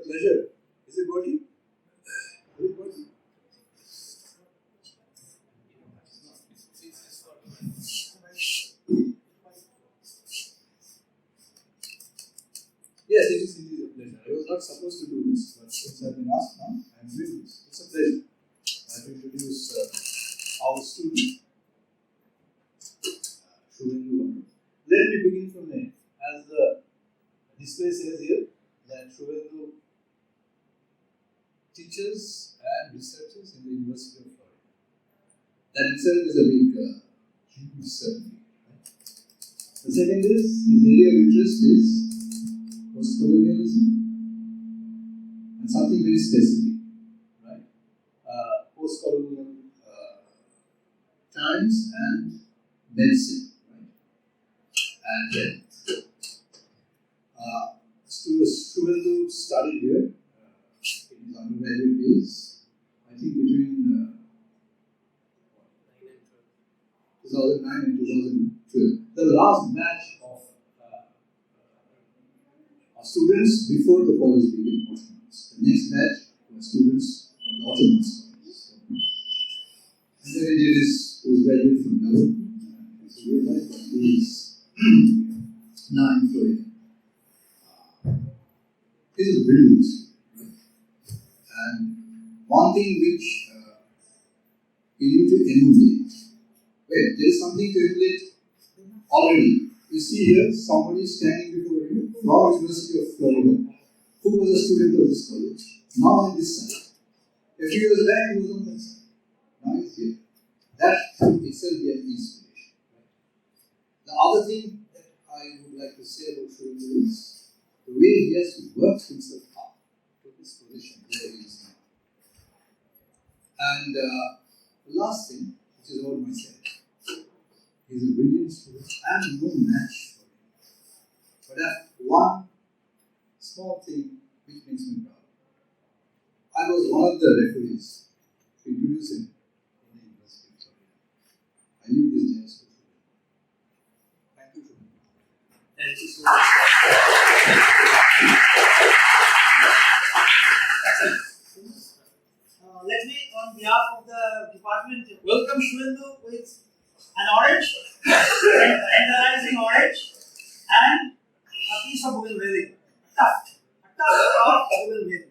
pleasure. Is it working? Is it working? Yes, it is indeed a pleasure. I was not supposed to do this, but since I've been asked now, I am doing this. It's a pleasure. I have to introduce our student, Suvendu. Let me begin from there. As the display says here, that Suvendu teaches and researches in the University of Florida. That itself is a big, huge certainty. Right? The second is, his area of interest is postcolonialism and something very specific, right? Postcolonial times and medicine, right? And then, Suvendu studied here in his undergraduate days, I think between 2009 and 2012. The last batch of students before the college became autonomous. The next batch were students from the autonomous colleges. And then he did his postgraduate from Ghatak, and he's realized that he is now in Florida. This is a brilliant story, right? And one thing which you need to emulate. Wait, there is something to emulate already. You see here, somebody standing before you from University of Florida, who was a student of this college, now on this side. A few years back, he was on that side. Now he's here. That should itself be an inspiration. Right? The other thing that I would like to say about Suvendu is the way he has worked himself up to this position where he is now. And the last thing, which is about myself. He's a brilliant student and no match for him. But I have one small thing which makes me proud. I was one of the referees to introduce him in the University of Florida. I leave this chance to him. Thank you, Suvendu. Thank you so much. Let me, on behalf of the department, welcome Suvendu with an orange, tantalizing orange, and a piece of bougainvillea. A tuft of bougainvillea.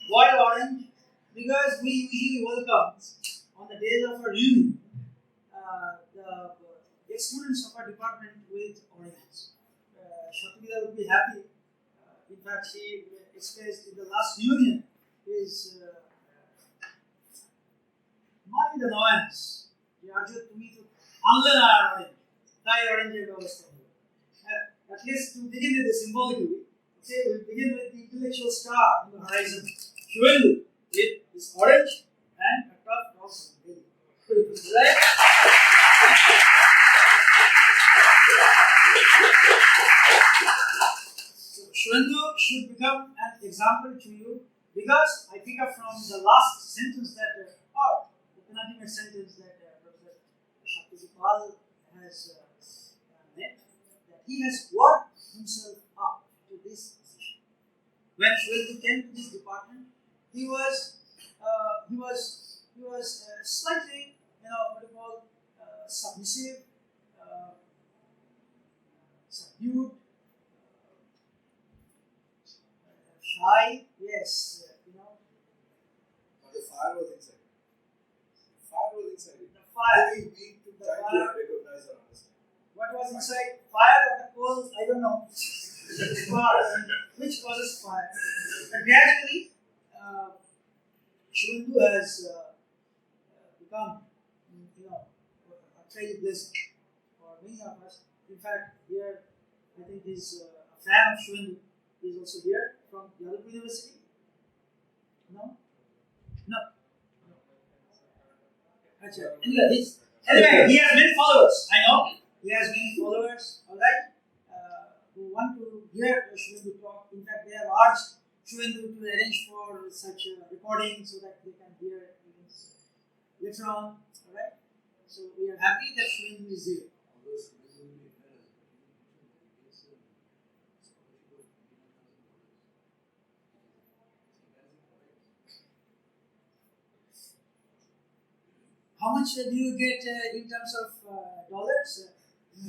Why orange? Because we usually welcome, on the days of our reunion, the students of our department with oranges. Shatrida would be happy. In fact, she expressed in the last reunion his mild annoyance. Anger orange. Tie orange ব্যবস্থা হবে. At least to begin with the symbolically, say we'll begin with the intellectual star on the horizon. Suvendu with is orange and a tuft of bougainvillea. Right? So Suvendu should become an example to you because I pick up from the last sentence that, or the penultimate sentence that Paul has meant, that he has worked himself up to this position. When Suvendu came to this department, he was slightly, what you call submissive, subdued, shy. Yes, But the fire was inside. The fire was inside. The fire. Recognize or understand. What was inside? Fire or the coals? I don't know. Which causes fire? But gradually, Suvendu has become, a trailblazer for many of us. In fact, here, I think he's a fan of Suvendu. He's also here from Ghatak University. No? No. Anyway, he has many followers, I know. He has many followers, alright, who want to hear Suvendu talk. In fact, they have asked Suvendu to arrange for such a recording so that they can hear it later on, alright. So we are happy that Suvendu is here. how much do you get in terms of dollars? Am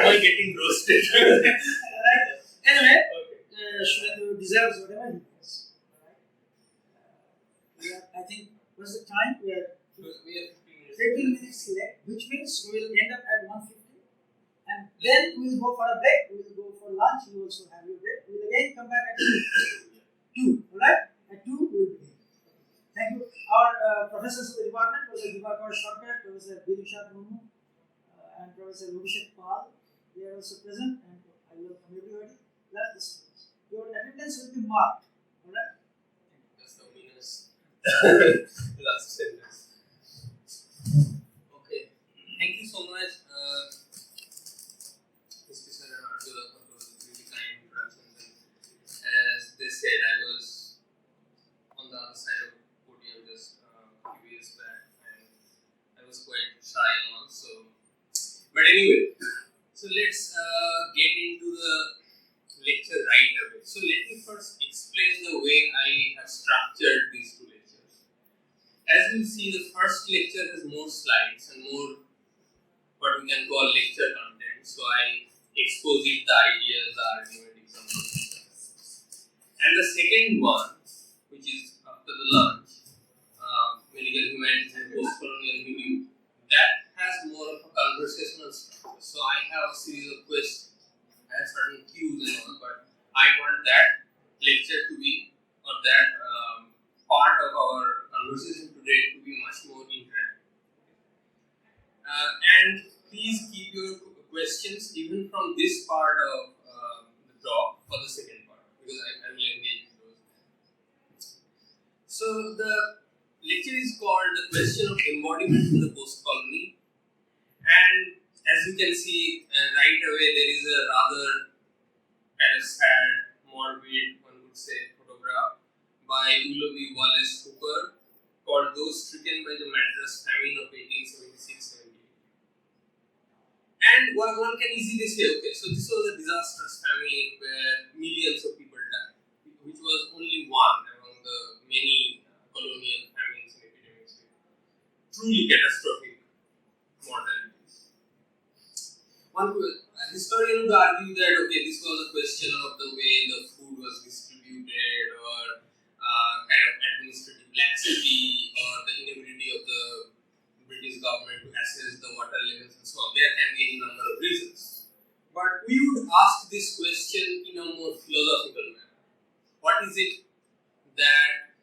I getting roasted? Right? Anyway, Suvendu deserves whatever he gets. Right? I think, what's the time? We are 15 minutes left, which means we will end up at 1:50. And then we will go for a break, we will go for lunch, you also have your break. We will again come back at 2. Alright? At 2 we will begin. Thank you. Our professors of the department, Professor Dibakar Shortcut, Professor Birishad Murmu, and Professor Abhishek Pal, they are also present, and I welcome everybody. That's the students. Your attendance will be marked. Alright? That's the ominous last sentence. Okay. Thank you so much. Really kind introductions, and as they said, I was on the other side of the podium just a few years back, and I was quite shy and all. So, but anyway, so let's get into the lecture right away. So let me first explain the way I have structured these two lectures. As you see, the first lecture has more slides and more what we can call lecture content. So I exposit the ideas, the argument, examples. And the second one, which is after the lunch, medical humanities and postcolonial review, that has more of a conversational structure. So I have a series of questions. I have certain cues and all, but I want that lecture to be, or that part of our conversation today to be much more interactive. And please keep your questions even from this part of the talk for the second part, because I will engage in those. So the lecture is called The Question of Embodiment in the Post-Colony, and as you can see right away, there is a rather kind of sad, morbid, one would say, photograph by Willoughby Wallace Hooper called Those Stricken by the Madras Famine of 1876-78. And one can easily say, okay, so this was a disastrous famine where millions of people died, which was only one among the many colonial famines and epidemics with truly catastrophic mortalities. A historian would argue that, okay, this was a question of the way the food was distributed, or kind of administrative laxity, or the inability of the British government to assess the water levels and so on. There can be any number of reasons. But we would ask this question in a more philosophical manner. What is it that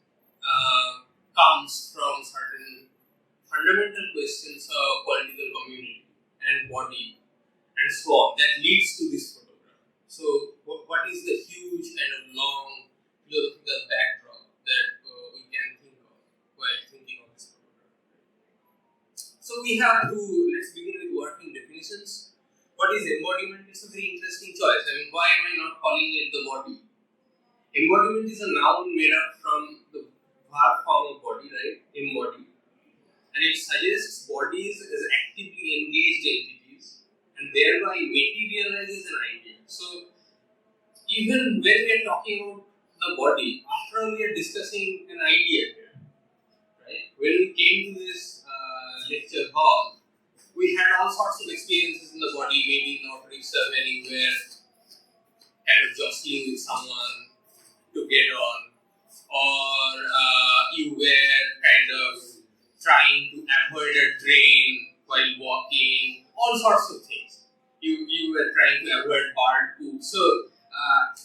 comes from certain fundamental questions of political community and body and so on that leads to this photograph? So what is the huge kind of long philosophical backdrop that we can think of while thinking of this photograph? So we have to, let's begin with working definitions. What is embodiment? It's a very interesting choice. I mean, why am I not calling it the body? Embodiment is a noun made up from the verb form of body, right? Embody. And it suggests bodies as actively engaged entities and thereby materializes an idea. So even when we are talking about the body, after all we are discussing an idea here, right? When we came to this lecture hall, we had all sorts of experiences in the body, maybe in the auto rickshaw when you were kind of jostling with someone to get on, or you were kind of trying to avoid a drain while walking, all sorts of things. You were trying to avoid bird poop. So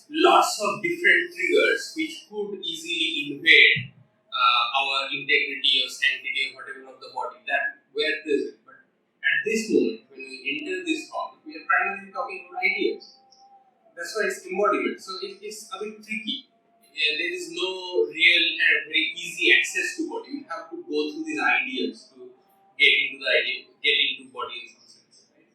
lots of different triggers which could easily invade our integrity or sanctity or whatever of the body that were present. But at this moment, when we enter this hall, we are primarily talking about ideas. That's why it's embodiment. So it is a bit tricky. There is no real and very easy access to body. You have to go through these ideas to get into the idea, get into body in some sense. Right?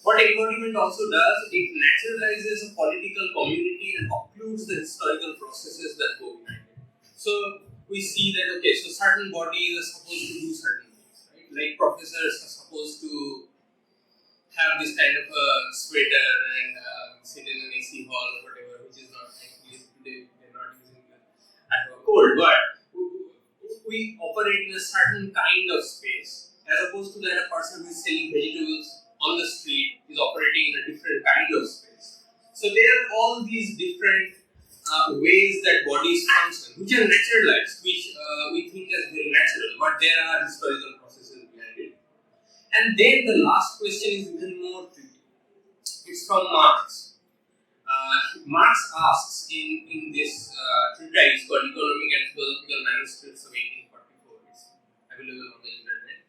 What embodiment also does, it naturalizes a political community and occludes the historical processes that go behind it. So we see that, okay, so certain bodies are supposed to do certain things, right? Like professors are supposed to have this kind of a sweater and sit in an AC hall or whatever, which is not actually today, they're not using that. I have a cold, but we operate in a certain kind of space, as opposed to that a person who is selling vegetables on the street is operating in a different kind of space. So there are all these different ways that bodies function, which are naturalized, which we think as very natural, but there are historical processes behind it. And then the last question is even more tricky. It's from Marx. Marx asks in this treatise called Economic and Philosophical Manuscripts of 1844, it's available on the internet.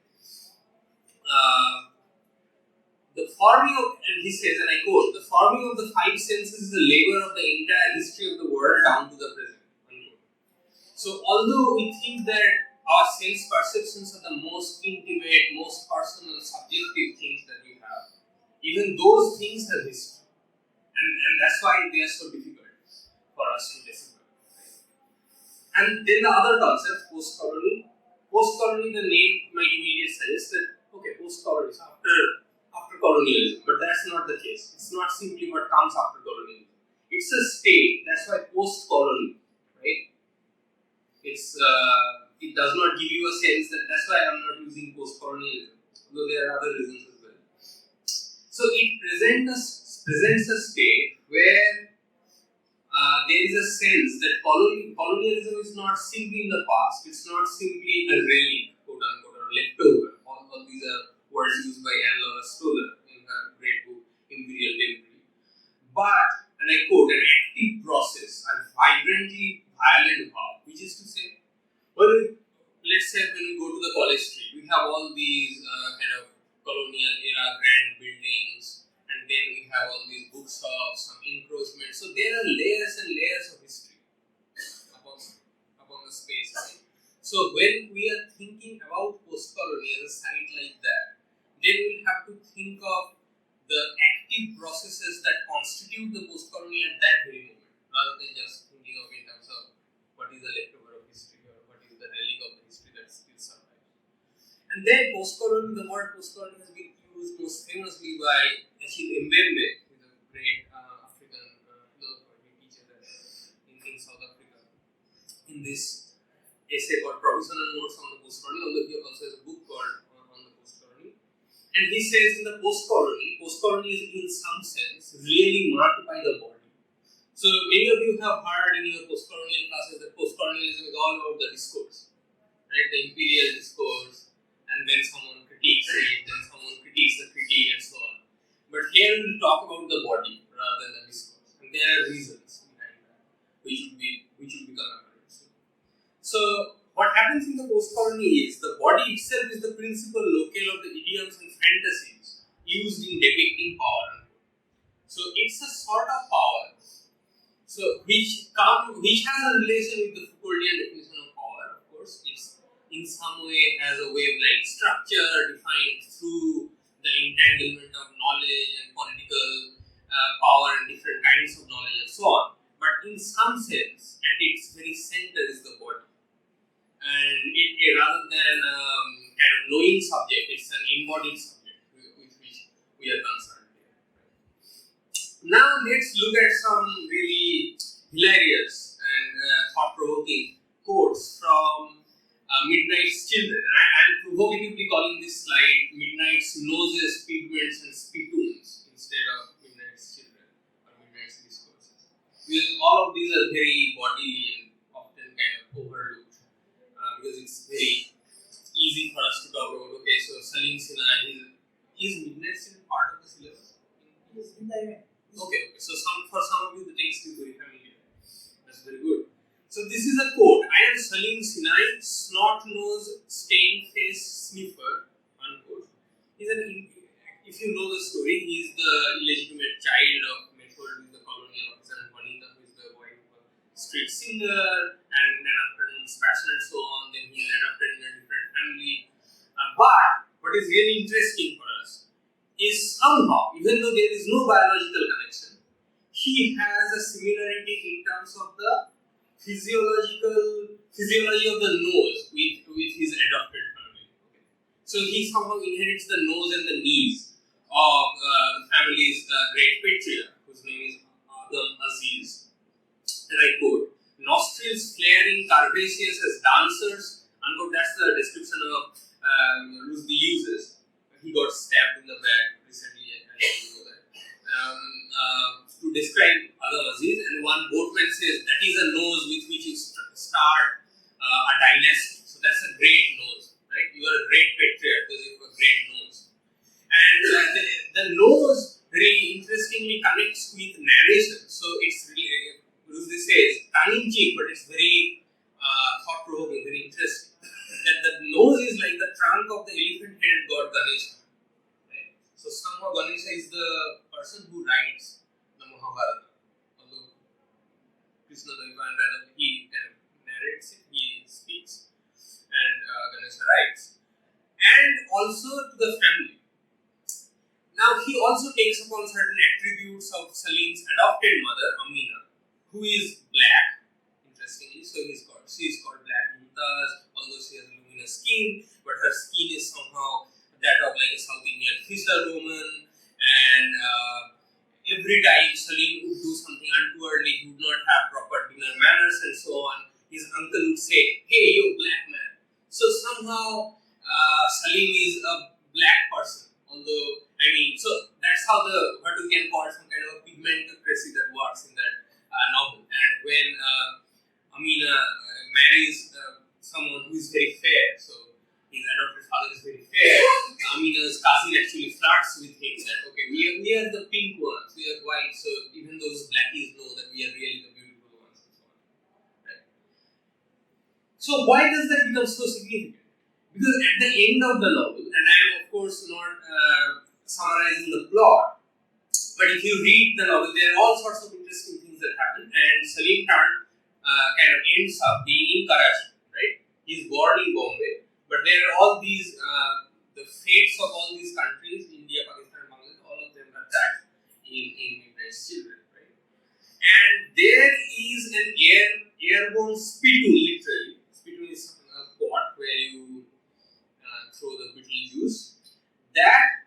The forming of, and he says, and I quote, the forming of the five senses is the labor of the entire history of the world down to the present. Unquote. So although we think that our sense perceptions are the most intimate, most personal, subjective things that we have, even those things have history. And that's why they are so difficult for us to decipher. And then the other concept, post-colony. Post-colony, the name might immediately suggest that, okay, post-colony is after colonialism, but that's not the case. It's not simply what comes after colonialism. It's a state. That's why post-colony, right? It does not give you a sense that. That's why I'm not using post-colonialism, although there are other reasons as well. So it presents a state where there is a sense that colonialism is not simply in the past. It's not simply a relic, quote unquote, or leftover. All these are words used by Anne-Laure Stoller in her great book Imperial Delivery. But, and I quote, an active process, a vibrantly violent verb, which is to say, well, let's say when we go to the college street, we have all these kind of colonial era grand buildings, and then we have all these bookshops, some encroachments. So there are layers and layers of history upon the space. Right? So when we are thinking about post-colony as a site like that, then we'll have to think of the active processes that constitute the post-colony at that very moment, rather than just thinking of in terms of what is the leftover of history or what is the relic of the history that still survives. And then post-colony, the word post-colony has been used most famously by Achille Mbembe, who is a great African philosopher, teacher in South Africa, in this essay called Provisional Notes on the Post-colony, although he also has a book called On the Post-colony. And he says in the post-colony is in some sense really marked by the body. So many of you have heard in your post-colonial classes that post-colonialism is all about the discourse, right? The imperial discourse, and then someone critiques it, then someone critiques the critique, and so on. But here we talk about the body rather than the discourse, and there are reasons behind that, which will become apparent soon. So what happens in the post-colony is the body itself is the principal locale of the idioms and fantasies used in depicting power. So it's a sort of power, so which has a relation with the Foucauldian definition of power. Of course, it's in some way has a wave-like structure defined through the entanglement of knowledge and political power and different kinds of knowledge and so on. But in some sense, at its very center is the body. And it rather than kind of knowing subject, it's an embodied subject with which we are concerned here. Now let's look at some really hilarious and thought-provoking quotes from Midnight's Children. I'm provocatively calling this slide Midnight's Noses, Pigments and Spittoons instead of Midnight's Children or Midnight's Discourses. Because all of these are very bodily and often kind of overlooked. Because it's very easy for us to talk about, okay, so Salim Sinha, is Midnight still part of the syllabus? Yes, in the event. Okay, so for some of you the text is very familiar. That's very good. So this is a quote. I am Salim Sinha, snot-nosed, stained-faced sniffer, unquote. If you know the story, he is the illegitimate child of Method, who is the colonial officer, and Juanita, who is the wife of a street singer, and then after passion and so on, then he is adopted in a different family. But what is really interesting for us is somehow, even though there is no biological connection, he has a similarity in terms of the physiology of the nose with his adopted family. Okay. So he somehow inherits the nose and the knees of the family's great patriarch, whose name is Adam Aziz. And I quote, nostrils flaring curvaceous as dancers, Unquote. That's the description of Rushdie uses. He got stabbed in the back recently, and you know that. To describe Al-Aziz, and one boatman says that is a nose with which you start a dynasty. So that's a great nose, right? You are a great patriarch because you have a great nose. And the nose very interestingly connects with narration. So it's really, Rushdie says, tongue in cheek, but it's very thought provoking, very interesting. That the nose is like the trunk of the elephant headed god Ganesha. Right? So somehow Ganesha is the person who writes the Mahabharata. Although Krishna Daiva, he kind of narrates it, he speaks, and Ganesha writes. And also to the family. Now he also takes upon certain attributes of Salim's adopted mother, Amina, who is black, interestingly. So she is called Black Mumtaz, although she has luminous skin, but her skin is somehow that of like a South Indian fisherwoman. And every time Salim would do something untowardly, he would not have proper dinner manners and so on, his uncle would say, "Hey, you black man." So somehow Salim is a black person. Although, so that's how what we can call some kind of a pigmentocracy that works in that novel. And when Amina marries someone who is very fair, so his adopted father is very fair, Amina's cousin actually flirts with him that, okay, we are the pink ones, we are white, so even those blackies know that we are really the beautiful ones and so on. Right? So why does that become so significant? Because at the end of the novel, and I am of course not summarizing the plot, but if you read the novel, there are all sorts of interesting things that happen, and Salim Khan kind of ends up being in Karachi, right? He's born in Bombay, but there are all these, the fates of all these countries, India, Pakistan, Bangladesh, all of them are tracked in Midnight Children, right? And there is an airborne spittoon, literally. Spittoon is a pot where you throw the beetle juice. That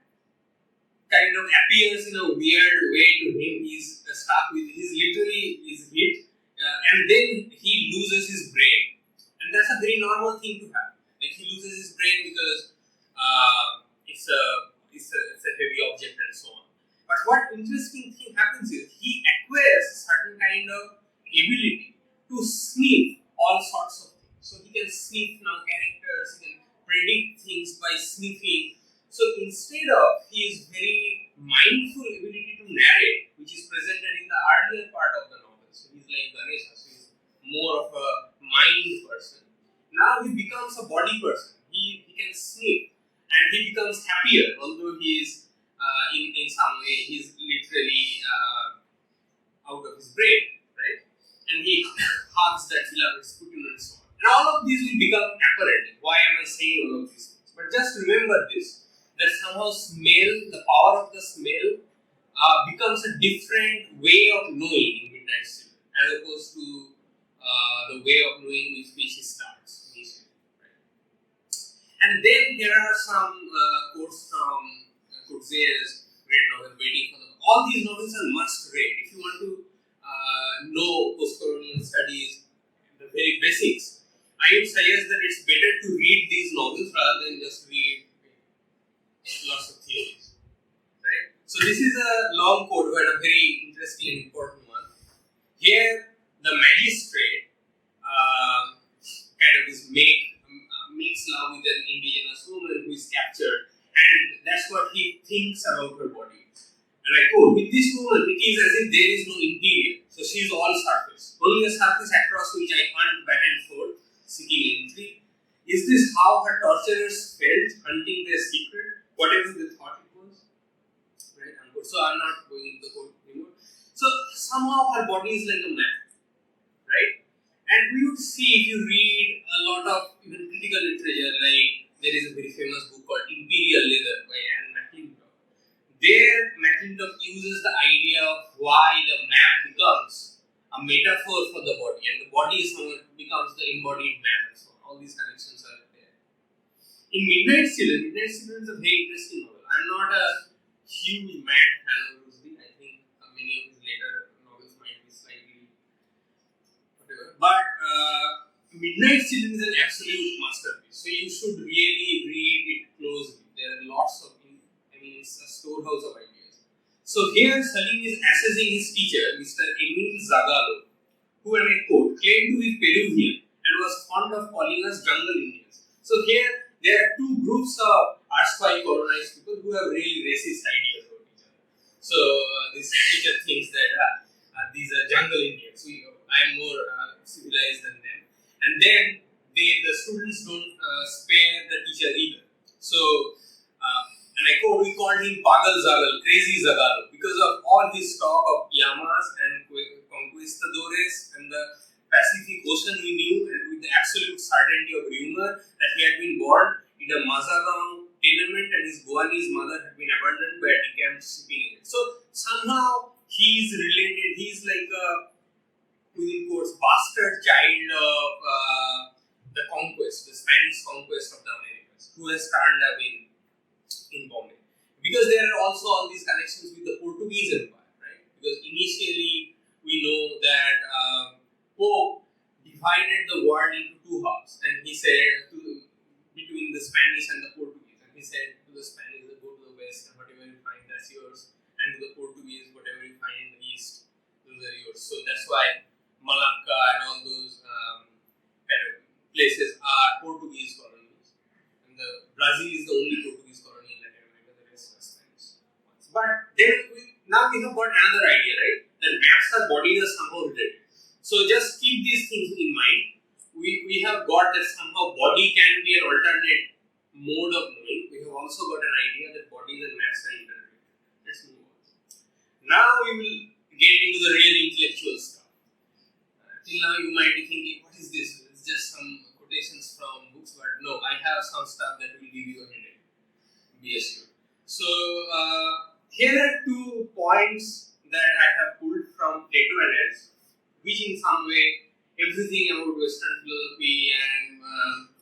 kind of appears in a weird way to him. He's stuck with, he's hit, and then he loses his brain. And that's a very normal thing to have. Like he loses his brain because it's a heavy object and so on. But what interesting thing happens is he acquires a certain kind of ability to sniff all sorts of things. So he can sniff now characters, he can predict things by sniffing. So instead of his very mindful ability to narrate, which is presented in the earlier part of the novel, so he's like Ganesha, so he's more of a mind person. Now he becomes a body person. He can sniff and he becomes happier, although he is in some way he's literally out of his brain, right? And he hugs that beloved spittoon and so on. And all of these will become apparent. Why am I saying all of these things? But just remember this, that somehow smell, the power of the smell becomes a different way of knowing in Midnight Children, as opposed to the way of knowing with which he starts initially. Right? And then there are some quotes from Kurzweil's great novel, Waiting for the... All these novels are must read. If you want to know postcolonial studies, the very basics, I would suggest that it's better to read these novels rather than just read lots of theories. Right? So this is a long quote, but a very interesting and important one. Here, the magistrate kind of makes love with an indigenous woman who is captured, and that's what he thinks about her body. And I quote, "With this woman, it is as if there is no interior. So she is all surface, only a surface across which I hunt back and forth, seeking entry. Is this how her torturers felt, hunting their secret, whatever they thought it was?" Right? So I'm not going into the quote anymore. So somehow her body is like a map, right? And we would see, if you read a lot of even critical literature, like there is a very famous book called Imperial Leather by Anne McClintock. There, McClintock uses the idea of why the map becomes a metaphor for the body, and the body becomes the embodied map, and so on. All these connections are there. In Midnight Children is a very interesting novel. I'm not a huge mad fan of Rushdie. I think many of his later novels might be slightly whatever. But Midnight Children is an absolute masterpiece. So you should really read it closely. There are lots of, it's a storehouse of ideas. So here Salim is assessing his teacher, Mr. Emil Zagallo, who, and I quote, claimed to be Peruvian and was fond of calling us jungle Indians. So here there are two groups of erstwhile colonized people who have really racist ideas about each other. So this teacher thinks that these are jungle Indians. I am more civilized than them. And then the students don't spare the teacher either. So, and I quote, we called him Pagal Zagal, crazy Zagallo, because of all his talk of Yamas and conquistadores and the Pacific Ocean we knew, and with the absolute certainty of rumor that he had been born in a Mazagang tenement and his Goanese mother had been abandoned by a decamped shipping agent. So somehow he is related, he is like a, within quotes, bastard child of the conquest, the Spanish conquest of the Americas, who has turned up in Bombay. Because there are also all these connections with the Portuguese Empire, right? Because initially we know that Pope divided the world into two halves, and he said between the Spanish and the Portuguese, and he said to the Spanish, go to the west, and whatever you find, that's yours, and to the Portuguese, whatever you find in the east, those are yours. So that's why Malacca and all those kind of places are Portuguese colonies, and Brazil is the only Portuguese colony in Latin America. The rest are Spanish ones. But then now we have got another idea, right? That maps are bodies are somehow related. So just keep these things in mind. We have got that somehow body can be an alternate mode of knowing. We have also got an idea that bodies and maps are interrelated. Let's move on. Now we will get into the real intellectual stuff. Till now you might be thinking, what is this? It's just some quotations from books, but no, I have some stuff that will give you a headache. Be assured. So here are 2 points that I have pulled from Plato and Aristotle, which in some way everything about Western philosophy and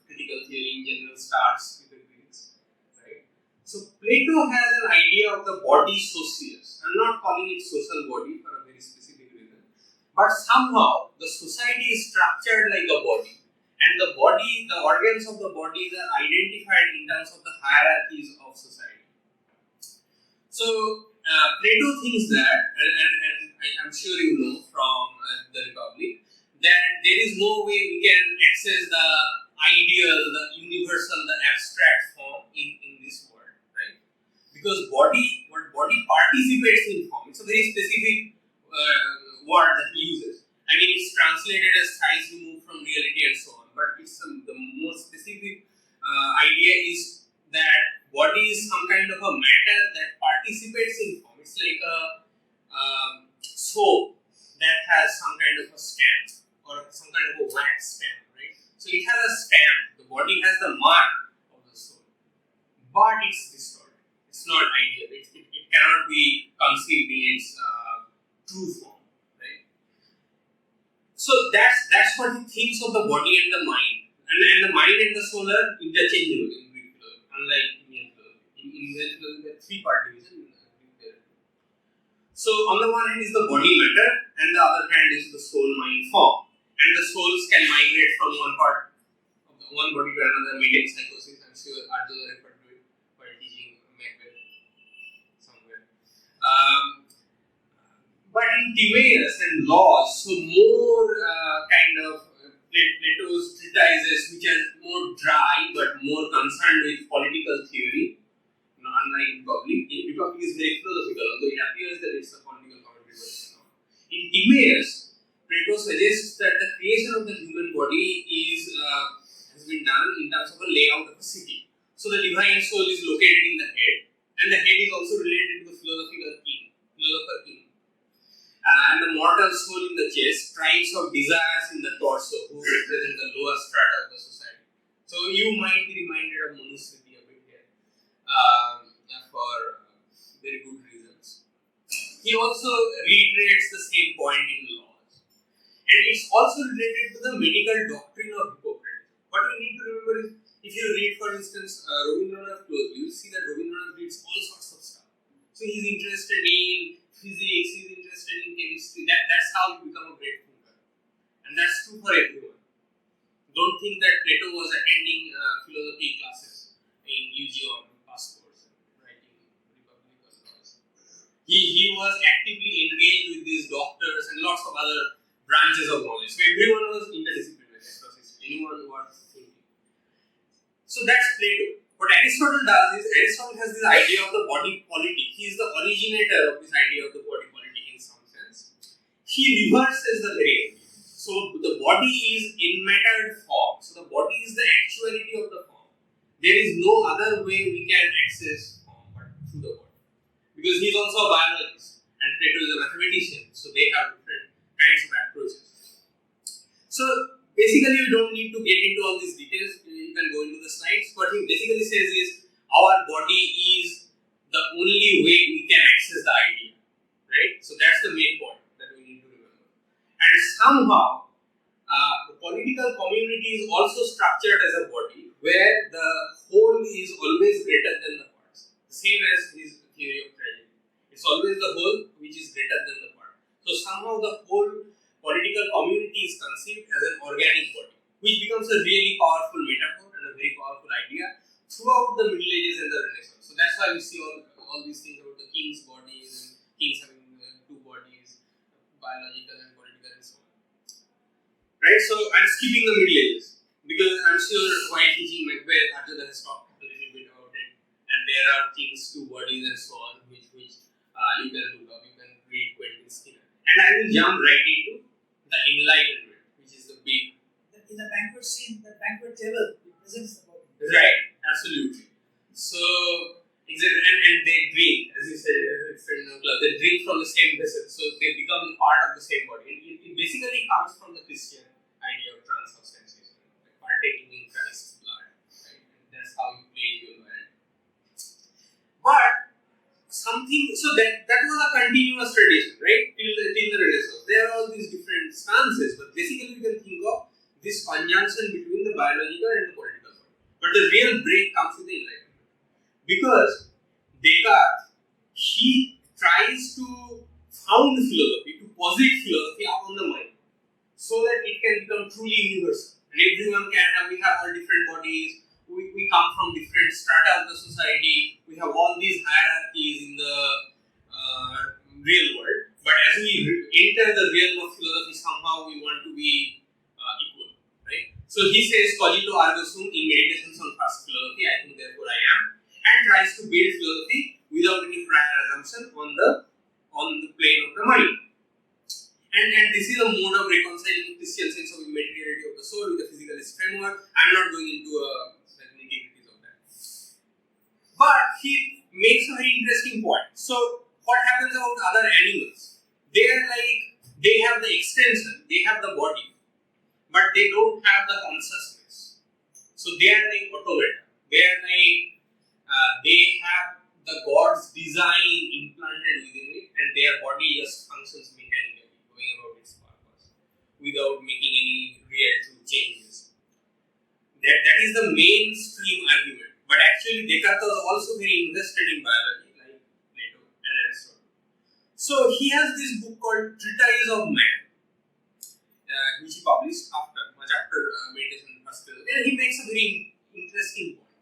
critical theory in general starts with the Greeks, right? So Plato has an idea of the body socius. I'm not calling it social body for a very specific reason, but somehow the society is structured like a body, and the body, the organs of the body are identified in terms of the hierarchies of society. So Plato thinks that, and I'm sure you know from the Republic, that there is no way we can access the ideal, the universal, the abstract form in this world, right? Because what body participates in form. It's a very specific word that he uses. I mean, it's translated as tries to move from reality and so on. But it's the more specific idea is that body is some kind of a matter that participates in form. It's like a soap that has some kind of a stamp or some kind of a wax stamp, right? So it has a stamp. The body has the mark of the soul, but it's distorted. It's not ideal. It cannot be conceived in its true form, right? So that's what he thinks of the body and the mind, and the mind and the soul are interchangeable in Greek philosophy, unlike Indian philosophy. In Indian philosophy, there are 3-part division. So on the one hand is the body matter, and the other hand is the soul mind form. And the souls can migrate from one part of one body to another, medium psychosis. I'm sure Arjuna referred to it while teaching Macbeth somewhere. But in Timaeus and laws, so more kind of Plato's treatises which are more dry but more concerned with political theory. Unlike Republic, Republic is very philosophical, although it appears that it's a political commentary, but it's not. In Timaeus, Plato suggests that the creation of the human body has been done in terms of a layout of a city. So the divine soul is located in the head, and the head is also related to the philosopher king. And the mortal soul in the chest, tribes of desires in the torso, who represent the lower strata of the society. So you might be reminded of Manusmriti a bit here. For very good reasons. He also reiterates the same point in laws. And it's also related to the medical doctrine of Hippocrates. What we need to remember is, if you read, for instance, Rabindranath closely, you will see that Rabindranath reads all sorts of stuff. So he's interested in physics, he's interested in chemistry. That's how you become a great thinker. And that's true for everyone. don't think that Plato was attending philosophy classes in UG or past course, writing Republic or laws. He was actively engaged with these doctors and lots of other branches of knowledge. So everyone was interdisciplinary across history, anyone who was thinking. So that's Plato. What Aristotle does is, Aristotle has this idea of the body politic. He is the originator of this idea of the body politic in some sense. He reverses the very idea. So the body is unmattered form. So the body is the actuality of the form. There is no other way we can access form but through the body. Because he is also a biologist and Plato is a mathematician. So they have different kinds of approaches. So basically, we don't need to get into all these details. You can go into the slides. What he basically says is, our body is the only way we can access the idea, right? So that's the main point that we need to remember. And somehow, the political community is also structured as a body where the whole is always greater than the parts. The same as his theory of tragedy. It's always the whole which is greater than the part. So somehow the whole political community is conceived as an organic body, which becomes a really powerful metaphor and a very powerful idea throughout the Middle Ages and the Renaissance. So that's why we see all these things about the king's bodies and kings having two bodies, biological and political and so on. Right? So I'm skipping the Middle Ages because I'm sure while teaching Macbeth, Arjuna has talked a little bit about it, and there are kings, two bodies and so on, which you can look up, you can read Quentin Skinner. And I will jump right into the Enlightenment, which is the big. In the banquet scene, the banquet table represents the body. Right, absolutely. So, and they drink, as you said, they drink from the same vessel, so they become part of the same body. And it basically comes from the Christian idea of transubstantiation, like partaking in Christ's blood, right? And that's how you play your loyalty. But something, so that was a continuous tradition, right? Till the Renaissance. There are all these different stances, but basically we can think of this conjunction between the biological and the political body. But the real break comes with the Enlightenment. Because Descartes, he tries to found philosophy, to posit philosophy upon the mind, so that it can become truly universal. And everyone can have, we have all different bodies, we come from different strata of the society, we have all these hierarchies in the real world. But as we enter the realm of philosophy, somehow we want to be equal, right? So he says, cogito ergo sum in Meditations on First Philosophy, I think therefore I am, and tries to build philosophy without any prior assumption on the plane of the mind. And this is a mode of reconciling Christian sense of immateriality of the soul with the physicalist framework. I'm not going into the nitty-gritties of that. But he makes a very interesting point. So, what happens about other animals? They have the extension, they have the body, but they don't have the consciousness. So, they are like automata. They are like, they have the God's design implanted within it, and their body just functions mechanically, going about its purpose, without making any real true changes. That is the mainstream argument. But actually, Descartes was also very invested in biology, like Plato and Aristotle. So he has this book called Treatise of Man, which he published much after Meditation on First Philosophy. And he makes a very interesting point.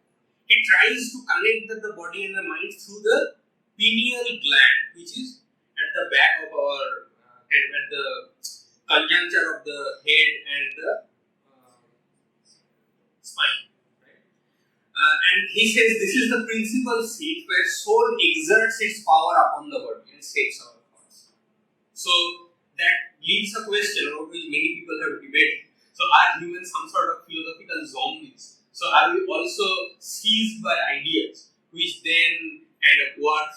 He tries to connect the body and the mind through the pineal gland, which is at the back of our, at the conjuncture of the head and the spine. Right? And he says this is the principal seat where soul exerts its power upon the body and shapes our thoughts. So that leaves a question about which many people have debated. So are humans some sort of philosophical zombies? So are we also seized by ideas which then kind of work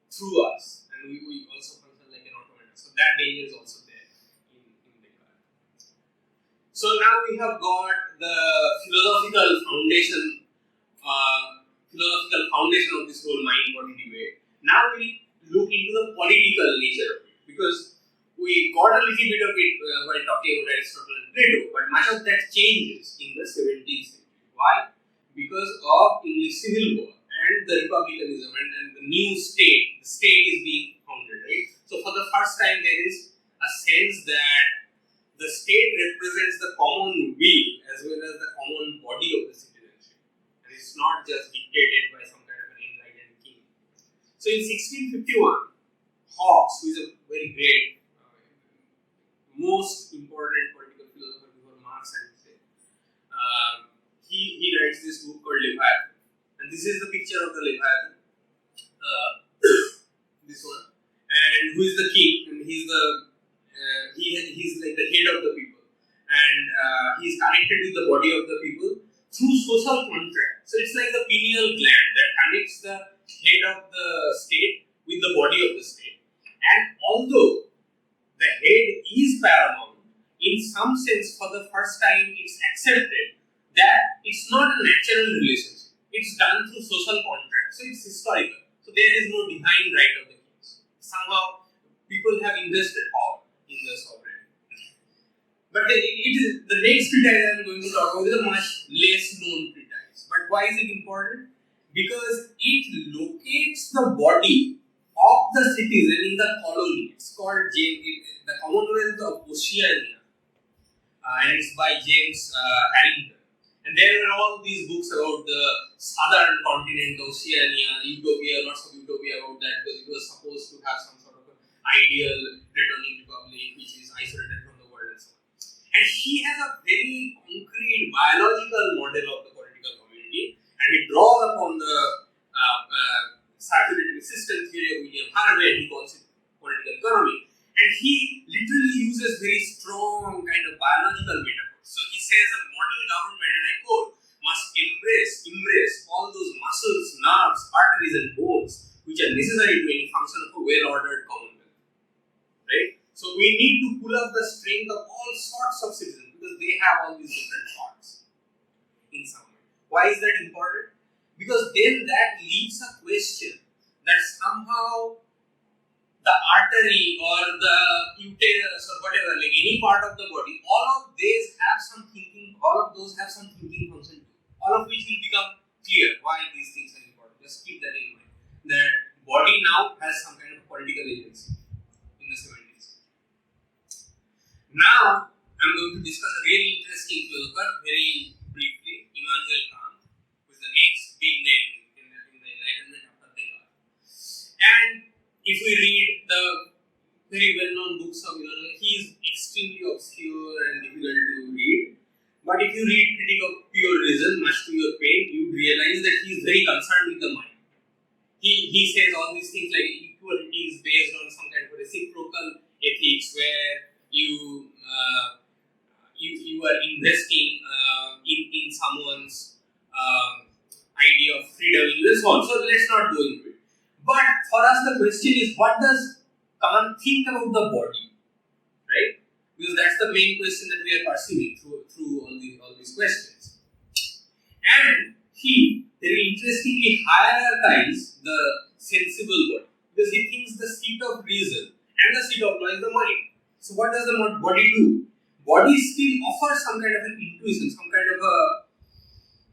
through us, and we also function like an automaton? So that danger is also there in Descartes. So now we have got the philosophical foundation of this whole mind-body debate. Now we look into the political nature of it, because we got a little bit of it while talking about Aristotle and Plato, but much of that changes in the 17th century. Why? Because of English Civil War and the republicanism and the new state. The state is being founded, right? So for the first time, there is a sense that the state represents the common will as as well as the common body of the citizenship. And it's not just dictated by some kind of an enlightened king. So in 1651, Hobbes, who is a very great, most important political philosopher before Marx, I would say, he writes this book called Leviathan. And this is the picture of the Leviathan. This one. And who is the king? And he's like the head of the people. And he's connected with the body of the people through social contract. So it's like the pineal gland that connects the head of the state with the body of the state. And although the head is paramount, in some sense, for the first time, it's accepted that it's not a natural relationship. It's done through social contract. So it's historical. So there is no divine right of the kings. Somehow, people have invested power in the sovereign. But the next treatise I am going to talk about is a much less known treatise. But why is it important? Because it locates the body of the citizen in the colony. It's called the Commonwealth of Oceania. And it's by James Harrington. And there were all these books about the southern continent, Oceania, utopia, lots of utopia about that, because it was supposed to have some sort of an ideal returning republic which is isolated from the world and so on. And he has a very concrete biological model of the political community, and he draws upon the circulatory system theory of William Harvey, and he calls it political economy. And he literally uses very strong kind of biological metaphors. So he says a model government, and I quote, must embrace all those muscles, nerves, arteries, and bones which are necessary to any function of a well-ordered commonwealth. Right? So we need to pull up the strength of all sorts of citizens because they have all these different parts in some way. Why is that important? Because then that leaves a question that somehow the artery or the uterus or whatever, like any part of the body, all of these have some thinking, all of those have some thinking function too. All of which will become clear why these things are important. Just keep that in mind. That body now has some kind of political agency in the 70s. Now, I'm going to discuss a really interesting philosopher very briefly, Immanuel Kant, who is the next big name in the Enlightenment after Descartes. And if we read the very well-known books of Immanuel, he is extremely obscure and difficult to read. But if you read Critique of Pure Reason, much to your pain, you realize that he is very concerned with the mind. He says all these things like equality is based on some kind of reciprocal ethics where you are investing in someone's idea of freedom and so on. So let's not go into it. But for us the question is, what does Kant think about the body? Right? Because that's the main question that we are pursuing through all these questions. And he very interestingly hierarchizes the sensible body, because he thinks the seat of reason and the seat of law is the mind. So what does the body do? Body still offers some kind of an intuition, some kind of a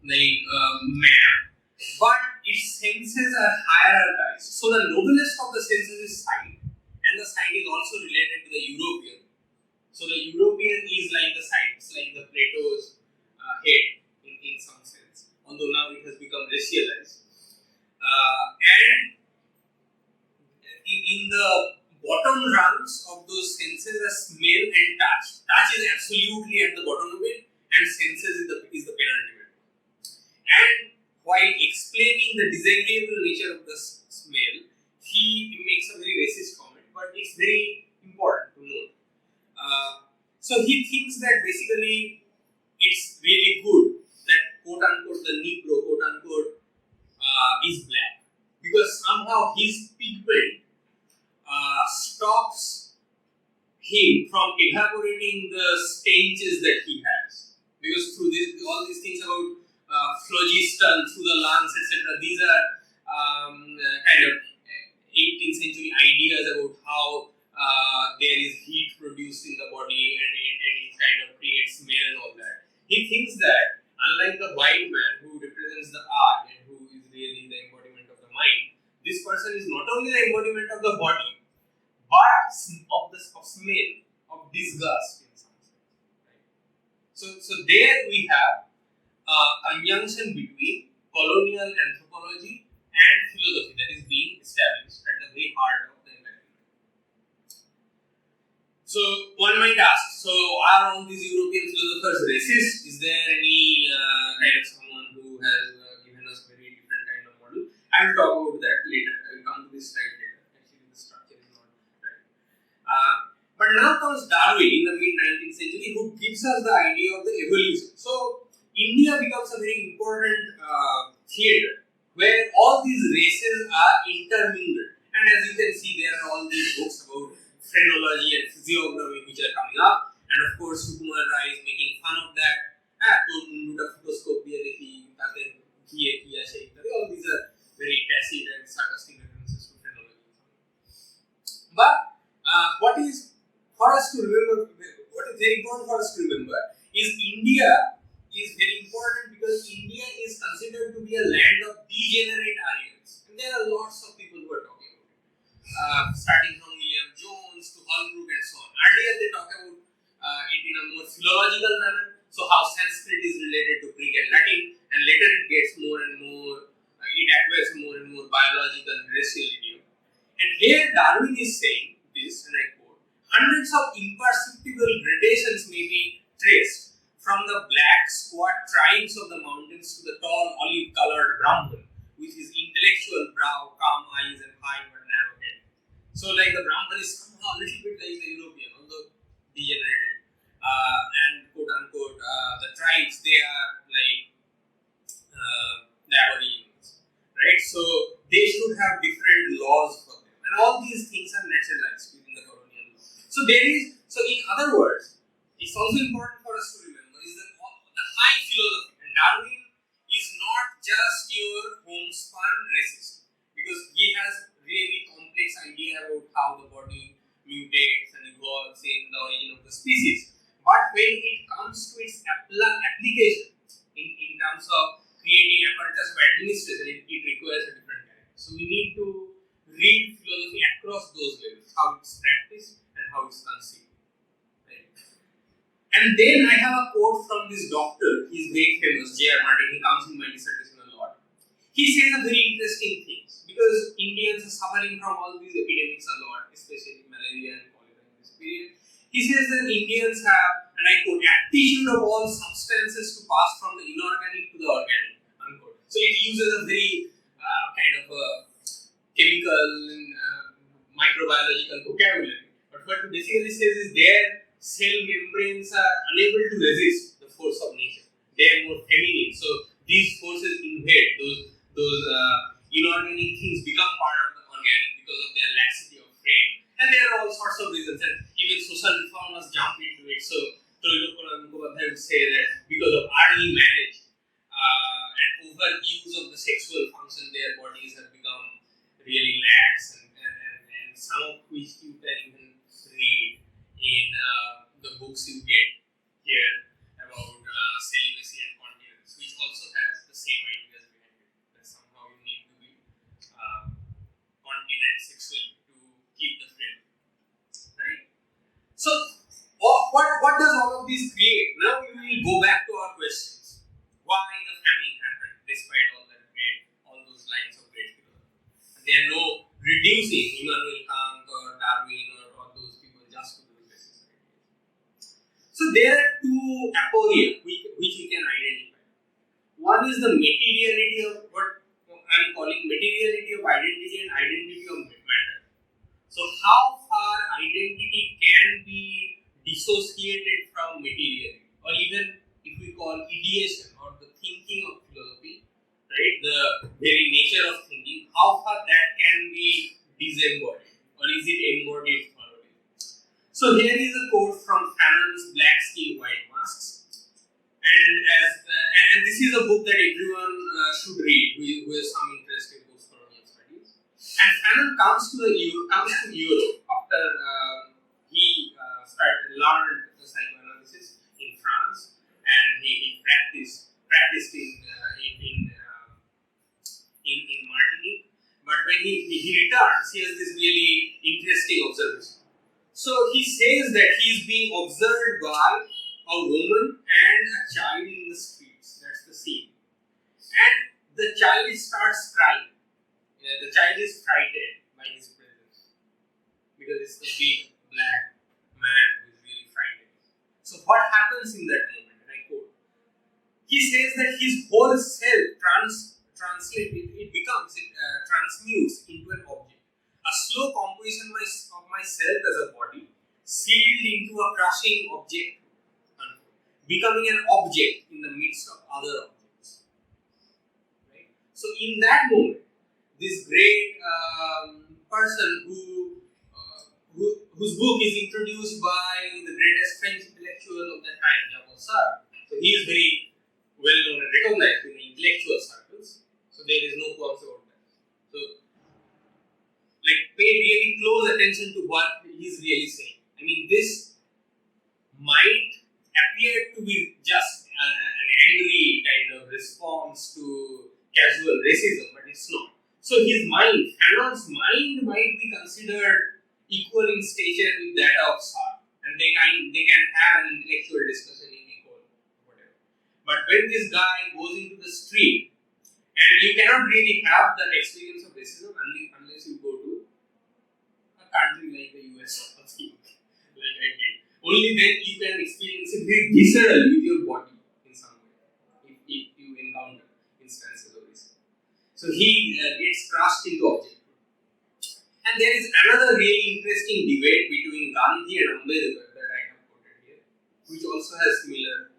map, but its senses are hierarchized. So the noblest of the senses is sight, and the sight is also related to the European. So the European is like the sight, it's like the Plato's head in some sense, although now it has become racialized. And in the bottom rungs of those senses are smell and touch. Touch is absolutely at the bottom of it, and senses is the penultimate. And while explaining the disagreeable nature of the smell, he makes a very racist comment, but it's very important to note. So he thinks that basically it's really good that quote unquote the Negro quote unquote is black, because somehow his pigment stops him from evaporating the stenches that he has. Because through all these things about phlogiston through the lungs, etc., these are kind of 18th century ideas about how there is heat produced in the body and it kind of creates smell and all that. He thinks that unlike the white man who represents the art and who is really the embodiment of the mind, this person is not only the embodiment of the body, but of smell, of disgust in some sense. Right? So there we have a conjunction between colonial anthropology and philosophy that is being established at the very heart of the environment. So one might ask, so are all these European philosophers racist? Is there any kind of someone who has given us very different kind of model? I will talk about that later. I will come to this slide later. Actually, the structure is not right. But now comes Darwin in the mid-19th century, who gives us the idea of the evolution. So India becomes a very important theater where all these races are intermingled. And as you can see, there are all these books about phrenology and physiognomy which are coming up. And of course, Sukumar Rai is making fun of that. All these are very tacit and sarcastic references to phrenology. But what is for us to remember, what is very important for us to remember is India is very important because India is considered to be a land of degenerate Aryans. And there are lots of people who are talking about it. Starting from William Jones to Holbrook and so on. Earlier they talk about it in a more philological manner, so how Sanskrit is related to Greek and Latin, and later it gets more and more, it acquires more and more biological and racial idiom. And here Darwin is saying this, and I quote, hundreds of imperceptible gradations may be traced from the black squat tribes of the mountains to the tall olive-colored Brahman with his intellectual brow, calm eyes and high but narrow head. So like the Brahman is somehow a little bit like the European, although degenerated. And quote unquote, the tribes, they are like the Aborigines, right? So they should have different laws for them. And all these things are naturalized within the colonial law. So in other words, it's also important for us to remember is that the high philosophy, and Darwin is not just your homespun racist, because he has really complex idea about how the body mutates and evolves in the origin of the species. But when it comes to its application in terms of creating apparatus for administration, it requires a different character. So we need to read philosophy across those levels, how it's practiced and how it's conceived. Right? And then I have a quote from this doctor, he's very famous, J.R. Martin, he comes in my dissertation a lot. He says a very interesting thing, because Indians are suffering from all these epidemics a lot, especially malaria and cholera in this period. He says that Indians have, and I quote, aptitude of all substances to pass from the inorganic to the organic, unquote. So it uses a very kind of a chemical and microbiological vocabulary. But what it basically says is their cell membranes are unable to resist the force of nature. They are more feminine. So these forces invade those inorganic things become part of the organic because of their laxity of frame. And there are all sorts of reasons, and even social reformers jump into it. So Trilokana Mukhopadhyay would say that because of early marriage and overuse of the sexual function, their bodies have become really lax, and some of which you can even read in the books you get here about celibacy and continence, which also has the same ideas behind it, that somehow you need to be continent sexually to keep the frame, right? So what does all of this create? Now we will go back to our questions. Why the famine happened despite all that great, all those lines of great philosophy? There are no reducing Immanuel Kant or Darwin or those people just to those basis ideas. So there are two aporia which we can identify. One is the materiality of what I am calling materiality of identity and identity of matter. So how far identity can be dissociated from materiality, or even if we call ideation or the thinking of philosophy, right, the very nature of thinking, how far that can be disembodied, or is it embodied thoroughly? So here is a quote from Fanon's Black Skin, White Masks, and this is a book that everyone should read who has some interest in postcolonial studies. And Fanon comes to Europe after he learned psychoanalysis in France, and he practiced in Martinique. But when he returns, he has this really interesting observation. So he says that he is being observed by a woman and a child in the streets. That's the scene. And the child starts crying. The child is frightened by his presence because it's the big black man who is really frightened. So what happens in that moment? And I quote. He says that his whole self transmutes into an object. A slow composition of myself as a body, sealed into a crushing object, becoming an object in the midst of other objects. Right? So in that moment, this great person whose book is introduced by the greatest French intellectual of that time, Jean-Paul Sartre. So he is very well known and recognized in the intellectual circles. So there is no qualms about that. So, pay really close attention to what he is really saying. I mean, this might appear to be just an angry kind of response to casual racism, but it's not. So his mind, Fanon's mind, might be considered equal in stature with that of Sartre, and they can have an intellectual discussion in equal whatever. But when this guy goes into the street, and you cannot really have that experience of racism unless you go to a country like the US or something like I did. Only then you can experience it very viscerally with your body in some way, if you encounter instances of racism. So he gets crushed into objecthood. And there is another really interesting debate between Gandhi and Ambedkar that I have quoted here, which also has similar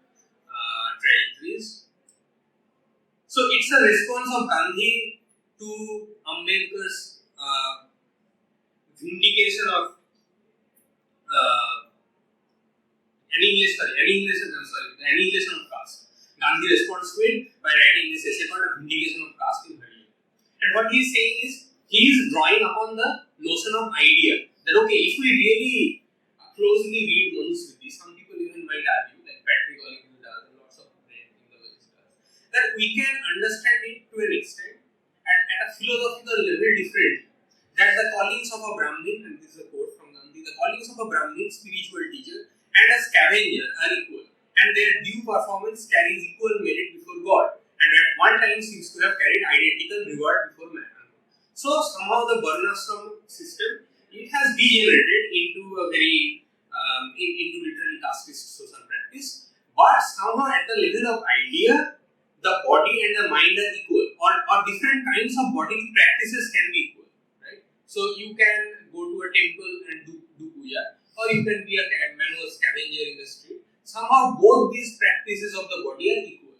trajectories. So it's a response of Gandhi to Ambedkar's vindication of annihilation of caste. Gandhi responds to it by writing this essay called A Vindication of Caste in Haryana. And what he is saying is, he is drawing upon the notion of idea. That okay, if we really closely read Manusmriti, some people even might argue, like Patrick O'Leary does, and lots of great theologians does, that we can understand it to an extent at a philosophical level differently. That the callings of a Brahmin, and this is a quote from Gandhi, the callings of a Brahmin, spiritual teacher, and a scavenger are equal, and their due performance carries equal merit before God, and at one time seems to have carried identical reward before man. So somehow the Varnashram system, it has degenerated into a very into literally casteist social practice, but somehow at the level of idea, the body and the mind are equal, or different kinds of bodily practices can be equal, right? So you can go to a temple and do puja, or you can be a manual scavenger in the street. Somehow both these practices of the body are equal.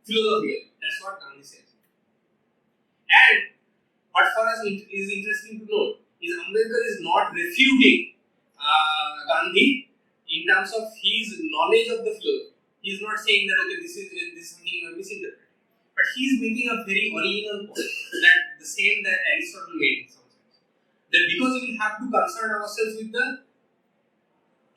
Philosophically, that's what Gandhi says. And what for us is interesting to note is Ambedkar is not refuting Gandhi in terms of his knowledge of the philosophy. He is not saying that okay, this is something you are misinterpreting, but he is making a very original point, that the same that Aristotle made in some sense, that because we have to concern ourselves with the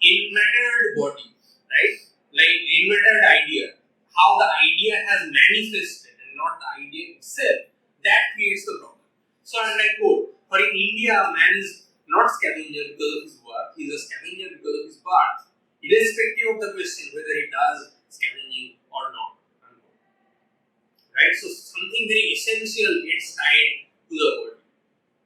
enmattered body, right? Like enmattered idea, how the idea has manifested and not the idea itself, that creates the problem. So, and I quote, for in India, a man is not scavenger because of his work, he is a scavenger because of his birth, irrespective of the question whether he does scavenging or not. Right? So, something very essential gets tied to the body.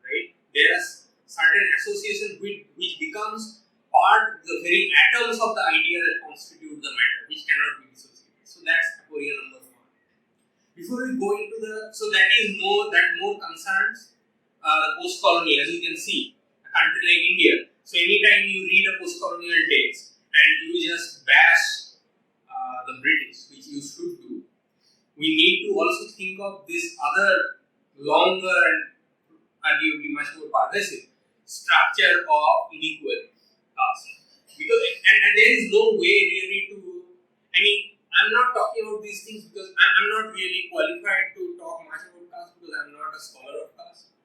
Right? There are certain associations which becomes part of the very atoms of the idea that constitute the matter, which cannot be dissociated. So, that's aporia number 1. Before we go into that more concerns the post-colonial, as you can see, a country like India. So anytime you read a post-colonial text and you just bash the British, which you should do, we need to also think of this other longer and arguably much more pervasive structure of inequality, caste. Because and there is no way really to, I mean, I'm not talking about these things because I'm not really qualified to talk much about caste because I'm not a scholar of caste.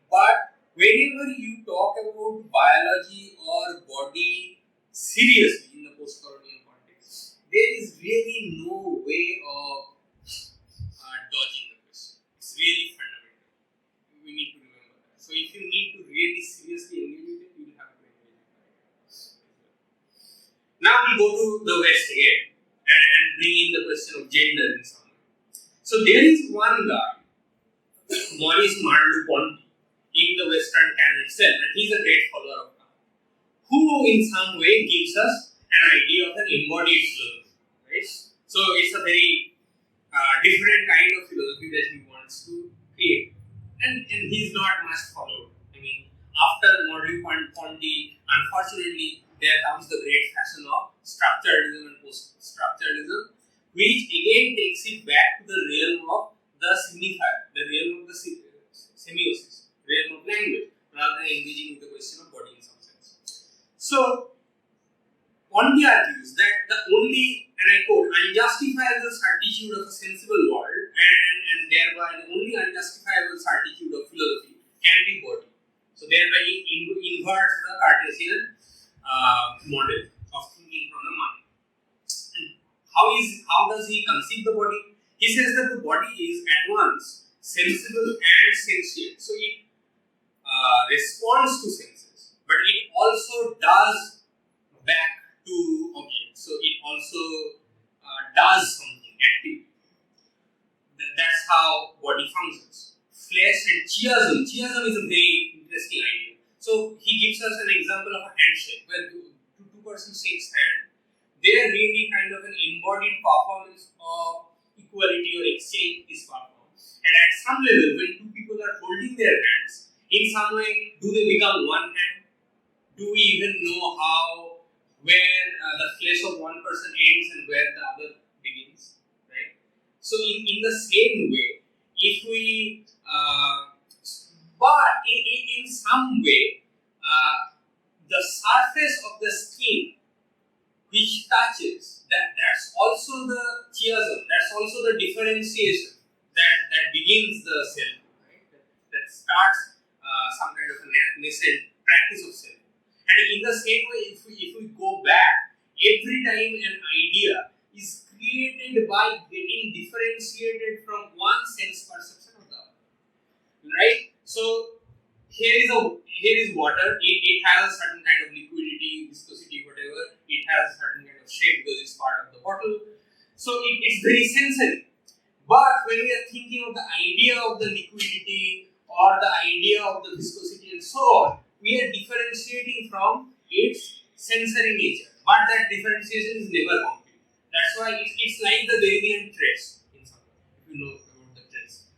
But whenever you talk about biology or body seriously in the post-colonial context, there is really no way of dodging the question. It's really fundamental. We need to remember that. So if you need to really seriously engage with it, you will have to engage with it. Now we'll go to the West again and bring in the question of gender in some way. So there is one guy, Maurice Merleau-Ponty, in the Western canon itself, and he's a great follower of Kant, who in some way gives us an idea of an embodied philosophy, right? So it's a very different kind of philosophy that he wants to create, and he's not much followed. I mean, after Merleau-Ponty, unfortunately, there comes the great fashion of structuralism and post-structuralism, which again takes it back to the realm of the signifier, the realm of the semiosis, realm of language, rather than engaging with the question of body in some sense. So, Ponty argues that the only, and I quote, unjustifiable certitude of a sensible world and thereby the only unjustifiable certitude of philosophy can be body. So, thereby he inverts the Cartesian model of thinking from the mind. And how does he conceive the body? He says that the body is at once sensible and sentient. So, it responds to senses, but it also does back to objects. So it also does something active. That's how body functions. Flesh and chiasm. Chiasm is a very interesting idea. So he gives us an example of a handshake where two persons shakes hand. They are really kind of an embodied performance of equality or exchange is performed. And at some level, when two people are holding their hands, in some way, do they become one hand? Do we even know where the flesh of one person ends and where the other begins, right? So in the same way, if we, but in some way, the surface of the skin which touches, that's also the chiasm, that's also the differentiation that begins the self, right? That starts some kind of a nascent practice of self. And in the same way, if we go back, every time an idea is created by getting differentiated from one sense perception of the other, right? So here is water. It has a certain kind of liquidity, viscosity, whatever. It has a certain kind of shape because it's part of the bottle. So it's very sensory. But when we are thinking of the idea of the liquidity or the idea of the viscosity and so on, we are differentiating from its sensory nature, but that differentiation is never complete. That's why it's like the Derridian trace in some way, if you know about the trace.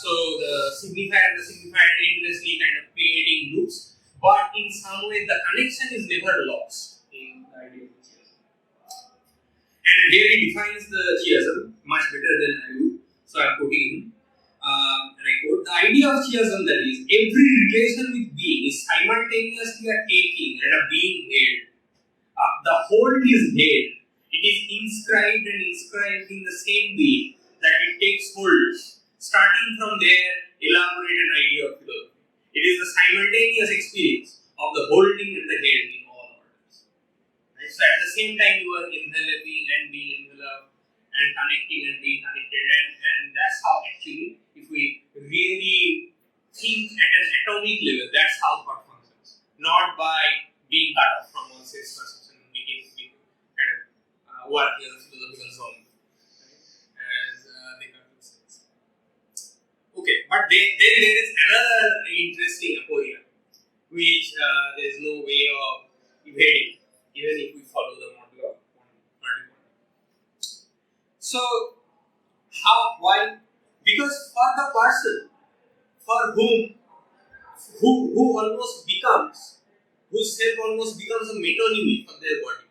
So the signifier and the signifier endlessly kind of creating loops, but in some way the connection is never lost in the idea of the chiasm. And here he defines the chiasm much better than I do, so I'm quoting him. And I quote, the idea of chiasm, that is, every relation with being is simultaneously a taking and a being held. The hold is held. It is inscribed in the same way that it takes hold. Starting from there, elaborate an idea of philosophy. It is the simultaneous experience of the holding and the held in all orders. Right? So at the same time, you are enveloping and being enveloped and connecting and being connected, and that's how actually, if we really think at an atomic level, that's how thought functions. Not by being cut off from one sense perception and being kind of working as a philosophical zombie, right? As they come to sense. Okay, but then there is another interesting aporia, which there is no way of evading, even if we follow the model of Merleau-Ponty. So, why? Because for the person for who almost becomes, whose self almost becomes a metonymy for their body,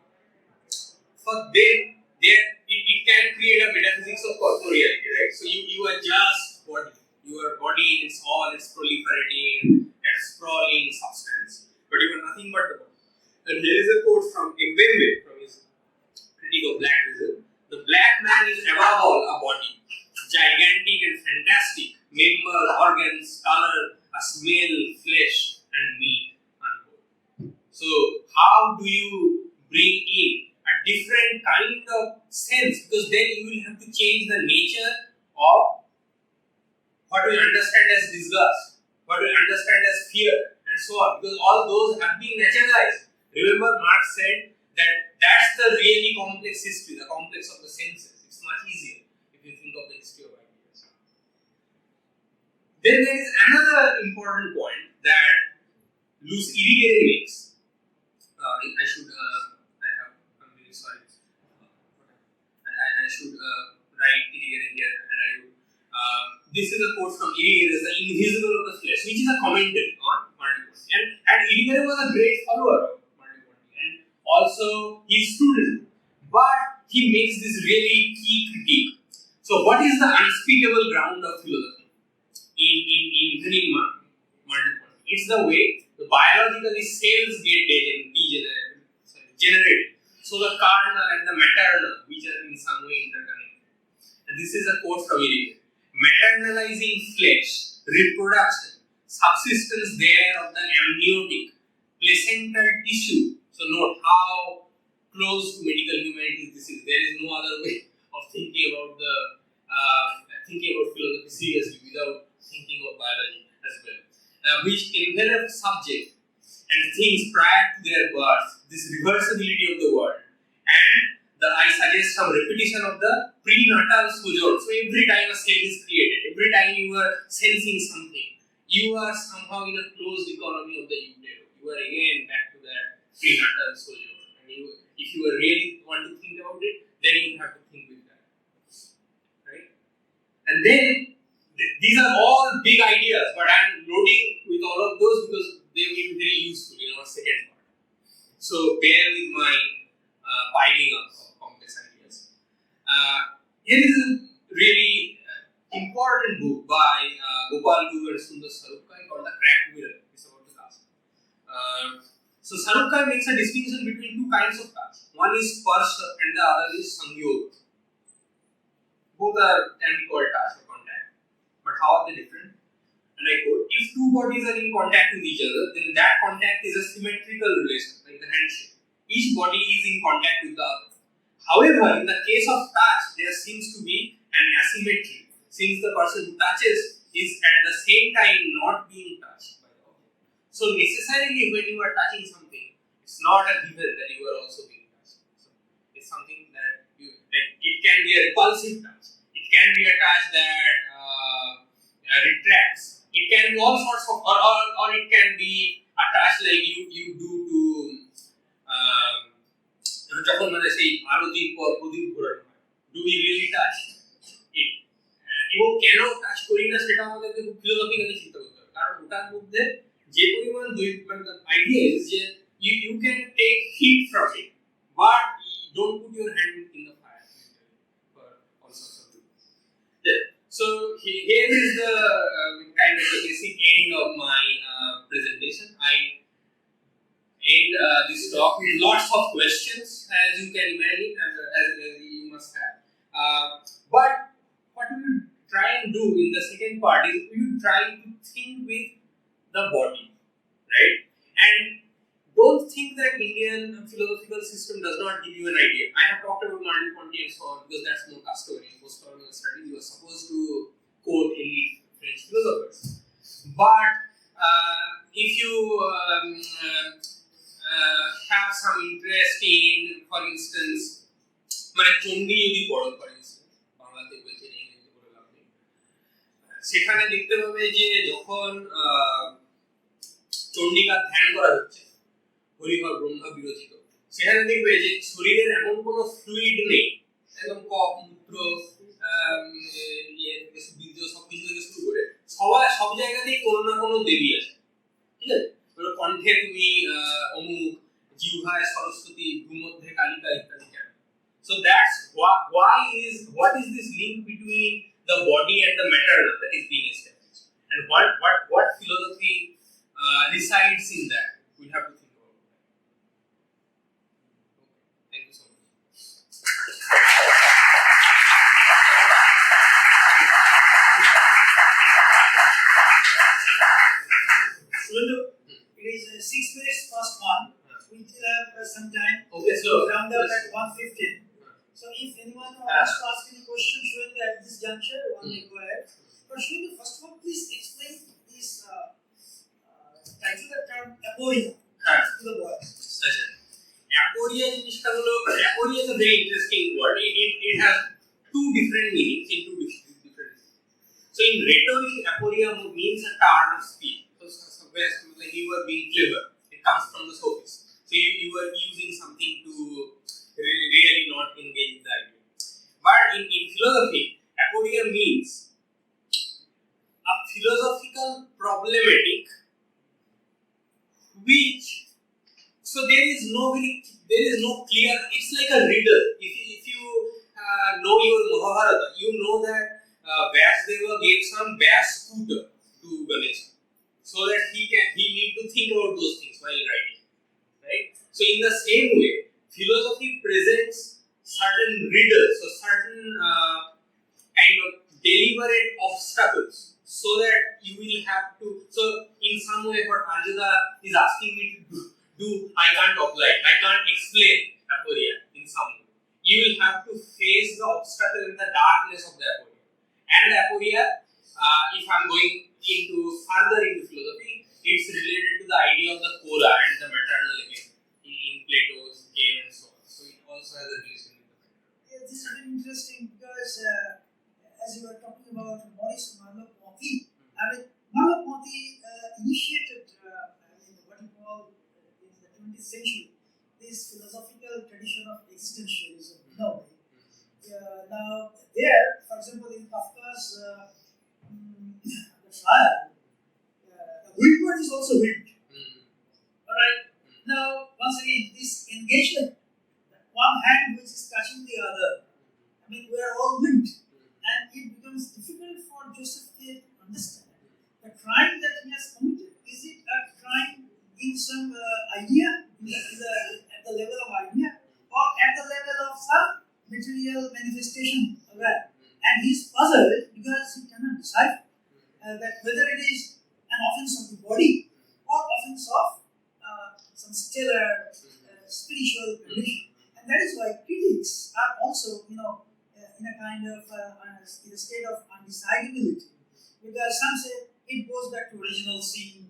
for them, it can create a metaphysics of corporeality, right? So you are just body. Your body is all its proliferating and sprawling substance, but you are nothing but the body. And here is a quote from Mbembe, from his critique of black reason. The black man is above all a body, gigantic and fantastic, member, organs, color, a smell, flesh, and meat. Unquote. So, how do you bring in a different kind of sense? Because then you will have to change the nature of what we understand as disgust, what we understand as fear, and so on. Because all those have been naturalized. Remember, Marx said that That's the really complex history, the complex of the senses. It's much easier if you think of the history of ideas. Then there is another important point that Luce Irigaray makes. I'm really sorry. I should write Irigaray here, and this is a quote from Irigaray, "The Invisible of the Flesh," which is a commentary on Merleau-Ponty. And Irigaray was a great follower of Merleau-Ponty and also his student. But he makes this really key critique. So, what is the unspeakable ground of philosophy in Merleau-Ponty? It's the way the biologically cells get generated. So the carnal and the maternal, which are in some way interconnected. And this is a quote from Irigaray. Maternalizing flesh, reproduction, subsistence there of the amniotic, placental tissue. So note how close to medical humanity this is. There is no other way of thinking about philosophy seriously without thinking of biology as well. Which envelop subject and things prior to their birth, this reversibility of the world, and I suggest some repetition of the prenatal sojourn. So every time a cell is created, every time you are sensing something, you are somehow in a closed economy of the utero. You are again back to that prenatal sojourn. And if you really want to think about it, then you have to think with that, right? And then these are all big ideas, but I am loading with all of those because they will be very useful in our second part. So bear with my piling up of complex ideas. Here is a really important book by Gopal Gu and Sundar Sarukkai called The Cracked Mirror. It's about the caste. So Sarukkai makes a distinction between two kinds of caste. One is Sparsha and the other is Sangyog. Both can be called touch or contact. But how are they different? And I quote, if two bodies are in contact with each other, then that contact is a symmetrical relation, like the handshake. Each body is in contact with the other. However, in the case of touch, there seems to be an asymmetry, since the person who touches is at the same time not being touched by the object. So necessarily when you are touching something, it's not a given that you are also being touched. So it's something that it can be a repulsive touch. It can be a touch that retracts. It can be all sorts of, or it can be a touch like you do to যখন মানে সেই আরতির পর প্রদীপ ঘোরানো হয়, do we really touch it? এবং কেন touch করি না সেটা আমাদেরকে খুব ফিলোসফিক্যালি চিন্তা করতে হবে, কারণ ওটার মধ্যে যে পরিমাণ আইডিয়া is যে you can take heat from it, but don't put your hand in the fire for all sorts of things. Yeah. So here is the kind of the basic end of my presentation. I end this talk with lots of questions, as you can imagine, as you must have. But what we will try and do in the second part is we will try to think with the body, right? And don't think that Indian philosophical system does not give you an idea. I have talked about Merleau-Ponty and so on because that's more customary in postcolonial studies. You are supposed to quote elite French philosophers. But if you have some interest in, for instance, মানে চণ্ডী যদি পড়ো, for instance, বাংলাতে বলছে ইংরেজিতে পড়ে লাভ নেই, সেখানে দেখতে পাবে যে যখন চণ্ডিকার ধ্যান করা হচ্ছে হরিহর ব্রহ্মা বিরচিত, সেখানে দেখবে যে শরীরের এমন কোনো ফ্লুইড নেই, একদম কফ মূত্র বীর্য সবকিছু থেকে শুরু করে সব জায়গাতেই কোনো না কোনো দেবী আছে, ঠিক আছে? কণ্ঠে তুমি অমুক, জিহ্বায় সরস্বতী, ভূমধ্যে কালিকা ইত্যাদি কেন? So that's what is this link between the body and the maternal that is being established, and what philosophy resides in that? We have to think about that. Okay. Thank you so much. Suvendu, it is 6 minutes past 1. We still have some time. Okay, so round up at 1:15. So if anyone wants to ask any question, Suvendu, at this juncture, one may go ahead. But Suvendu, first of all, please explain this title, the term aporia to the boys. aporia জিনিসটা হলো, aporia is a very interesting word. It has two different meanings in two different meanings. So in rhetoric, aporia means a turn of speech. So when you are being clever, it comes from the sophist. So you are using something to really not engage the idea. But in philosophy, aporia means a philosophical problematic which, so there is no clear, it's like a riddle. If you know your Mahabharata, you know that Vyasdeva gave some Vyas scooter to Ganesha so that he need to think about those things while writing, right? So in the same way, philosophy presents certain riddles, so certain kind of deliberate obstacles, so that you will have to. So in some way, what Arjuna is asking me to do, I can't apply, I can't explain aporia in some way. You will have to face the obstacle in the darkness of the aporia. And aporia, if I'm going into further into philosophy, it's related to the idea of the cola and the maternal again in Plato's game and so on. So it also has a relation with the maternal. Yeah, this is very interesting because as you were talking about Maurice Merleau-Ponty, I mean, Merleau-Ponty initiated what you call in the 20th century this philosophical tradition of existentialism. No, now there, for example, in Kafka's the trial, the wind word is also wind. All right. Now, once again, this engagement, one hand which is touching the other. I mean, we are all wind. And it becomes difficult for Joseph K. to understand the crime that he has committed. Is it a crime in some idea, at the level of idea, or at the level of some material manifestation? Right? And he's puzzled because he cannot decide that whether it is an offense of the body or offense of some stellar spiritual condition. And that is why critics are also, in a kind of in a state of undecidability, because some say it goes back to original sin,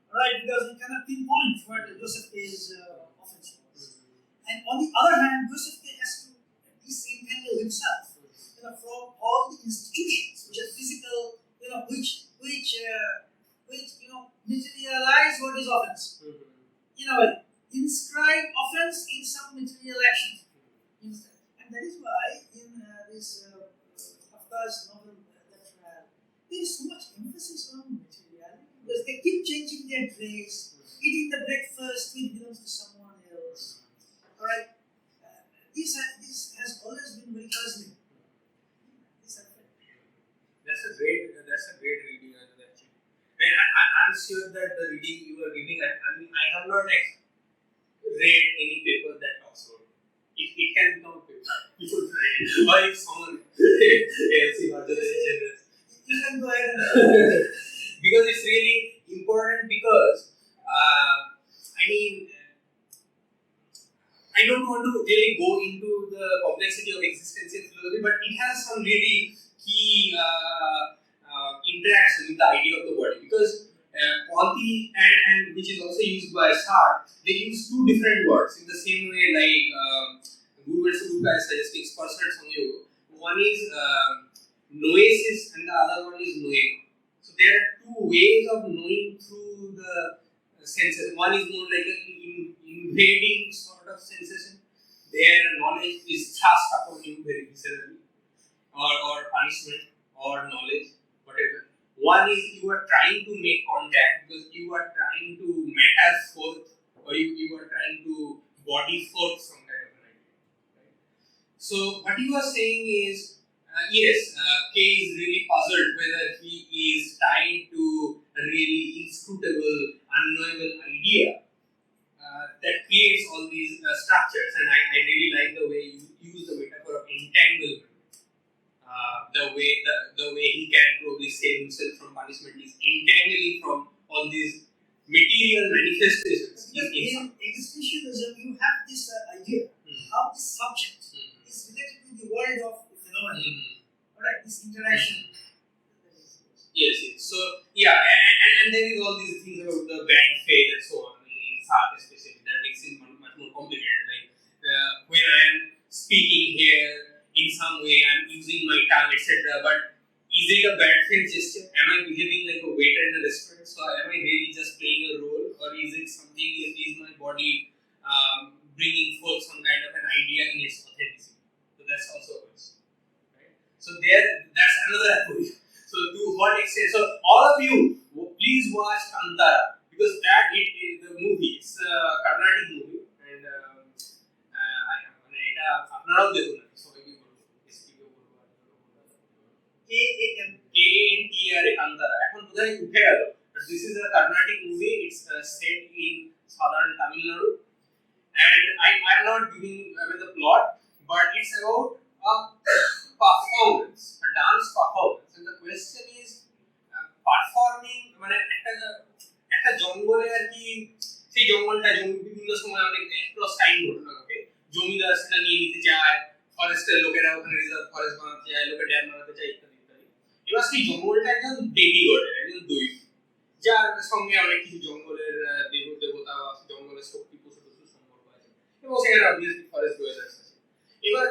right? Because we cannot pinpoint what Joseph K's offense was. And on the other hand, Joseph K has to disentangle himself, from all the institutions which are physical, which materialize what is offense. In a way, inscribe offense in some material action. And that is why in this Kafka's novel, that trial, there is so much emphasis on materiality because they keep changing their dress, eating the breakfast which belongs to someone else. All right, this has always been very puzzling. That's a great reading, actually. And I'm sure that the reading you are giving, I have not read any paper that talks about it. It can become a paper. You should write it. Or if someone else is generous. You can go ahead and because it's really important because, I don't want to really go into the complexity of existential philosophy, but it has some really key interaction with the idea of the body, because Ponty and which is also used by Sartre, they use two different words in the same way like Guru is suggesting Sparsa and Samyoga. One is noesis and the other one is noema. So there are two ways of knowing through the senses. One is more like an invading sort of sensation, where knowledge is thrust upon you very viscerally, or punishment, or knowledge, whatever. One is you are trying to make contact because you are trying to matter forth, or you are trying to body forth some kind of an idea. Right? So what you are saying is, yes, K is really puzzled whether he is tied to a really inscrutable, unknowable idea that creates all these structures. And I really like the way you use the metaphor of entanglement. The way he can probably save himself from punishment is entangling from all these material manifestations. In existentialism, you have this idea how this subject is related to the world of the phenomenon. Alright, this interaction. Yes. So, yeah, and there is all these things about the bad faith and so on in Sartre especially that makes it much more complicated. Like speaking here in some way, I'm using my tongue, etc. But is it a bad faith gesture? Am I behaving like a waiter in a restaurant? So am I really just playing a role, or is it something? Is my body bringing forth some kind of an idea in its authenticity? So that's also a question, right? So that's another approach. So to what extent? So all of you, please watch Kantara, because the movie. It's a Carnatic movie, and এটা আপনারাও দেখুন না, সবাইকে বলবো এসটিকে বলবো KNTR Kantara এখন বোধহয় উঠে গেল, but this is a Carnatic movie. It's set in southern Tamil Nadu, and I'm not giving away the plot, but it's about a performance, a dance performance, and the question is performing মানে একটা জঙ্গলে আর কি, সেই জঙ্গলটা বিভিন্ন সময় অনেক cross time ঘটনা ঘটে, জমিদার সেটা নিয়ে নিতে চায়, ফরেস্টের লোকেরা ওখানে রিজার্ভ ফরেস্ট বানাতে চায়, লোকে ড্যাম বানাতে চায়, ইত্যাদি ইত্যাদি। এবার সেই জঙ্গলটা একজন ডেমিগডের, একজন দৈব, যার সঙ্গে অনেক কিছু জঙ্গলের দেব দেবতা বা জঙ্গলের শক্তি পশু পশু সম্পর্ক আছে, এবং সেখানে অবভিয়াসলি ফরেস্ট ডুয়েলার্স আছে। এবার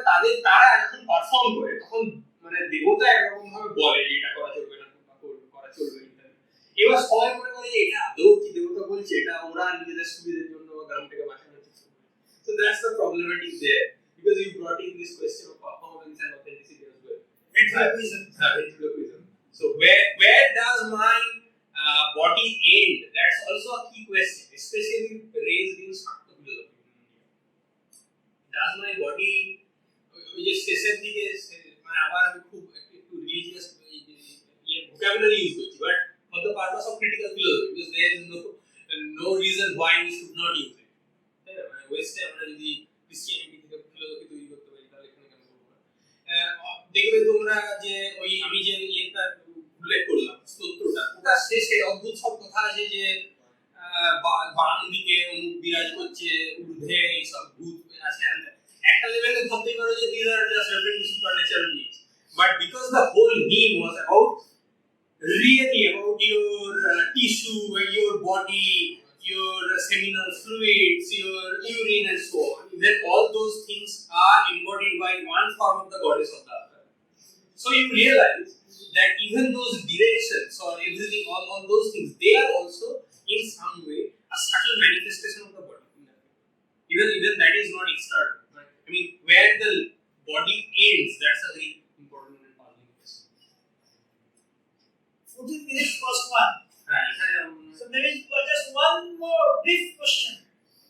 তারা যখন পারফর্ম করে তখন মানে দেবতা একরকম ভাবে বলে যে এটা করা চলবে না, করা চলবে ইত্যাদি। এবার সবাই মনে করে যে এটা আদৌ কি দেবতা বলছে, এটা ওরা নিজেদের সুবিধার জন্য বা গ্রাম থেকে বাঁচানোর চেষ্টা করে। So that's the problematic there, because you brought in this question of performance and authenticity as well. Ventriloquism. So where does my body end? That's also a key question, especially raised in Shakta philosophy in India. Does my body, ওই যে শেষের দিকে মানে আবার আমি খুব একটু religious vocabulary use করছি, but for the purpose of critical philosophy, because there is no reason why we should not use it. ওয়েস্টে আমরা যদি ক্রিশ্চিয়ানিটি থেকে ফিলোসফি তৈরি করতে পারি, তাহলে এখানে কেন করবো না? দেখবে তোমরা যে ওই আমি যে ইয়েটা উল্লেখ করলাম স্তোত্রটা, ওটা শেষে অদ্ভুত সব কথা আছে যে বাম দিকে অমুক বিরাজ করছে, ঊর্ধ্বে এইসব ভূত আছে, একটা লেভেলে ধরতে পারো যে these are just referring to supernatural beings, but because the whole hymn was about really about your tissue, your body, your seminal fluids, your urine and so on, then all those things are embodied by one form of the goddess of the other. So you realize that even those directions or everything, all those things, they are also in some way a subtle manifestation of the body. Even that is not external. Right? I mean, where the body ends, that's a very important and puzzling question. 14 minutes past 1. Right. So maybe just one more brief question.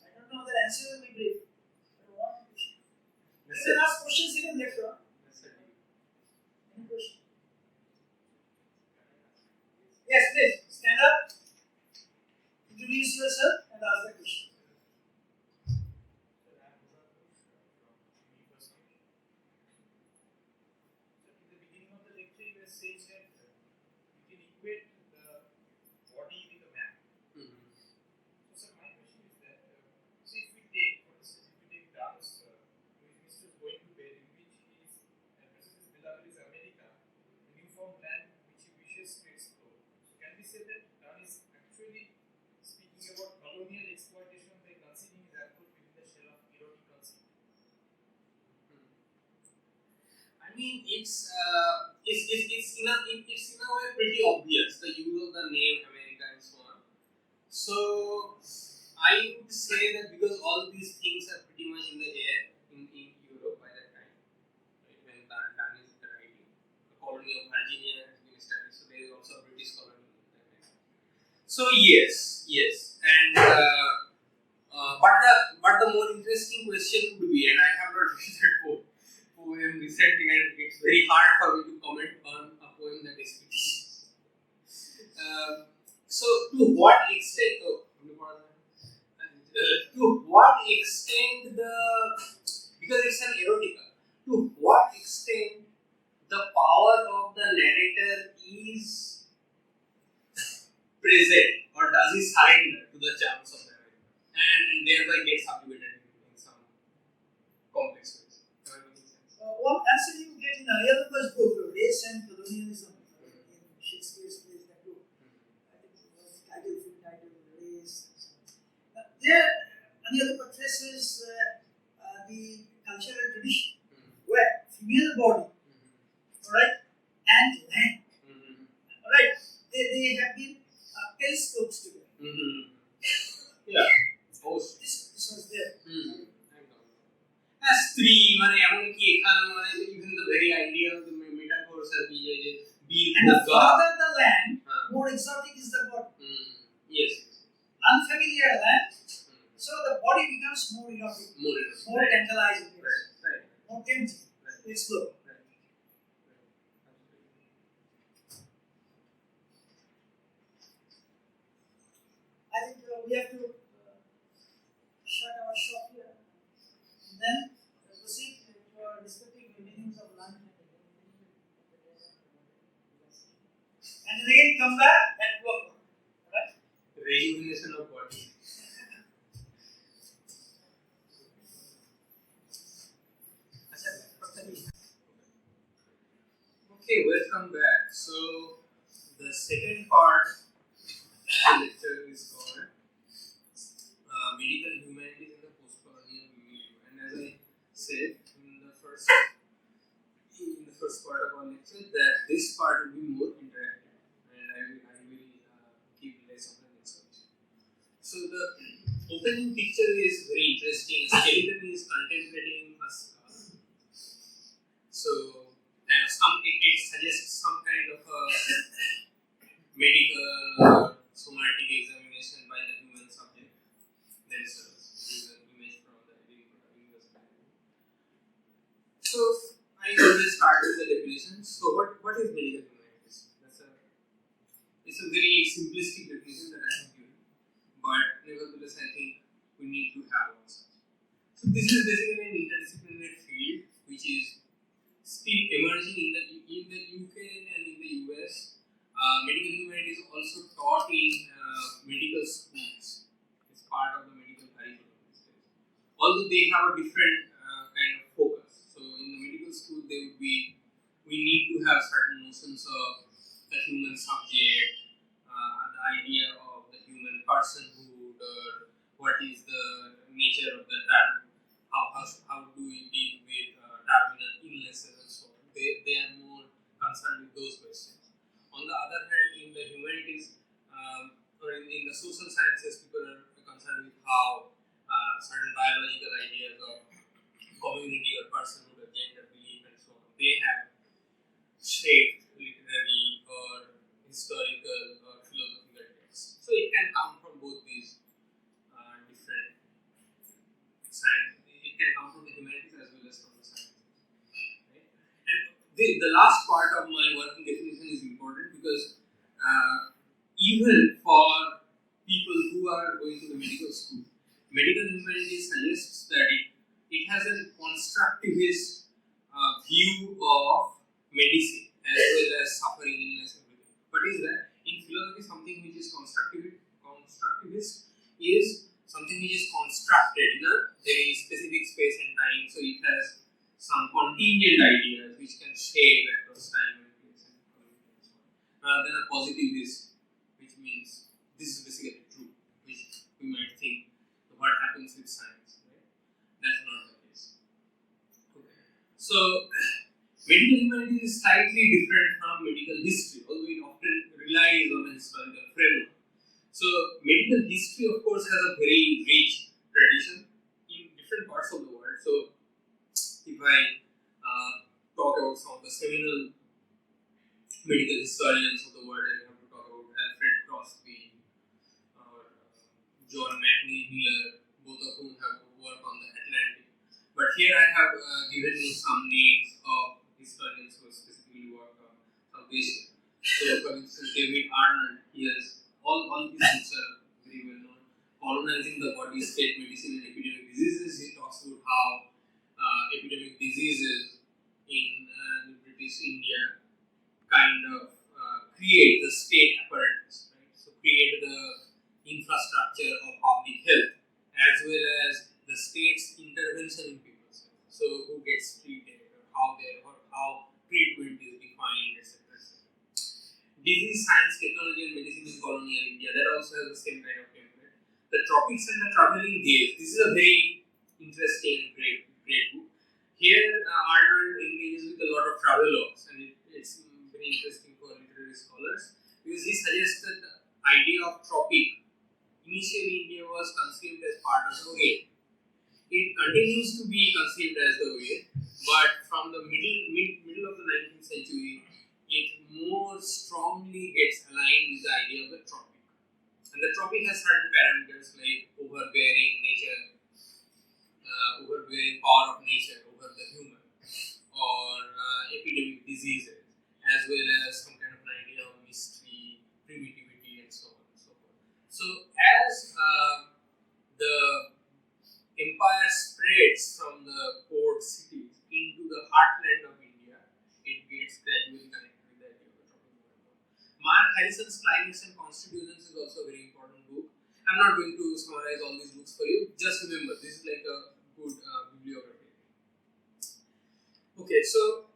I don't know the answer will be brief. But one question. You can ask questions even later on. Any question? Yes, please. Stand up. Introduce yourself and ask the question. I mean, it's in a way pretty obvious, the use of the name America and so on. So I would say that because all these things are pretty much in the air in Europe by that time, right, when Dan is writing, the colony of Virginia has been established, so there is also a British colony in that time. So yes, and but the more interesting question would be, and I have not read that poem recently, and it's very hard for me to comment on a poem that is fictitious. So to what extent, because it's an erotica, to what extent the power of the narrator is present, or does he surrender to the charms of the narrator and thereby get subjugated in some complex ways? One answer you get in Ayurveda's book, Race and Colonialism, in Shakespeare's plays that book. I think it was title, Race. There, Ayurveda traces the cultural tradition physical body, alright, and land. Alright, they have been telescopes together. Yeah. This was there. As three, even the very idea of the metaphors are And the farther the land, more exotic is the body. Yes. Unfamiliar land, so the body becomes more erotic, more tantalizing, Right. more tempting to explore. I think we have to shut our shop here. And then proceed to our respective meanings of land. And then again come back and work. Alright? Rejuvenation of body. Okay, welcome back. So, the second part of the lecture is called Medical Humanities in the Postcolonial Milieu. And as I said in the first part of our lecture, that this part will be more interactive, and I will keep less of an instruction. So the opening picture is very interesting. A skeleton is contemplating a skull. So it suggests some kind of a medical or somatic examination by the human subject themselves. This is an image from the US. So I always start with the definition. So what is medical humanities? It's a very simplistic definition that I have given, but nevertheless I think we need to have one such. So this is basically an interdisciplinary field which is still emerging in the UK and in the US. Medical humanities is also taught in medical schools. It's part of the medical curriculum these days. Although they have a different kind of focus. So in the medical school, we need to have certain notions of the human subject, the idea of the human personhood, or what is the nature of the term, how do we deal with terminal illnesses and so on. They are more concerned with those questions. On the other hand, in the humanities or in the social sciences, people are concerned with how certain biological ideas of community or personhood or gender belief and so on, they have shaped literary or historical or philosophical texts. So it can come from both these different science. It can come from the humanities as well as from the sciences. Right? And the last part of my working definition is important because even for people who are going to the medical school, medical humanities suggests that it has a constructivist view of medicine as well as suffering, illness, everything. What is that? In philosophy, something which is constructivist is something which is constructed in a very specific space and time, so it has some contingent ideas which can shape across time and place and community and so on. Rather than a positivist, which means this is basically true, which we might think what happens with science, right? That's not the case. Okay. So medical humanities is slightly different from medical history, although it often relies on a historical framework. So medical history, of course, has a very rich tradition in different parts of the world. So if I talk about some of the seminal medical historians of the world, I have to talk about Alfred Crosby or John McNeill Miller, both of whom have worked on the Atlantic. But here I have given you some names of historians who specifically worked on South Asia. So, for instance, David Arnold, he has all these books are very well known. Colonizing the Body, State Medicine and Epidemic Diseases. He talks about how epidemic diseases in British India kind of create the state apparatus, right? So create the infrastructure of public health as well as the state's intervention in people's health. So who gets treated, or how treatment is defined, etc. Disease, science, technology, and medicine in colonial India, that also has the same kind of template. The Tropics and the Traveling Days. This is a very interesting and great book. Here, Arnold engages deals with a lot of travelogues, and it's very interesting for literary scholars because he suggests that the idea of tropic initially India was conceived as part of the Orient. It continues to be conceived as the Orient, but from the middle of the 19th century, it more strongly gets aligned with the idea of the tropic. And the tropic has certain parameters like overbearing nature, overbearing power of nature over the human, or epidemic diseases, as well as some kind of an idea of mystery, primitivity, and so on and so forth. So, as the empire spreads from the port cities into the heartland of India, it gets gradually connected with the idea of the tropic more and more. Mark Harrison's Climates and Constitutions is also a very important book. I'm not going to summarize all these books for you. Just remember, this is like a good bibliography. Okay, so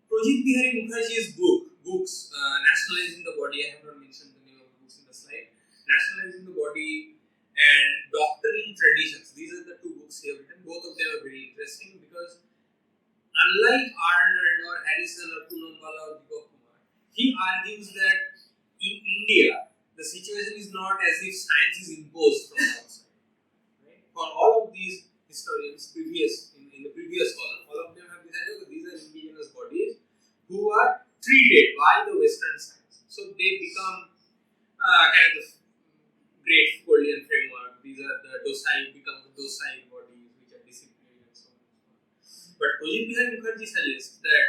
Projit Bihari Mukherjee's books, Nationalizing the Body, I have not mentioned the name of the books in the slide. Nationalizing the Body and Doctoring Traditions. These are the two books he has written. Both of them are very interesting because unlike Arnold or Harrison or Poonawalla or Deepak Kumar, he argues that in India, the situation is not as if science is imposed from outside. Right? For all of these historians, in the previous column, all of them have decided that these are indigenous bodies who are treated by the Western science. So they become kind of the great Foucauldian framework. These are the become the docile bodies which are disciplined and so on. But Projit Bihari Mukherjee suggests that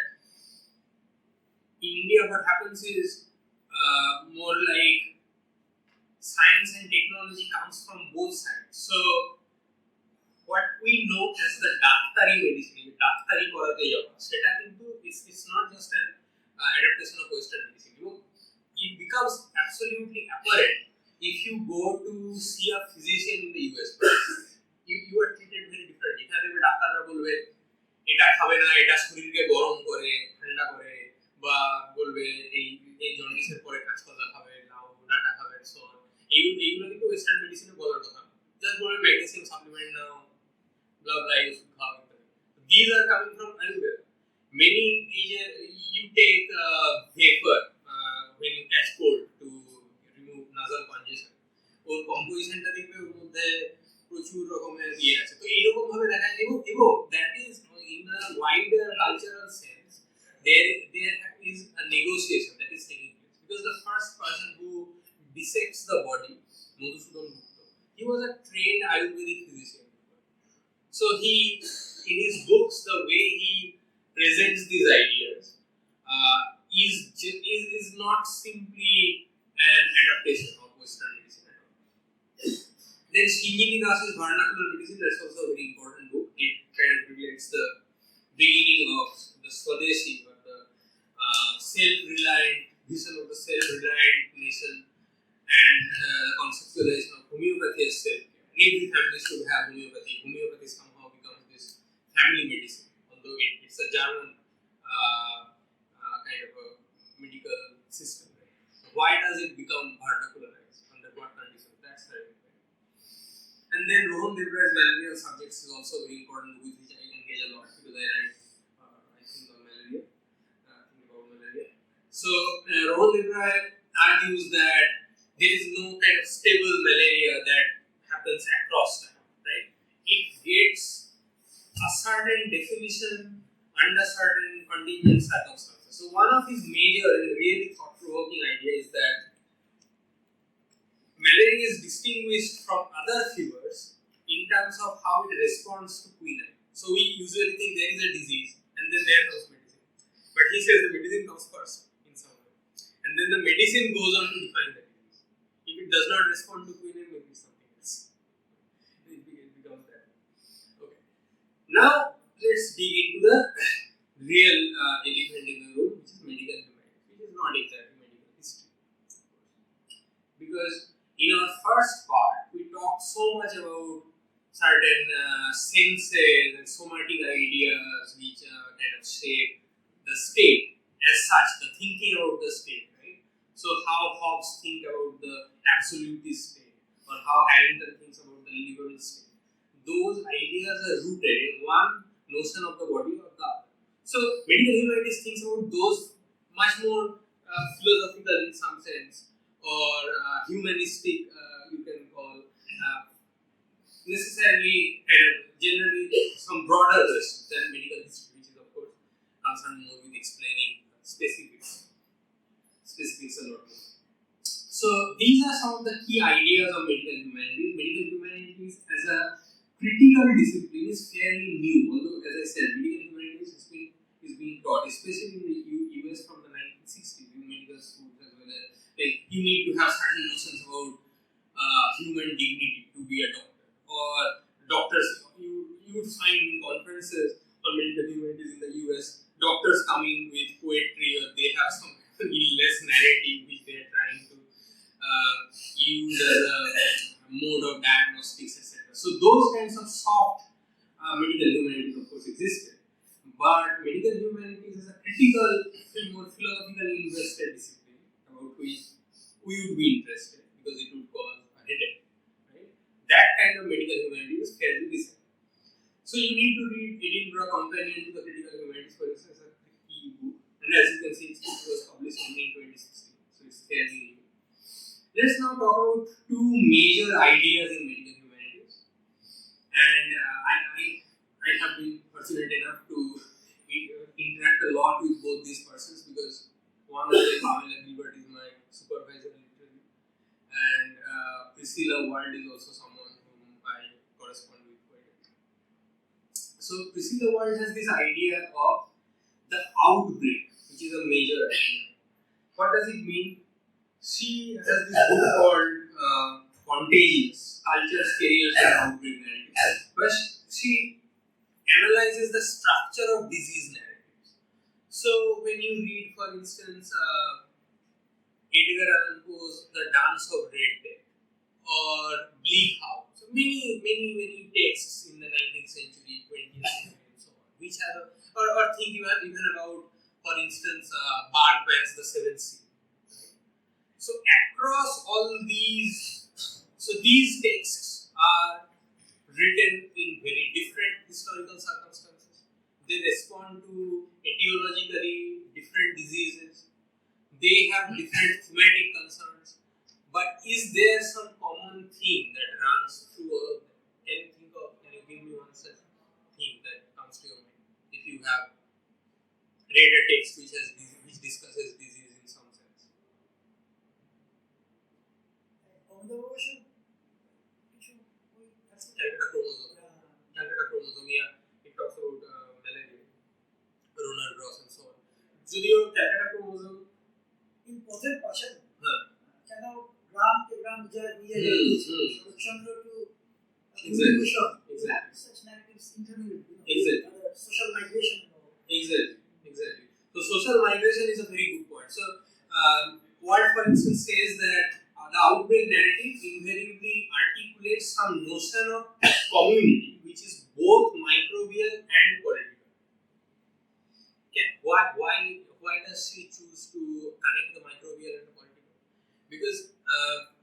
in India what happens is more like science and technology comes from both sides. So what we know as the Daktari medicine, Daktari korate jawa, সেটা কিন্তু it's not just an adaptation of Western medicine. It becomes absolutely apparent if you go to see a physician in the US. You are treated very differently. এখানে ডাক্তাররা বলবে এটা খাবে না, এটা শরীরকে গরম করে, ঠান্ডা করে, বা বলবে এই জন্ডিসের পরে কাঁচকলা খাবে, লাউ ডাঁটা খাবে, সো এইগুলো কিন্তু ওয়েস্টার্ন মেডিসিনে বলার কথা। জাস্ট বলবে magnesium supplement now, blah blah, these are coming from Ayurveda. Many you take vapor when you catch cold to remove nasal congestion. ওর কম্পোজিশনটা দেখবে ওর মধ্যে প্রচুর রকমের আছে, তো এইরকম ভাবে দেখা যায় এবং that is in a wider cultural sense there is a negotiation that is taking place because the first person who dissects the body, Madhusudan Gupta, he was a trained Ayurvedic physician. So he, in his books, the way he presents these ideas is not simply an adaptation of Western medicine at all. Then Shinjini Das's Vernacular Medicine, that's also a very important book. It kind of relates the beginning of the Swadeshi, or the self-reliant vision of the self-reliant nation, and the conceptualization of homeopathy as self. Every family should have homeopathy. Homeopathy somehow becomes this family medicine, although it's a German kind of a medical system. Right? So why does it become vernacularized? Under what conditions? That's the right. And then Rohan Debrai's Malarial Subjects is also very important, with which I engage a lot because I write, I think, on malaria, think about malaria. So Rohan Debrai argues that there is no kind of stable malaria that happens across time, right? It gets a certain definition under certain contingent circumstances. So one of his major and really thought-provoking ideas is that malaria is distinguished from other fevers in terms of how it responds to quinine. So we usually think there is a disease and then there comes medicine. But he says the medicine comes first in some way. And then the medicine goes on to define the disease. If it does not respond to quinine, maybe something else. It becomes that. Okay. Now let's dig into the real elephant in the room, which is medical humanities, which is not exactly medical history. Because in our first part, we talked so much about certain senses and somatic ideas which kind of shape the state as such, the thinking about the state, right? So how Hobbes think about the absolutist state, or how Harrington thinks about the liberal state. Those ideas are rooted in one notion of the body or the other. So medical humanities thinks about those much more philosophical in some sense, or humanistic, you can call, necessarily kind of generally some broader questions than medical history, which is of course concerned more with explaining specifics a lot more. So these are some of the key ideas of medical humanities. Medical humanities as a critical discipline is fairly new, although as I said, medical humanities is being taught, especially in the US from the 1960s in medical schools as well as, like, you need to have certain notions about human dignity to be a doctor, or doctors, you would find in conferences on medical humanities in the US, doctors coming with poetry, or they have some less narrative which they are trying to use as a mode of diagnostics, etc. So those kinds of soft medical humanities of course existed, but medical humanities is a critical, more philosophically invested discipline about which we would be interested because it would cause a headache, right? That kind of medical humanities is fairly recent. So you need to read Edinburgh Companion to the Critical Humanities, for instance, a key book, and as you can see, it was published only in 2016, so it's fairly new. Let's now talk about two major ideas in medical humanities, and I have been fortunate enough to interact a lot with both these persons because one of them, Pamela Gilbert, is my supervisor literally, and Priscilla Ward is also someone whom I correspond with quite a bit. So Priscilla Ward has this idea of the outbreak, which is a major idea. What does it mean? She has this book called Contagious: Cultures, Careers, and Outbreak Narratives, where she analyzes the structure of disease narratives. So when you read, for instance, Edgar Allan Poe's The Dance of Red Death or Bleak House, so many texts in the 19th century, 20th century, and so on, which have, or think even about, for instance, Bard's The Seventh Seal. So across all these, these texts are written in very different historical circumstances. They respond to etiologically different diseases. They have different thematic concerns. But is there some common theme that runs through all of them? Can you give me one such theme that comes to your mind? If you have read a text which discusses disease in some sense. Calcutta chromosome, yeah. It talks about malaria, Ronald Ross, and so on. So the Calcutta chromosome in পথের পাশে কেন গ্রাম কে গ্রাম Chandra to exactly. Such narratives intermingled, Exactly. Social migration. Exactly. So social migration is a very good point. So what, for instance, says that the outbreak narrative invariably articulates some notion of community, which is both microbial and political. Okay. Why does she choose to connect the microbial and the political? Because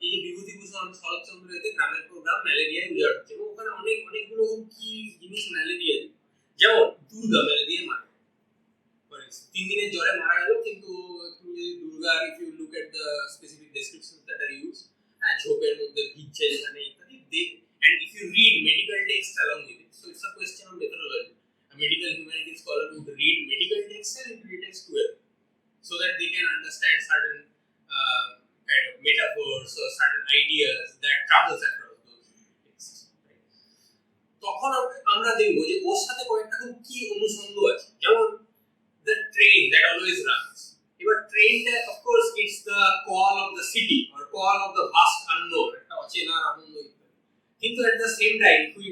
এই বিভূতিভূষণ শরৎচন্দ্র এতে গ্রামের পর গ্রাম ম্যালেরিয়ায় উজাড় হচ্ছে এবং ওখানে অনেকগুলো কি জিনিস ম্যালেরিয়া, যেমন দুর্গা ম্যালেরিয়া মারে, 3 দিনের জ্বরে মারা গেল, কিন্তু তুমি যদি দুর্গার, if you look at the specific descriptions that are use, ঝোপের মধ্যে ভিজছে এখানে ইত্যাদি, and if you read medical text along with it, so it's a question of methodology. A medical humanities scholar would read medical text and interpret text well, so that they can understand certain kind of metaphors or certain ideas that travels across those texts. Right? তখন আমরা দেখবো যে ওর সাথে কয়েকটা খুব কি অনুষঙ্গ আছে, যেমন the train that always runs. এবার ট্রেনটা, of course, it's the call of the city or call of the vast unknown, একটা অচেনা আনন্দ ইত্যাদি, কিন্তু at the same time, if we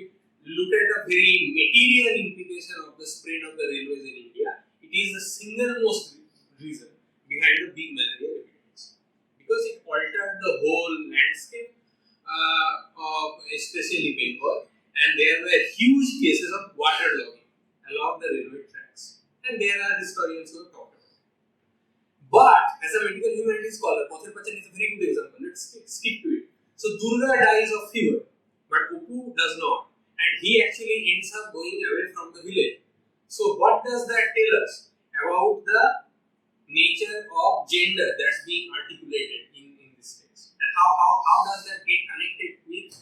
look at a very material implication of the spread of the railways in India, it is the single most reason behind the big malaria epidemics, because it altered the whole landscape of especially Bengal, and there were huge cases of waterlogging along the railway tracks, and there are historians who have talked about it. But as a medical humanities scholar, Pothir Pachan is a very good example. Let's stick to it. So Durga dies of fever, but Upu does not, and he actually ends up going away from the village. So what does that tell us about the nature of gender that's being articulated in this text? And how does that get connected with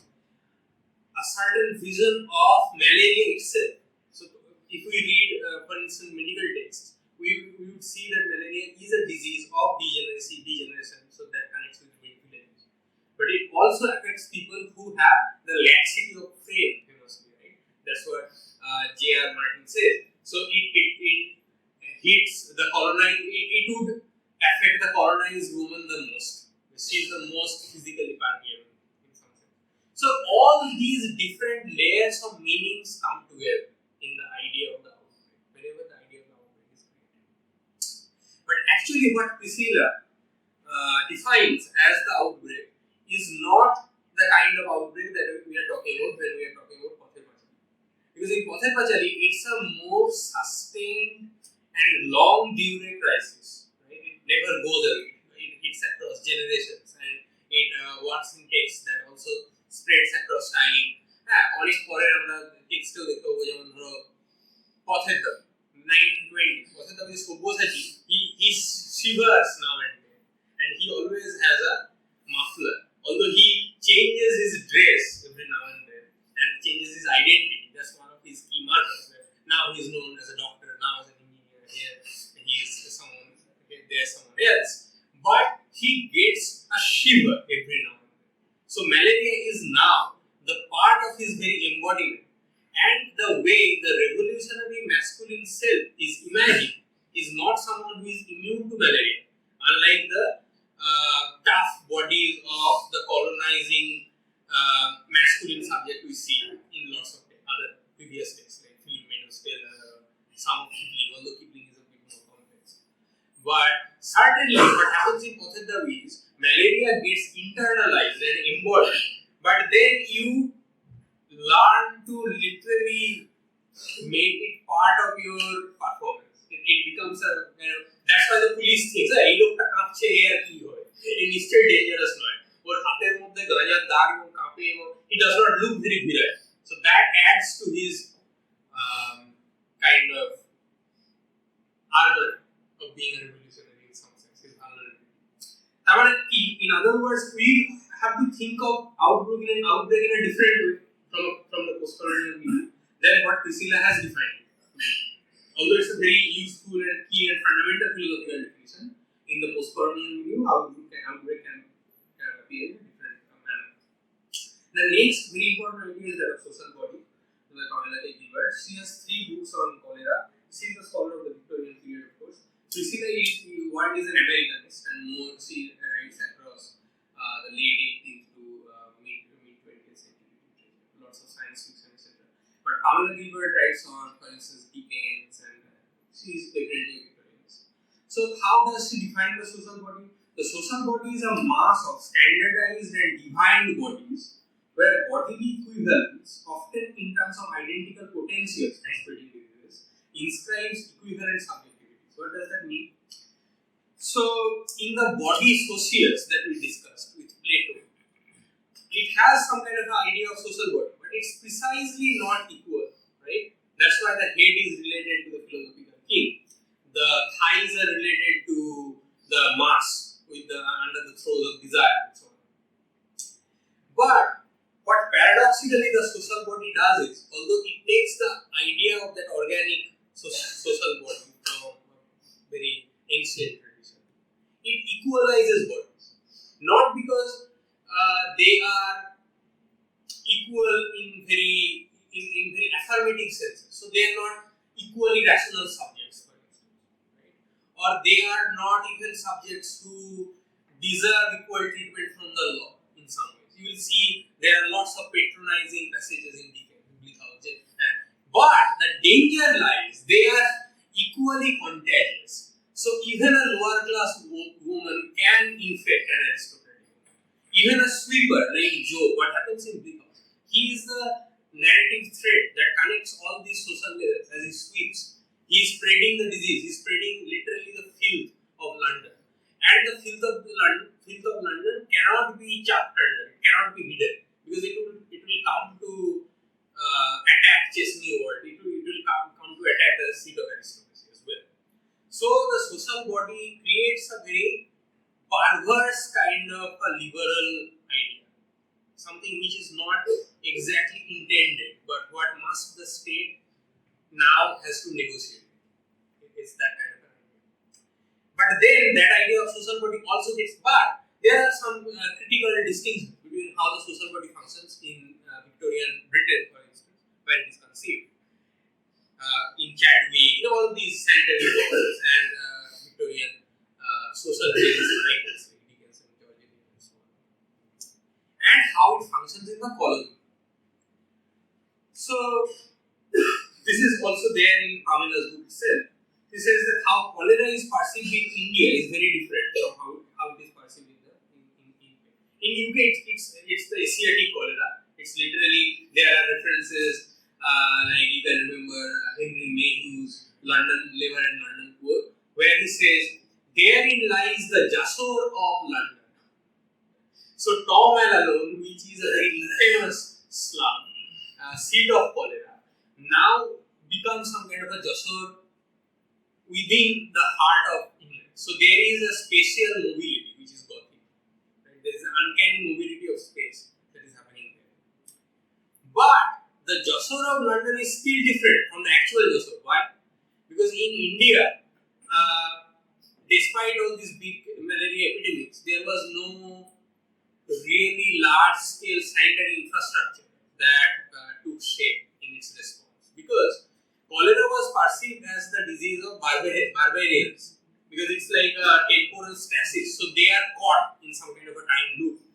a certain vision of malaria itself? So if we read, for instance, medical texts, we would see that malaria is a disease of degeneration, so that connects with medical language. But it also affects people who have the laxity of frame, famously, right? That's what J.R. Martin says. So it hits the colonized, it would affect the colonized woman the most. She is the most physically permeable in some sense. So all these different layers of meanings come together in the idea of the outbreak, whenever the idea of the outbreak is created. But actually what Priscilla defines as the outbreak is not the kind of outbreak that we are talking about when we are talking about Pather Pachari. Because in Pather Pachari, it's a more sustained and long during crisis. Right? It never goes away. It hits across generations and it works in texts that also spreads across time. অনেক পরে আমরা টেক্সটেও দেখতে পাবো, যেমন ধরো পথের দাবি 1920, পথের দাবি Sabyasachi, he shivers now and he always has a muffler, although he changes his dress every now and then and changes his identity. That's one of his key markers. Now he's known as a doctor, now as an engineer, here he is someone, there's someone else, but he gets a shiver every now and then. So malaria is now the part of his very embodiment, and the way the revolutionary masculine self is imagined is not someone who is immune to malaria, unlike the tough bodies of the colonizing masculine subject we see in lots of other previous texts like Philip Meadows Taylor, some of Kipling, although Kipling is a bit more complex. But certainly what happens in Pather Dabi is malaria gets internalized and embodied, but then you learn to literally make it part of your performance. It becomes a, that's why the police thinks, এই লোকটা কাঁপছে আর কি হয়, এই নিশ্চয়ই dangerous নয়, ওর হাতের মধ্যে গাঁজার দাগ এবং কাঁপে এবং he does not look very virile. So that adds to his kind of armor of being a revolutionary in some sense, his vulnerability. In other words, we have to think of outbreak in a different way from the postcolonial view than what Priscilla has defined. Although it's a very useful and key and fundamental philosophical definition, in the postcolonial view, outbreak can appear in a different manner. The next very important idea is that of social body. She has 3 books on cholera. She is a scholar of the Victorian period, of course. Priscilla is an Americanist, and more she writes across the late 18th to mid 20th century. Lots of science fiction, etc. But Pamela Gilbert writes on, for instance, Dickens, and she is definitely a Victorianist. So how does she define the social body? The social body is a mass of standardized and defined bodies, where bodily equivalence, often in terms of identical potentials transmitting diseases, inscribes equivalent subjectivities. What does that mean? So, in the body socius that we discussed with Plato, it has some kind of idea of social body, but it's precisely not equal, right? That's why the head is related to the philosophical king. The thighs are related to the mass with the under the throes of desire and so on. But what paradoxically the social body does is, although it takes the idea of that organic social body from a very ancient tradition, it equalizes bodies. Not because they are equal in very affirmative senses. So they are not equally rational subjects, for instance, right? Or they are not even subjects who deserve equal treatment from the law in some ways. You will see there are lots of patronizing passages in Dickens. But the danger lies, they are equally contagious. So even a lower class woman can infect an aristocratic woman. Even a sweeper like Joe, what happens in Bleak House? He is the narrative thread that connects all these social layers as he sweeps. He is spreading the disease, he is spreading literally the filth of London. And the filth of London cannot be chucked under, it cannot be hidden, because it will come to attack Chesney Ward, it will come to attack the seat of aristocracy as well. So the social body creates a very perverse kind of a liberal idea, something which is not exactly intended, but what must the state now has to negotiate. It's that kind of an idea. But then that idea of social body also gets back. There are some critical distinctions between how the social body functions in Victorian Britain, for instance, where it is conceived. In Chadwick, all these sanitary laws and Victorian social justice writers like Dickinson, George Eliot, and so on, and how it functions in the colony. So this is also there in Pamela's book itself. He says that how cholera is perceived in India is very different from how it is perceived in UK. It's the Asiatic cholera. It's literally, there are references like you can remember Henry Mayhew's London Liver and London Poor, where he says, therein lies the Jasor of London. So Tom Alone, which is a very infamous slum, seat of cholera, now becomes some kind of a Jasor within the heart of England. So there is a spatial mobility which is Gothic. Right? There is an uncanny mobility of space that is happening there. But the Jasor of London is still different from the actual Jasor. Why? Because in India, despite all these big malaria epidemics, there was no really large scale sanitary infrastructure that took shape in its response. Because cholera was perceived as the disease of barbarians, because it's like a temporal stasis, so they are caught in some kind of a time loop.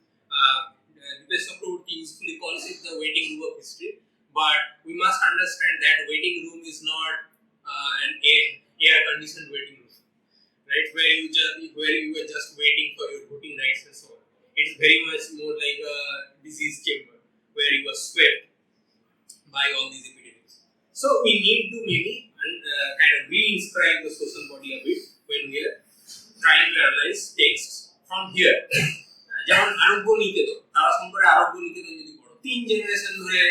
Dipesh Chakraborty usefully calls it the waiting room of history, but we must understand that waiting room is not an air conditioned waiting room, right? Where you are just waiting for your voting rights and so on. It's very much more like a disease chamber where you are swept by all these epidemics. So we need to maybe kind of re-inscribe the social body a bit when we are trying to analyze texts from here. যেমন আরোগ্য নিকেতন, তারা সম্পর্কে আরোগ্য নিকেতন যদি পড়ো, 3 generation ধরে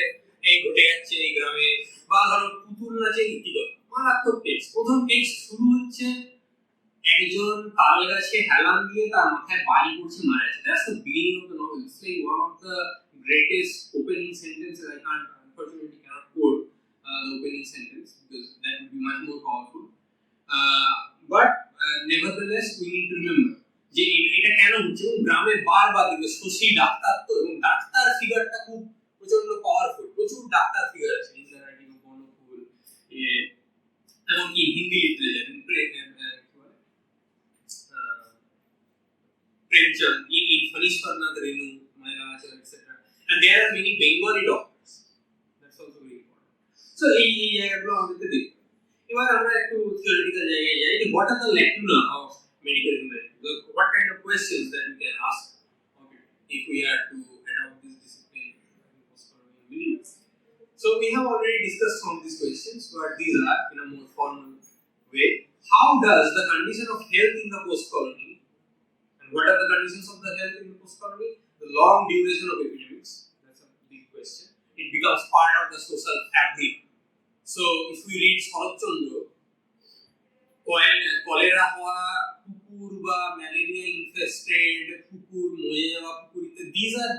এই ঘটে যাচ্ছে এই গ্রামে, বা ধরো পুতুল নাচের ইতিকথা, মারাত্মক টেক্সট। প্রথম টেক্সট শুরু হচ্ছে একজন তাল গাছে হেলান দিয়ে তার মাথায় বাড়ি পড়ছে মারা যাচ্ছে। That's the beginning of the novel. It's like one of the greatest opening sentences. I can't unfortunately cannot quote the opening sentence because that would be much more powerful. But nevertheless we need to remember যে এটা কেন হচ্ছে, এবং গ্রামে বারবার দেখবে Shashi doctor, তো এবং ডাক্তার ফিগারটা খুব প্রচন্ড পাওয়ারফুল। প্রচুর ডাক্তার ফিগার আছে ইন দ্য রাইটিং অফ বনফুল, এমনকি Hindi literature Premchand, in Fanishwarnath Renu, Mailachar, etc. And there are many Bengali doctors. That's also very important. So এই জায়গাগুলো আমাদেরকে দেখতে হবে। এবার আমরা একটু থিওরিটিক্যাল জায়গায় যাই যে what are the lacuna of medical humanity? What kind of questions that we can ask of it if we are to adopt this discipline in postcolonial beliefs? So we have already discussed some of these questions, but these are in a more formal way. How does the condition of health in the post-colony, and what are the conditions of the health in the post-colony? The long duration of epidemics, that's a big question. It becomes part of the social fabric. So if we read Sharat Chandra, cholera হওয়া, কুকুর বা malaria infested কুকুর, মরে যাওয়া কুকুর, these are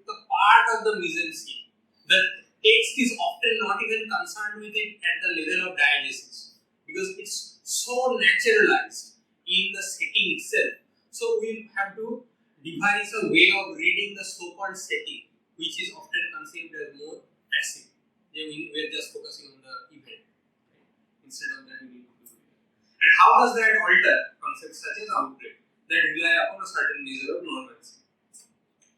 the part of the mise-en-scene. The text is often not even concerned with it at the level of diegesis because it's so naturalized in the setting itself. So we'll have to devise a way of reading the so-called setting, which is often conceived as more passive. We're just focusing on the event, right? Instead of that we need to do it. And how does that alter concepts such as outbreak that rely upon a certain measure of normalcy?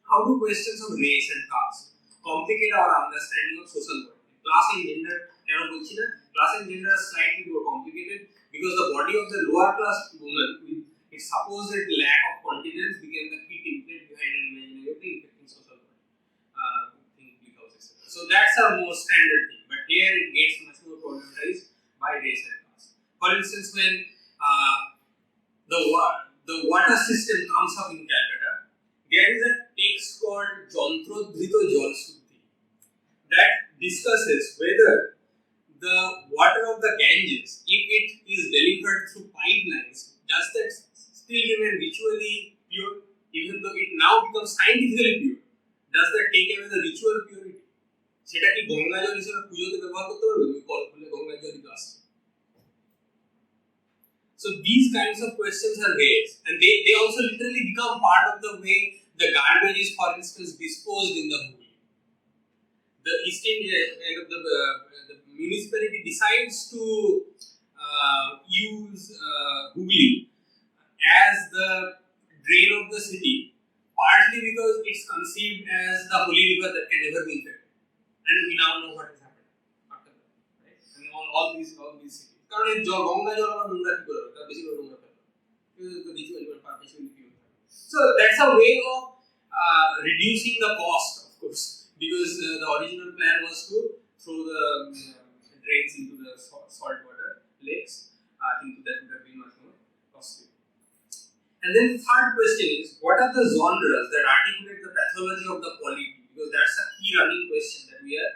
How do questions of race and caste complicate our understanding of social body? Class and gender, class and gender are slightly more complicated because the body of the lower class woman with its supposed lack of continence became the key template behind an imaginary of the infecting social body. So that's a more standard thing, but here it gets much more problematized by race and caste. For instance, when the water system comes up in Calcutta, there is a text called Jantrodhrito Jal Shuddhi that discusses whether the water of the Ganges, if it is delivered through pipelines, does that still remain ritually pure, even though it now becomes scientifically pure? Does that take away the ritual purity? সেটা কি গঙ্গা জল হিসেবে পুজোতে ব্যবহার করতে পারবে? ওই call খুলে গঙ্গা জলই তো আসছে। So these kinds of questions are raised, and they also literally become part of the way the garbage is, for instance, disposed in the Hooghly. The eastern end of the municipality decides to use Hooghly as the drain of the city, partly because it's conceived as the holy river that can never be infected, and we now know what has happened after that, right? And all these cities. কারণ এই গঙ্গা জল আমরা নোংরা কি করে তার বেশি করে নোংরা ফেলে তো রিচুয়াল পারমিশন কি so that's a way of reducing the cost, of course, because the original plan was to throw the drains into the saltwater lakes. I think that would have been much more costly. And then the third question is, what are the genres that articulate the pathology of the polity? Because that's a key running question that we are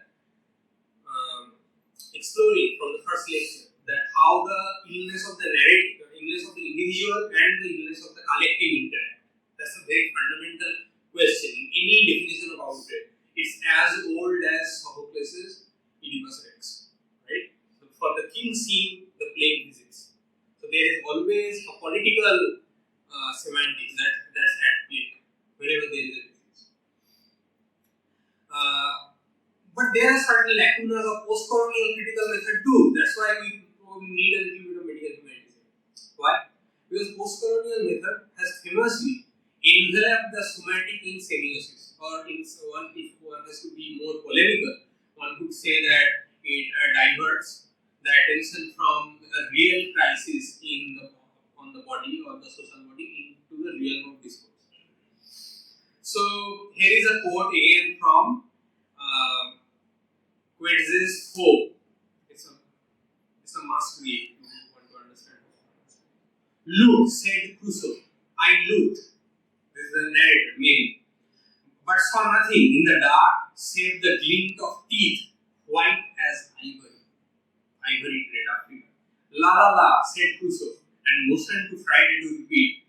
exploring from the first lecture, that how the illness of the narrative, the illness of the individual and the illness of the collective interact. That's a very fundamental question in any definition of outrage. It's as old as Sophocles' Oedipus Rex, right? So for the king scene, the plague visits. So there is always a political semantics that's at play whenever there is a disease. But there are certain lacunas of post-colonial critical method too. That's why we need a little bit of medical humanity. Why? Because post-colonial method has famously enveloped the somatic in semiosis, or if one has to be more polemical, one could say that it diverts the attention from a real crisis on the body or the social body into the realm of discourse. So here is a quote again from Coetze's Foe. It's a must read if you want to understand. Look, said Crusoe. I looked. This is the narrator, maybe. But saw nothing in the dark save the glint of teeth, white as ivory. Ivory trade Africa. La la la, said Crusoe, and motioned to Friday to repeat.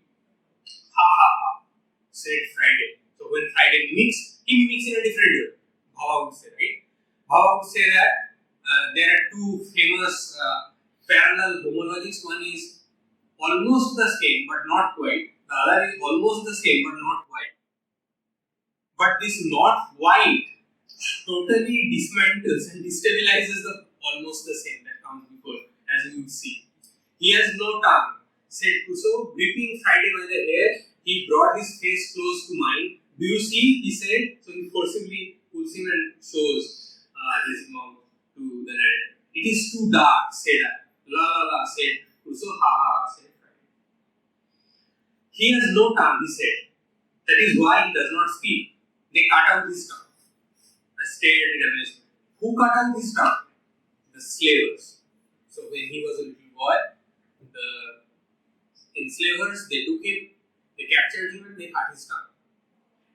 Ha ha ha, said Friday. So when Friday mimics, he mimics in a different way. Bhava would say, right? Bhava would say that there are two famous parallel homologies. One is almost the same but not quite. The other is almost the same but not quite. But this not quite totally dismantles and destabilizes the almost the same that comes before, as you would see. He has no tongue, said Crusoe, gripping Friday by the hair. He brought his face close to mine. Do you see? He said. So he forcibly pulls him and shows his mouth to the narrator. It is too dark, said I. La la la, said Crusoe. Ha ha ha, said Friday. He has no tongue, he said. That is why he does not speak. They cut out his tongue. I stared in amazement. Who cut out his tongue? The slavers. So when he was a little boy, the enslavers, they took him, they captured him and they cut his tongue.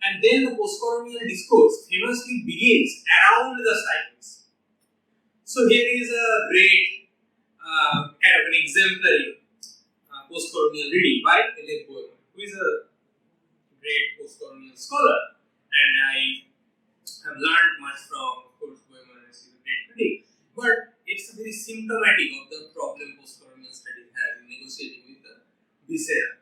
And then the post-colonial discourse famously begins around the silence. So here is a great kind of an exemplary post-colonial reading by L.F. Boehmer, who is a great post-colonial scholar, and I have learned much from, of course, Boehmer, as he's a great critic. But it's very symptomatic of the problem post-colonial studies has in negotiating with the viscera.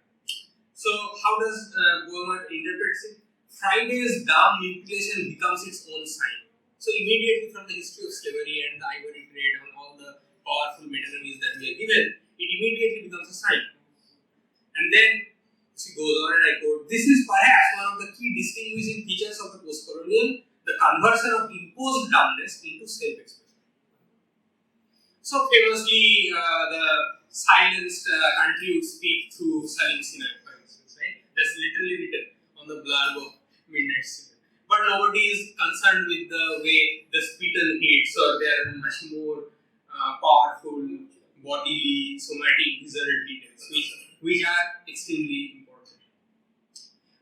So how does Boehmer interpret it? Friday's dumb mutilation becomes its own sign. So immediately from the history of slavery and the ivory trade and all the powerful metonymies that we are given, it immediately becomes a sign. And then she goes on and I quote, this is perhaps one of the key distinguishing features of the post-colonial, the conversion of imposed dumbness into self-expression. So famously, the silenced country would speak through Salim Sinai, for instance, right? That's literally written on the blurb of Midnight Sinai. But nobody is concerned with the way the spittle hits, or they are much more powerful bodily, somatic, visceral details, which are extremely important.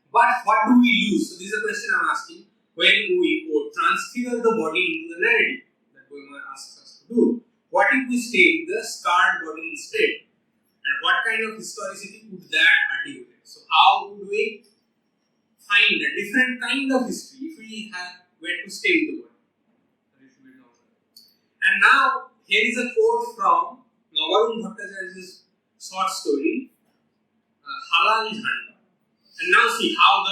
But what do we lose? So this is a question I'm asking. When we transfigure the body into the narrative that Boehmer asks us to do, what if we stay with the scarred body instead? And what kind of historicity would that articulate? So how would we find a different kind of history if we were to stay with the body? And now here is a quote from Navarun Bhattacharya's short story, Halal Jhanda. And now see how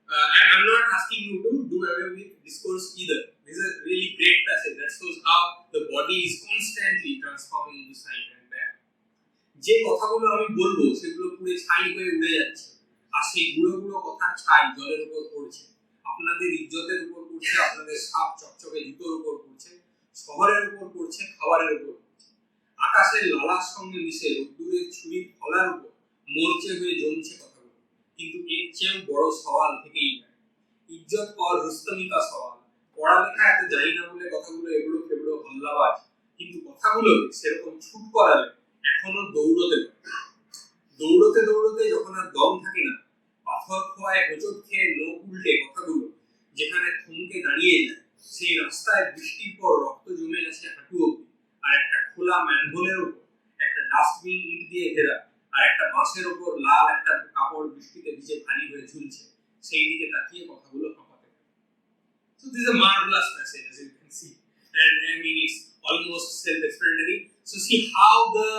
I'm not asking you to do away with discourse either. This is a really great passage that shows how the body is constantly transforming into sign and back. যে কথাগুলো আমি বলবো সেগুলো পুরো ছাই হয়ে উড়ে যাচ্ছে, আর সেই গুঁড়ো গুঁড়ো কথার ছাই জলের উপর পড়ছে, আপনাদের ইজ্জতের উপর পড়ছে, আপনাদের সাপ চকচকে জুতোর উপর পড়ছে, শহরের উপর পড়ছে, খাবারের উপর পড়ছে, আকাশের লালার সঙ্গে মিশে রোদ্দুরের ছুরির ফলার উপর মরচে হয়ে জমছে কথাগুলো। কিন্তু এর চেয়েও বড় সওয়াল থেকেই যায়, ইজ্জত পাওয়ার রুস্তমি কা সওয়াল। পড়ালেখা এত জানি না বলে কথাগুলো এগুলো কেবল হল্লাবাজ, কিন্তু কথাগুলো সেরকম ছুট করালে এখনো দৌড়তে পারে। দৌড়তে দৌড়তে যখন আর দম থাকে না, পাথর খোয়ায় হোঁচট খেয়ে নখ উল্টে কথাগুলো যেখানে থমকে দাঁড়িয়ে যায়, সেই রাস্তায় বৃষ্টির পর রক্ত জমে আছে হাঁটু অবধি, আর একটা খোলা ম্যানহোলের উপর একটা ডাস্টবিন ইট দিয়ে ঘেরা, আর একটা বাঁশের উপর লাল একটা কাপড় বৃষ্টিতে ভিজে ভারী হয়ে ঝুলছে, সেই দিকে তাকিয়ে কথাগুলো হাঁপাতে থাকে। So this is a marvelous passage, as you can see, and I mean it's almost self-explanatory. So see how the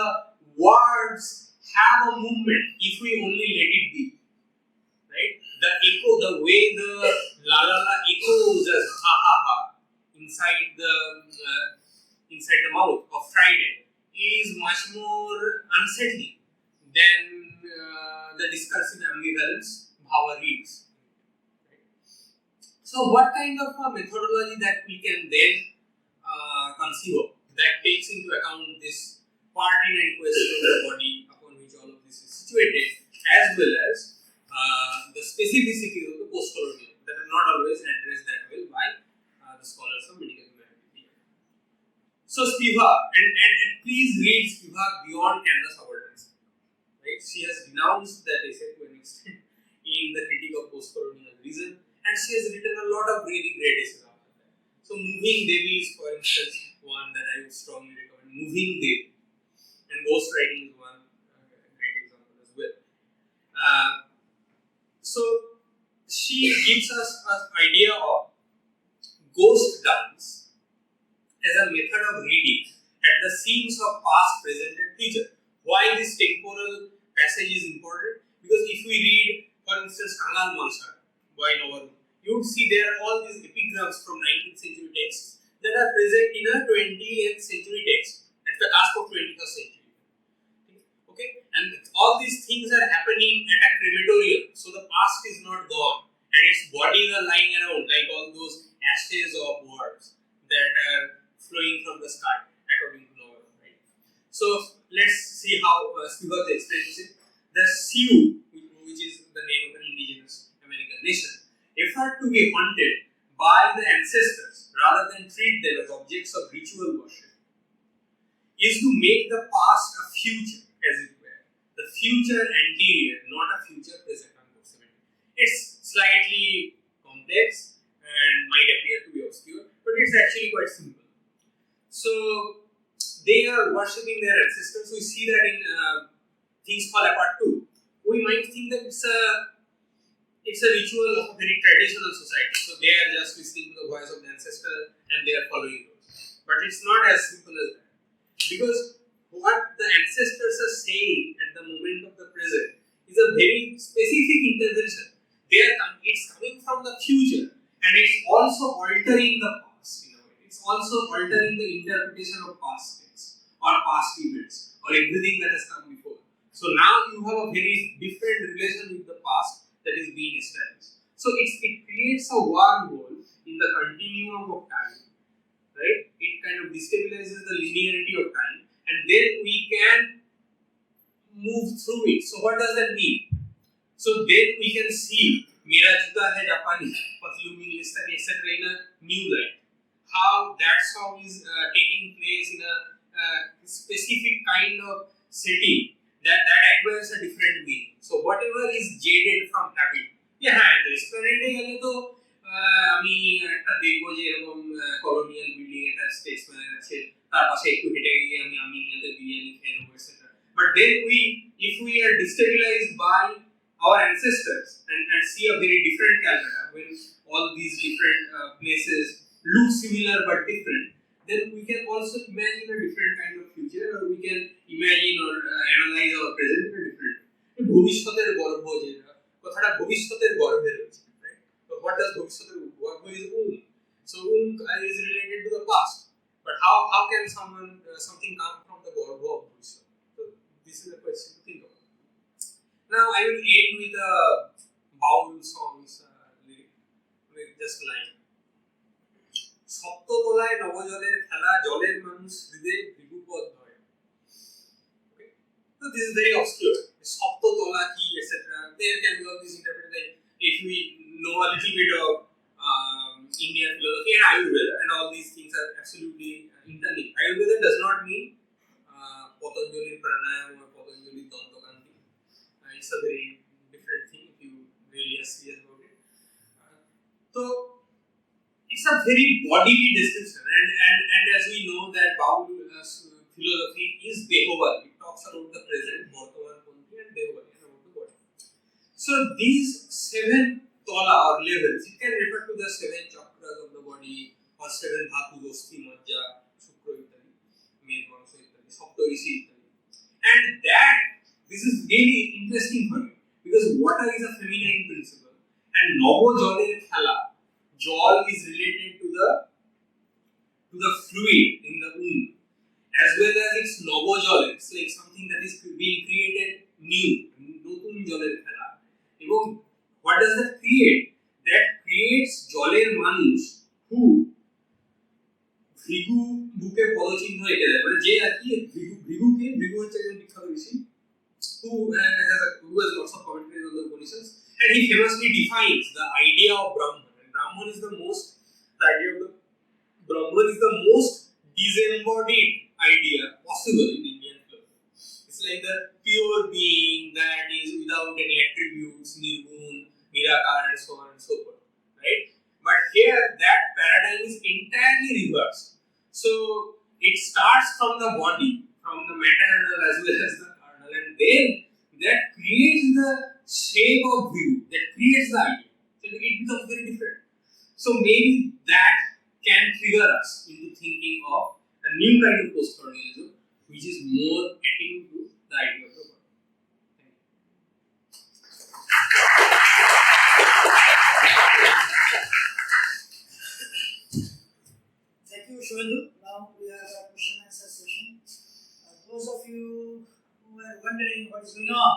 words have a movement if we only let it be, right? The echo, the way the la la la echoes as ha ha ha inside the mouth of Friday is much more unsettling than the discursive ambivalence Bhava reads. So what kind of a methodology that we can then conceive of that takes into account this pertinent question of the body upon which all of this is situated, as well as the specificity of the postcolonial that are not always addressed that well by the scholars of medical humanity. So Spivak, and please read Spivak beyond Candace Roberts. Right? She has denounced that essay to an extent in the critique of postcolonial reason, and she has written a lot of really great essays after that. So Moving Devi is, for instance, one that I would strongly recommend. Moving Devi, and ghostwriting is one great example as well. So she gives us an idea of ghost dance as a method of reading at the scenes of past, present, and future. Why this temporal passage is important? Because if we read, for instance, Kangal Mansar by Navarun, you would see there are all these epigrams from 19th century texts that are present in a 20th century text at the cusp of 21st century. Okay, and all these things are happening at a crematorium, so the past is not gone, and its bodies are lying around like all those ashes of words that are flowing from the sky, according to Navarun. Right? So let's see how Spivak explains it. The Sioux, which is the name of an indigenous American nation, effort to be haunted by the ancestors rather than treat them as objects of ritual worship is to make the past a future, as it were. The future anterior, not a future present. It's slightly complex and might appear to be obscure, but it's actually quite simple. So they are worshipping their ancestors. We see that in Things Fall Apart too. We might think that it's a ritual of a very traditional society. So they are just listening to the voice of the ancestor and they are following those. But it's not as simple as that. Because what the ancestors are saying at the moment of the present is a very specific intervention. It's coming from the future and it's also altering the past in a way. It's also altering the interpretation of past things or past events or everything that has come before. So now you have a very different relation with the past that is being established. So it creates a wormhole in the continuum of time, right? It kind of destabilizes the linearity of time, and then we can move through it. So what does that mean? So then we can see Mera Juta Hai Japani, Patlu Englishtan, etc. in a new light. How that song is taking place in a specific kind of setting that acquires a different meaning. So whatever is jaded from habit, yeah, explanatory gale to আমি একটা দেখবো যে এরকম colonial building একটা Statesman আছে, তার পাশে একটু হেঁটে গিয়ে আমি আমিনিয়াতে বিরিয়ানি খেয়ে নেবো etcetera. But then if we are destabilized by our ancestors and see a very different Calcutta, when all these different places look similar but different, then we can also imagine a different kind of future, or we can imagine or analyze our present in a different way. ভবিষ্যতের গর্ভ, যেটা কথাটা ভবিষ্যতের গর্ভে রয়েছে, right? So what does ভবিষ্যতের গর্ভ is womb. So womb is related to the past, but how can something come from the গর্ভ of ভবিষ্যৎ? So this is a question to think about. Now I will end with a baul songs lyric, just like সপ্ততলায় নবজলের খেলা, জলের মানুষ হৃদয়ে ভৃগুপদ ধরে। Okay, so this is very obscure. সপ্ততলা কি, etc. There can be all these interpretations. If we know a little bit of Indian philosophy and Ayurveda, and all these things are absolutely interlinked. Ayurveda does not mean Patanjali pranayam or Patanjali dantakanti. It's a very different thing if you really are serious about it. So it's a very bodily description, and as we know that Baul philosophy is Dehovali. It talks about the present, Bortoman Kunti, and Dehovali, and about the body. So these 7 tola or levels, you can refer to the 7 chakras of the body, or 7 dhatu, osti, majja, shukra, ittadi, main mansha, ittadi, saptarishi, ittadi. And that, this is really interesting for me, because water is a feminine principle, and nobo joler khala, jol is related to the fluid in the womb, as well as it's nobo jol, it's like something that is being created new, notun joler khala. এবং what does that create? That creates জলের মানুষ who Bhrigu বুকে পদচিহ্ন এঁকে দেয়, মানে যে আর কি ভৃগু হচ্ছে একজন বিখ্যাত ঋষি who has lots of commentaries on the Upanishads, and he famously defines the idea of Brahman. And Brahman is the most disembodied idea possible in Indian philosophy. It's like the pure being that is without any attributes, nirgun, nirakar, and so on and so forth, right? But here that paradigm is entirely reversed. So it starts from the body, from the maternal as well as the carnal, and then that creates the shape of view, that creates the idea. So it becomes very different. So maybe that can trigger us into thinking of a new kind of postcolonialism, which is more attuned to the idea of the body. Thank you, Suvendu. Now we have a question and answer session. Those of you who are wondering what is going on,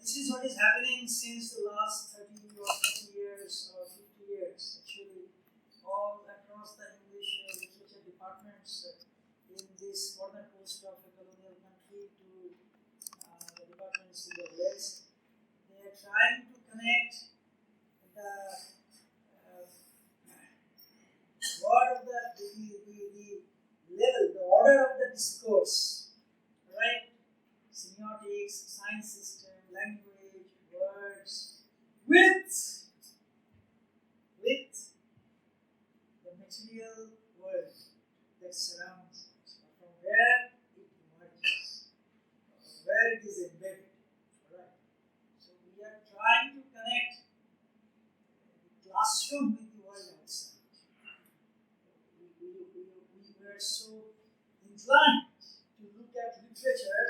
this is what is happening since the last 30 or 40 years or 50 years, actually, all across the English literature departments in this modern post of a colonial country to the departments in the West. They are trying to connect the word of the level, the order of the discourse, right? Semiotics, science system, language, words, with the material world that surrounds it, from where it emerges, where it is embedded, right? So we are trying to connect the classroom with the world outside. We were so inclined to look at literature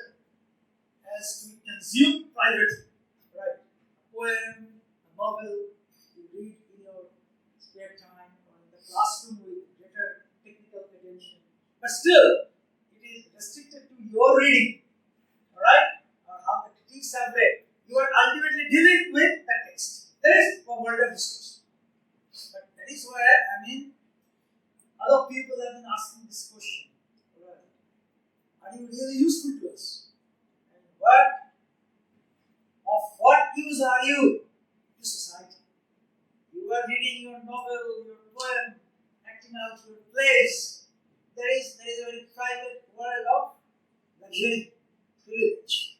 as to be consumed privately, right? A poem, a novel, you read in your spare time or in the classroom with greater technical attention. But still, it is restricted to your reading, alright? Or how the critics have read. You are ultimately dealing with the text. That is a world of discourse. But that is where, other people have been asking this question. Right? Are you really useful to us? And of what use are you to society? You are reading your novel, your poem, acting out your plays. There is a very private world of luxury, privilege.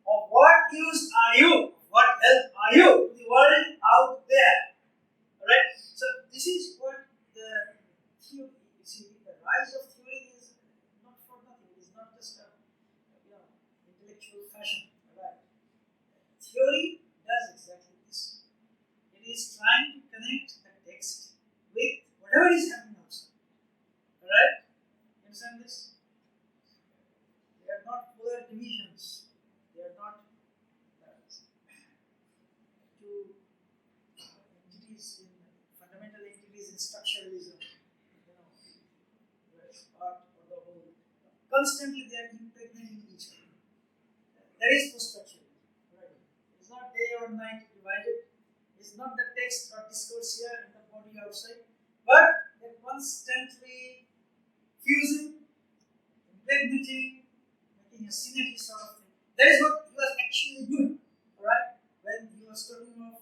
Of what use are you? What help are you to the world out there? Right? So this is what the theory. You see, the rise of theory is not for nothing. It is not just a intellectual fashion. Right? Theory does exactly this. It is trying to connect the text with whatever is happening outside. Alright? You understand this? They are not polar divisions. They are not two entities in fundamental entities in structuralism. Part or the whole. Constantly they are impregnating each other. That is post-structuralism. Right? It's not day or night divided. It's not the text or discourse here and the body outside, but they're constantly fusing, impregnating, making a synergy sort of thing. That is what he was actually doing, right? When he was talking of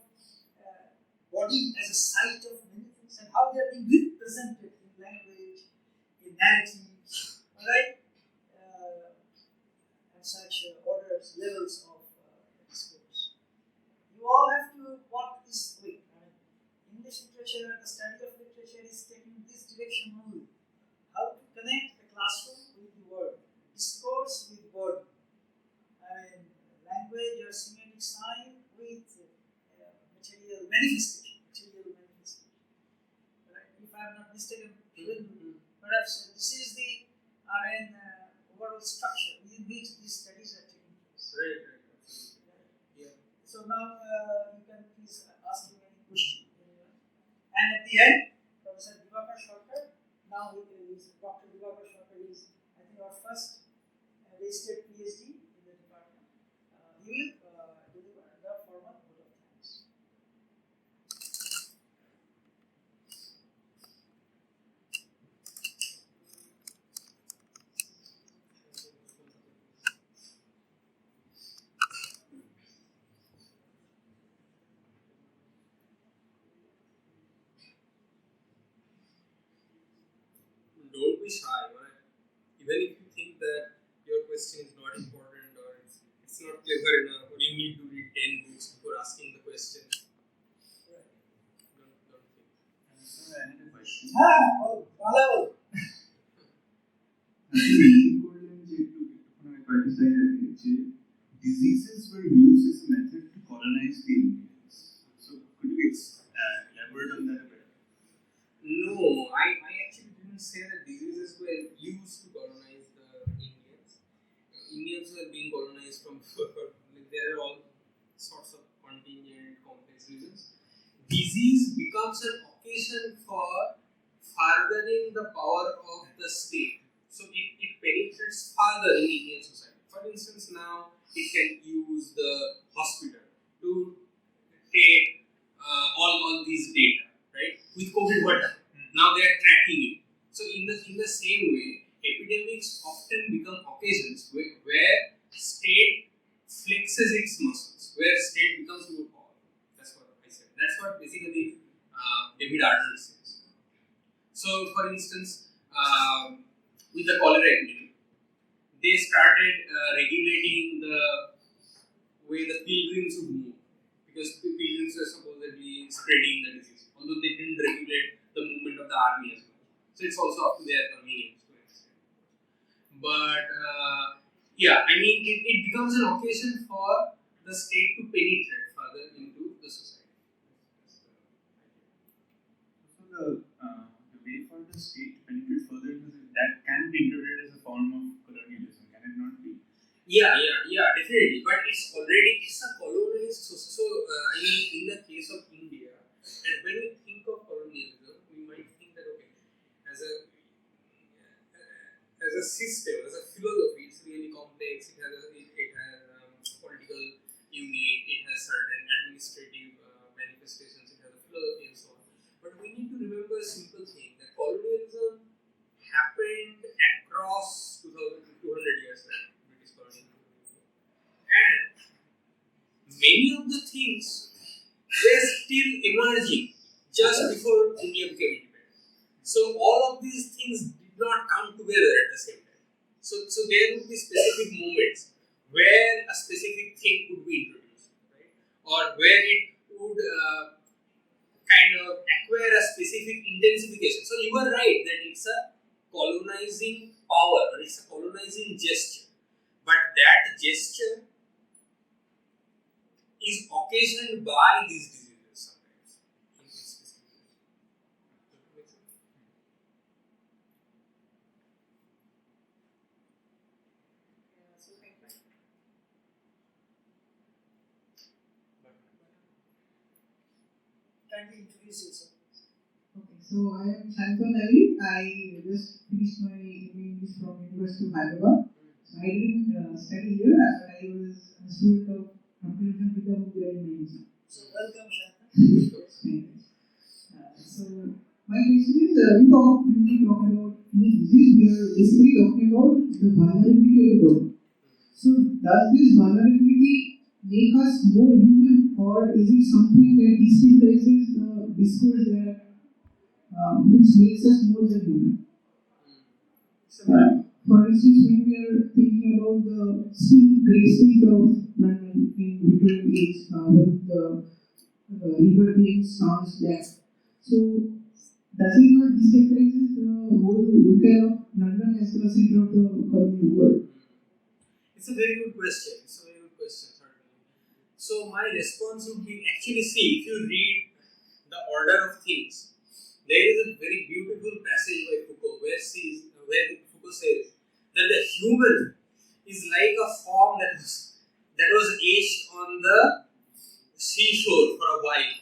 body as a site of many things and how they are being represented in language, in narratives, alright? And such orders, levels of discourse. You all have to walk this way. I mean, English literature, the study of literature is taking this direction only. How to connect the classroom with the word, discourse with word. I mean, language or semiotic sign with material manifestation. Right? If I am not mistaken, perhaps this is the overall structure within which these studies are taking place. Right. Yeah. So now you can please ask me any question. And at the end, Professor Divakar Sharkar, now Dr. Divakar Sharkar is, I think, our first registered PhD in the department. He will deliver the formal vote of thanks. Don't be shy, right? Even if you think that your question is not important or it's not clever enough, or you need to read 10 books before asking the question. Right. Don't think. Sir, I had a question. Bravo. Diseases were used as a method to colonize the Indians. So, could you elaborate on that a bit? No, I actually didn't say that diseases were used to colonize the Indians. Indians were being colonized from there are all sorts of contingent, complex reasons. Disease becomes an occasion for furthering the power of the state. So it penetrates further in Indian society. For instance, now it can use the hospital to take all these data, right? With COVID, what happened? Now they are tracking it. So in the same way, epidemics often become occasions where state flexes its muscles, where state becomes more powerful. That's what I said. That's what basically David Arnold says. So, for instance, with the cholera epidemic, they started regulating the way the pilgrims would move, because the pilgrims were supposedly spreading the disease, although they didn't regulate the movement of the army as well. So it's also up to their convenience to an extent. But yeah, I mean, it becomes an occasion for the state to penetrate further into the society. So the way for the state to penetrate further into that can be interpreted as a form of colonialism, can it not be? Yeah, definitely. But it's a colonized society. So, I mean, in the case of India, and when we think of colonialism, we might think that okay, as a system, as a philosophy, it's really complex. It has political unit. It has certain administrative manifestations. It has a philosophy and so on. But we need to remember a simple thing: that colonialism happened across 2,200 years. British colonialism, and many of the things were still emerging just before India became independent. So all of these things did not come together at the same time. So there would be specific moments where a specific thing would be introduced, right? Or where it would kind of require a specific intensification. So you are right that it's a colonizing power or it's a colonizing gesture, but that gesture is occasioned by these diseases sometimes. Kindly introduce yourself. Okay, so I am Shankar Nari. I just finished my MA from University of Hyderabad. So I didn't study here, but I was a student of computer science in So welcome, Shankar. So my question is, we talk about any disease. We are basically talking about the vulnerability of the body. So does this vulnerability make us more human, or is it something that destabilizes the discourse that which makes us more than human? For instance, when we are thinking about the great state of London in Victorian age, when the river Thames sounds left. So does it not destabilize the whole look of London as the center of the colonial world? It's a very good question. Certainly. So my response would be actually see if you read the order of things, there is a very beautiful passage by Foucault where Foucault says that the human is like a form that was etched on the seashore for a while,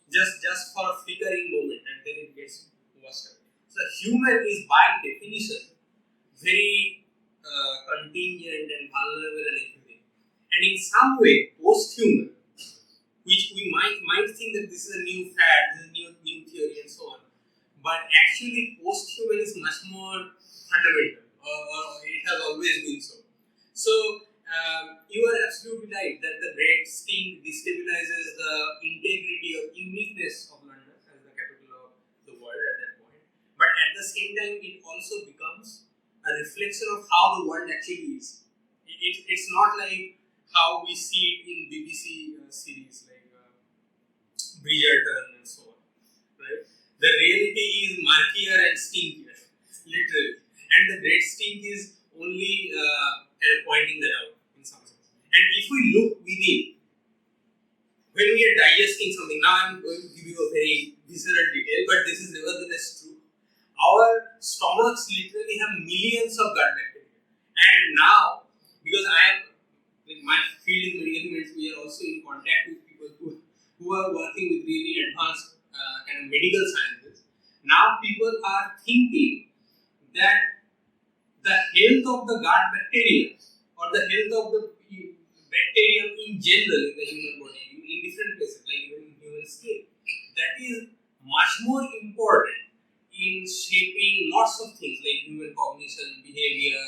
just for a flickering moment, and then it gets washed away. So human is by definition very contingent and vulnerable and everything. And in some way, post-human, which we might think that this is a new fad, this is a new theory and so on, but actually post-human is much more fundamental, or it has always been so. So you are absolutely right that the Great Sting destabilizes the integrity or uniqueness of London as the capital of the world at that point. But at the same time, it also becomes a reflection of how the world actually is. It's not like how we see it in BBC series like Bridgerton and so on, right? The reality is murkier and stinkier, literally, and the Great Stink is only kind of pointing that out in some sense. And if we look within, when we are digesting something, now I'm going to give you a very visceral detail, but this is nevertheless true. Our stomachs literally have millions of gut bacteria, and now because I am in my field in medical medicine, we are also in contact with people who are working with really advanced kind of medical sciences. Now people are thinking that the health of the gut bacteria or the health of the bacterium in general in the human body, in different places, like even in human skin, that is much more important in shaping lots of things like human cognition, behavior,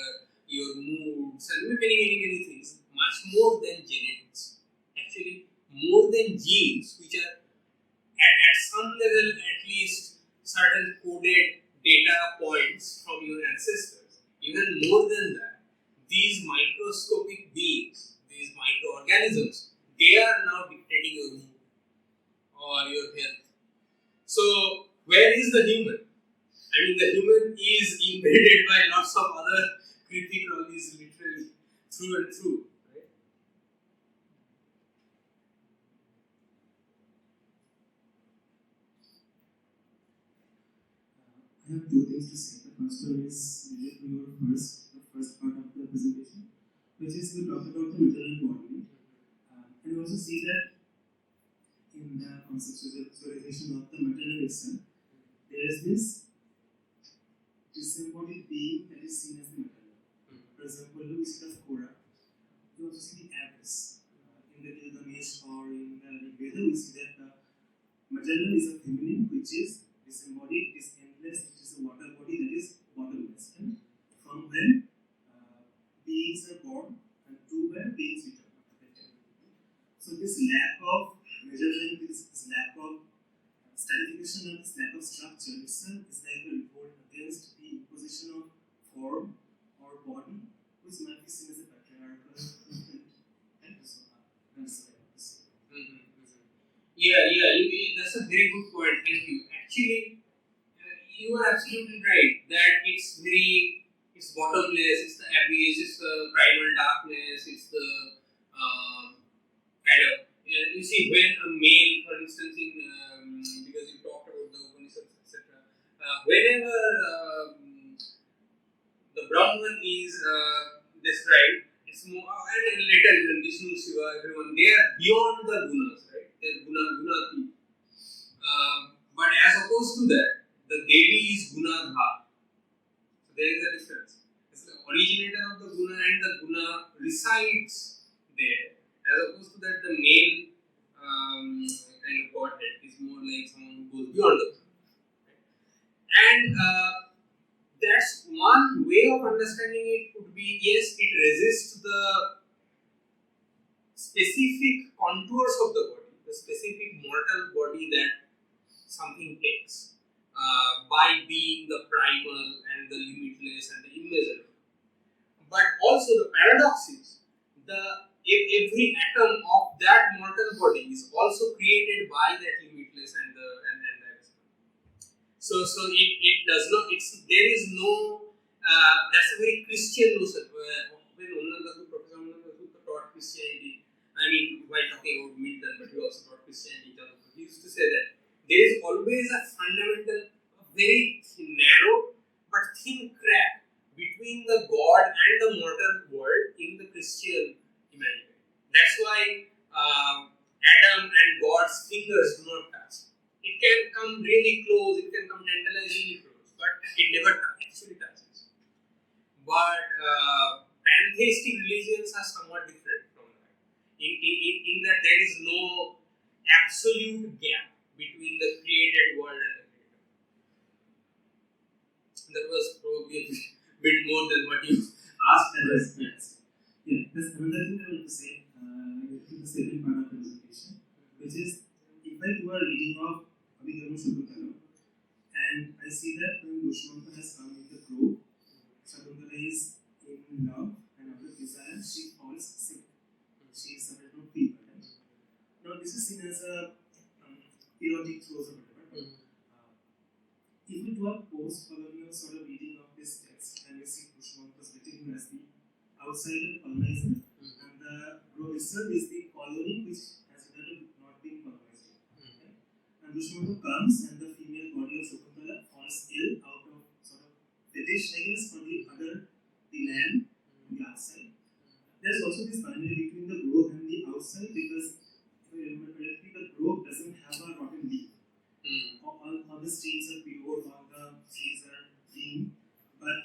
your moods, and many things, much more than genetics. Actually, more than genes, which are at some level at least certain coded data points from your ancestors. Even more than that, these microscopic beings, these microorganisms, they are now dictating your mood or your health. So, where is the human? I mean, the human is invaded by lots of other creepy crawlies, literally through and through. Right? I have two things to say. The first one is related to your first part of the presentation, which is you talked about the maternal body, and also see that in the conceptualization of the maternal itself, there is this disembodied being that is seen as the maternal. For example, look at the Kora. You also see the abyss. In the Gilgamesh or in the Rig Veda, we see that the maternal is a feminine, which is disembodied, it is endless, it is a water body that is bottomless. And from when beings are born and to where beings return. So this lack of measurement, this lack of stratification and this lack of structure itself is like a revolt against the imposition of form or body, which might be seen as a patriarchal and so on. Yeah, that's a very good point. Thank you. actually, you are absolutely right that it's bottomless, it's the abyss, it's the primal darkness, it's the kind of, you see, when a male, for instance, because you talked about the Upanishads, etc., whenever the Brahman is described, it's more, and later even Vishnu, Shiva, everyone, they are beyond the gunas, right? They are guna. But as opposed to that, the Devi is Gunadhar. So there is a difference. It's the originator of the Guna and the Guna resides there. As opposed to that, the male kind of godhead is more like someone who goes beyond the Guna. And that's one way of understanding it could be, yes, it resists the specific contours of the body, the specific mortal body that something takes by being the primal and the limitless and the immeasurable. But also the paradox is every atom of that mortal body is also created by that limitless and that. So it does not. There is no. That's a very Christian notion. When Professor Unnandasu taught Christianity, I mean, while talking about Milton, but he also taught Christianity. He used to say that there is always a fundamental, very narrow but thin crack between the God and the mortal world in the Christian imaginary. That's why Adam and God's fingers do not touch. It can come really close, it can come tantalizingly close, but it never actually touches. But pantheistic religions are somewhat different from that. In that there is no absolute gap between the created world and the creator. That was probably a bit more than what you asked and Yes. Yeah, there's another thing I want to say to the second part of the presentation, which is if I do a reading of Abhidharma Shakuntala and I see that when Dushmanta has come in the grove, Shakuntala is in love and out of desire she falls sick. She is suffering from fever. Right? Now this is seen as a erotic throes or whatever. If we do a post-colonial sort of reading of this text and we see Dushmanta treating him as the outsider colonizer and the grove itself is the colony which has hitherto not been colonized. Okay? And Dushmanta comes and the female body of Shakuntala falls ill out of sort of fetish, I guess, for the land on the outside. There's also this binary between the grove and the outside because if I remember correctly, the grove doesn't have a rotten leaf. All the streams are pure, all the trees are green, but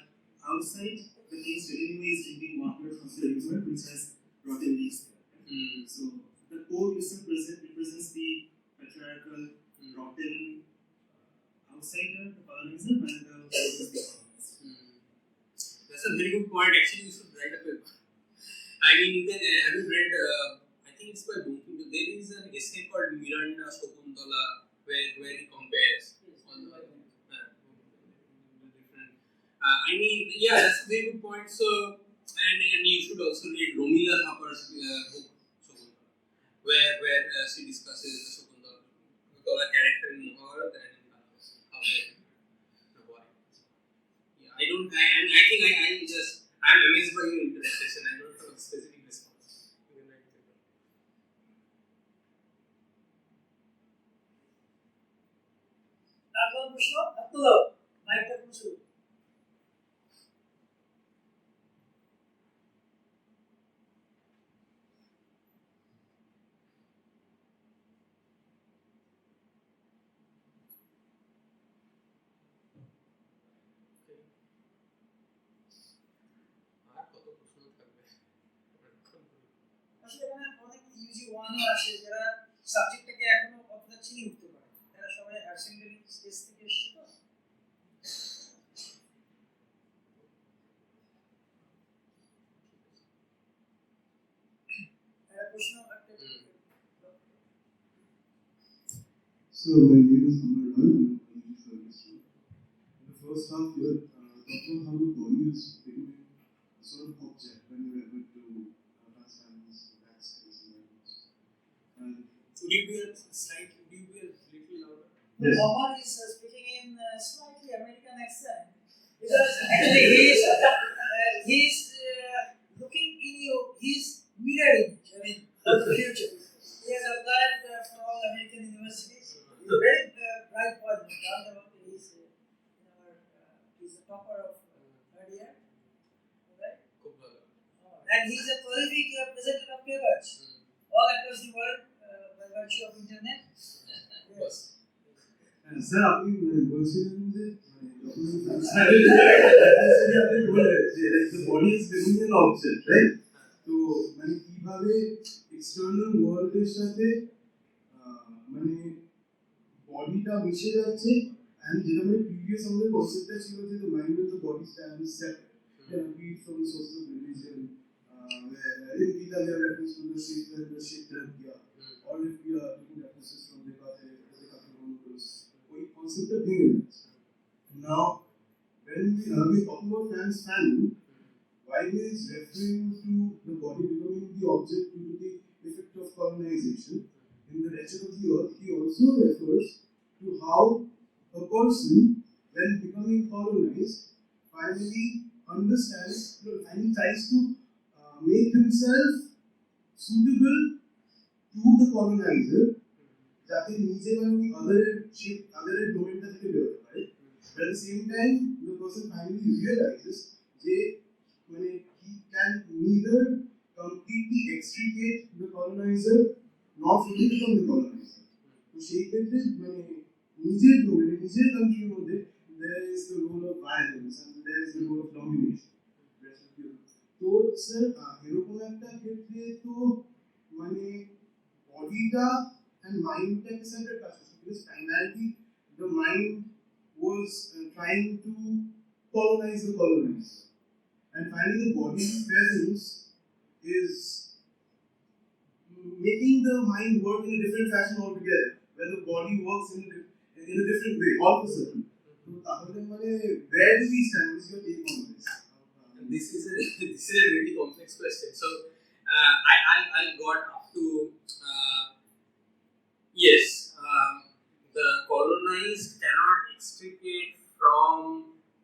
outside the king's retinue is drinking water from the river which has rotten leaves there. Right? So the core itself represents the patriarchal, rotten outsider, the colonizer, and the colonizer. That's a very good point. Actually, you should write a paper. I mean, have you read? I think it's by Bunkin. There is an essay called Miranda Shakuntala where he compares on the different. I mean, yeah, that's a very good point. So, and you should also read Romila Thappar's book Shakuntala, where she discusses the Shakuntala character in Mahabharata and in how the why. Yeah, I don't. I think I'm amazed by your interpretation. I don't have a specific response. You can write it down. তারপর প্রশ্ন তুলো মাইকটা শুরু আর কত প্রশ্ন থাকবে? আসলে এখানে অনেক ইউজি ওয়ানও আসে যারা সাবজেক্টটাকে এখনো অতটা চিনি উঠতে পারে তারা সবাই হায়ার সেকেন্ডারি স্টেজ থেকে এসেছে তো প্রশ্ন একটা So my name is Amar Lal. I'm a service. In the first half, you were talking about how the body is becoming a sort of object when you're able to transcend backspace and that. And Would you be a little louder? Yes. Omar is speaking in slightly American accent because actually he's looking in his mirror image. I mean, for the future. He has applied for all American universities. He's a very bright boy. No doubt about it. He's the topper of third year. Right? And he's a prolific presenter of papers all across the world by virtue of internet. Yes. Sir, আপনি বলছিলেন যে the body is becoming an object, right? তো মানে কিভাবে external ওয়ার্ল্ডের সাথে মানে বডিটা মিশে যাচ্ছে and যেটা মানে প্রিভিয়াস আমাদের কনসেপ্টটা ছিল যে the mind and the body stand separate, be it from the source of religion, where in Gita we are reference to the shape and the shape or if we are looking at references from the Ghatak, ওই কনসেপ্টটা ভেঙে যাচ্ছে. Now, when we are talking about Franz Fanon, while he is referring to the body becoming the object due to the effect of colonization in the wretched of the earth, he also refers to how a person, when becoming colonized, finally understands and he tries to make himself suitable to the colonizer, যাতে নিজে মানে আদারের ডোমেনটা থেকে বেরোতে পারে. But at the same time, the person finally realizes যে মানে he can neither completely extricate the colonizer nor fully become the colonizer. তো সেই ক্ষেত্রে মানে নিজের ডোমেনে নিজের কান্ট্রির মধ্যে there is the role of violence and there is the role of domination. তো স্যার এরকম একটা ক্ষেত্রে তো মানে বডিটা and mind can be separate processes because primarily the mind was trying to colonize the colonizer, and finally the body's presence is making the mind work in a different fashion altogether, where the body works in a different way all of a sudden. So where do we stand? What is your take on this? This is a really complex question. So I got up to yes, the colonized cannot extricate from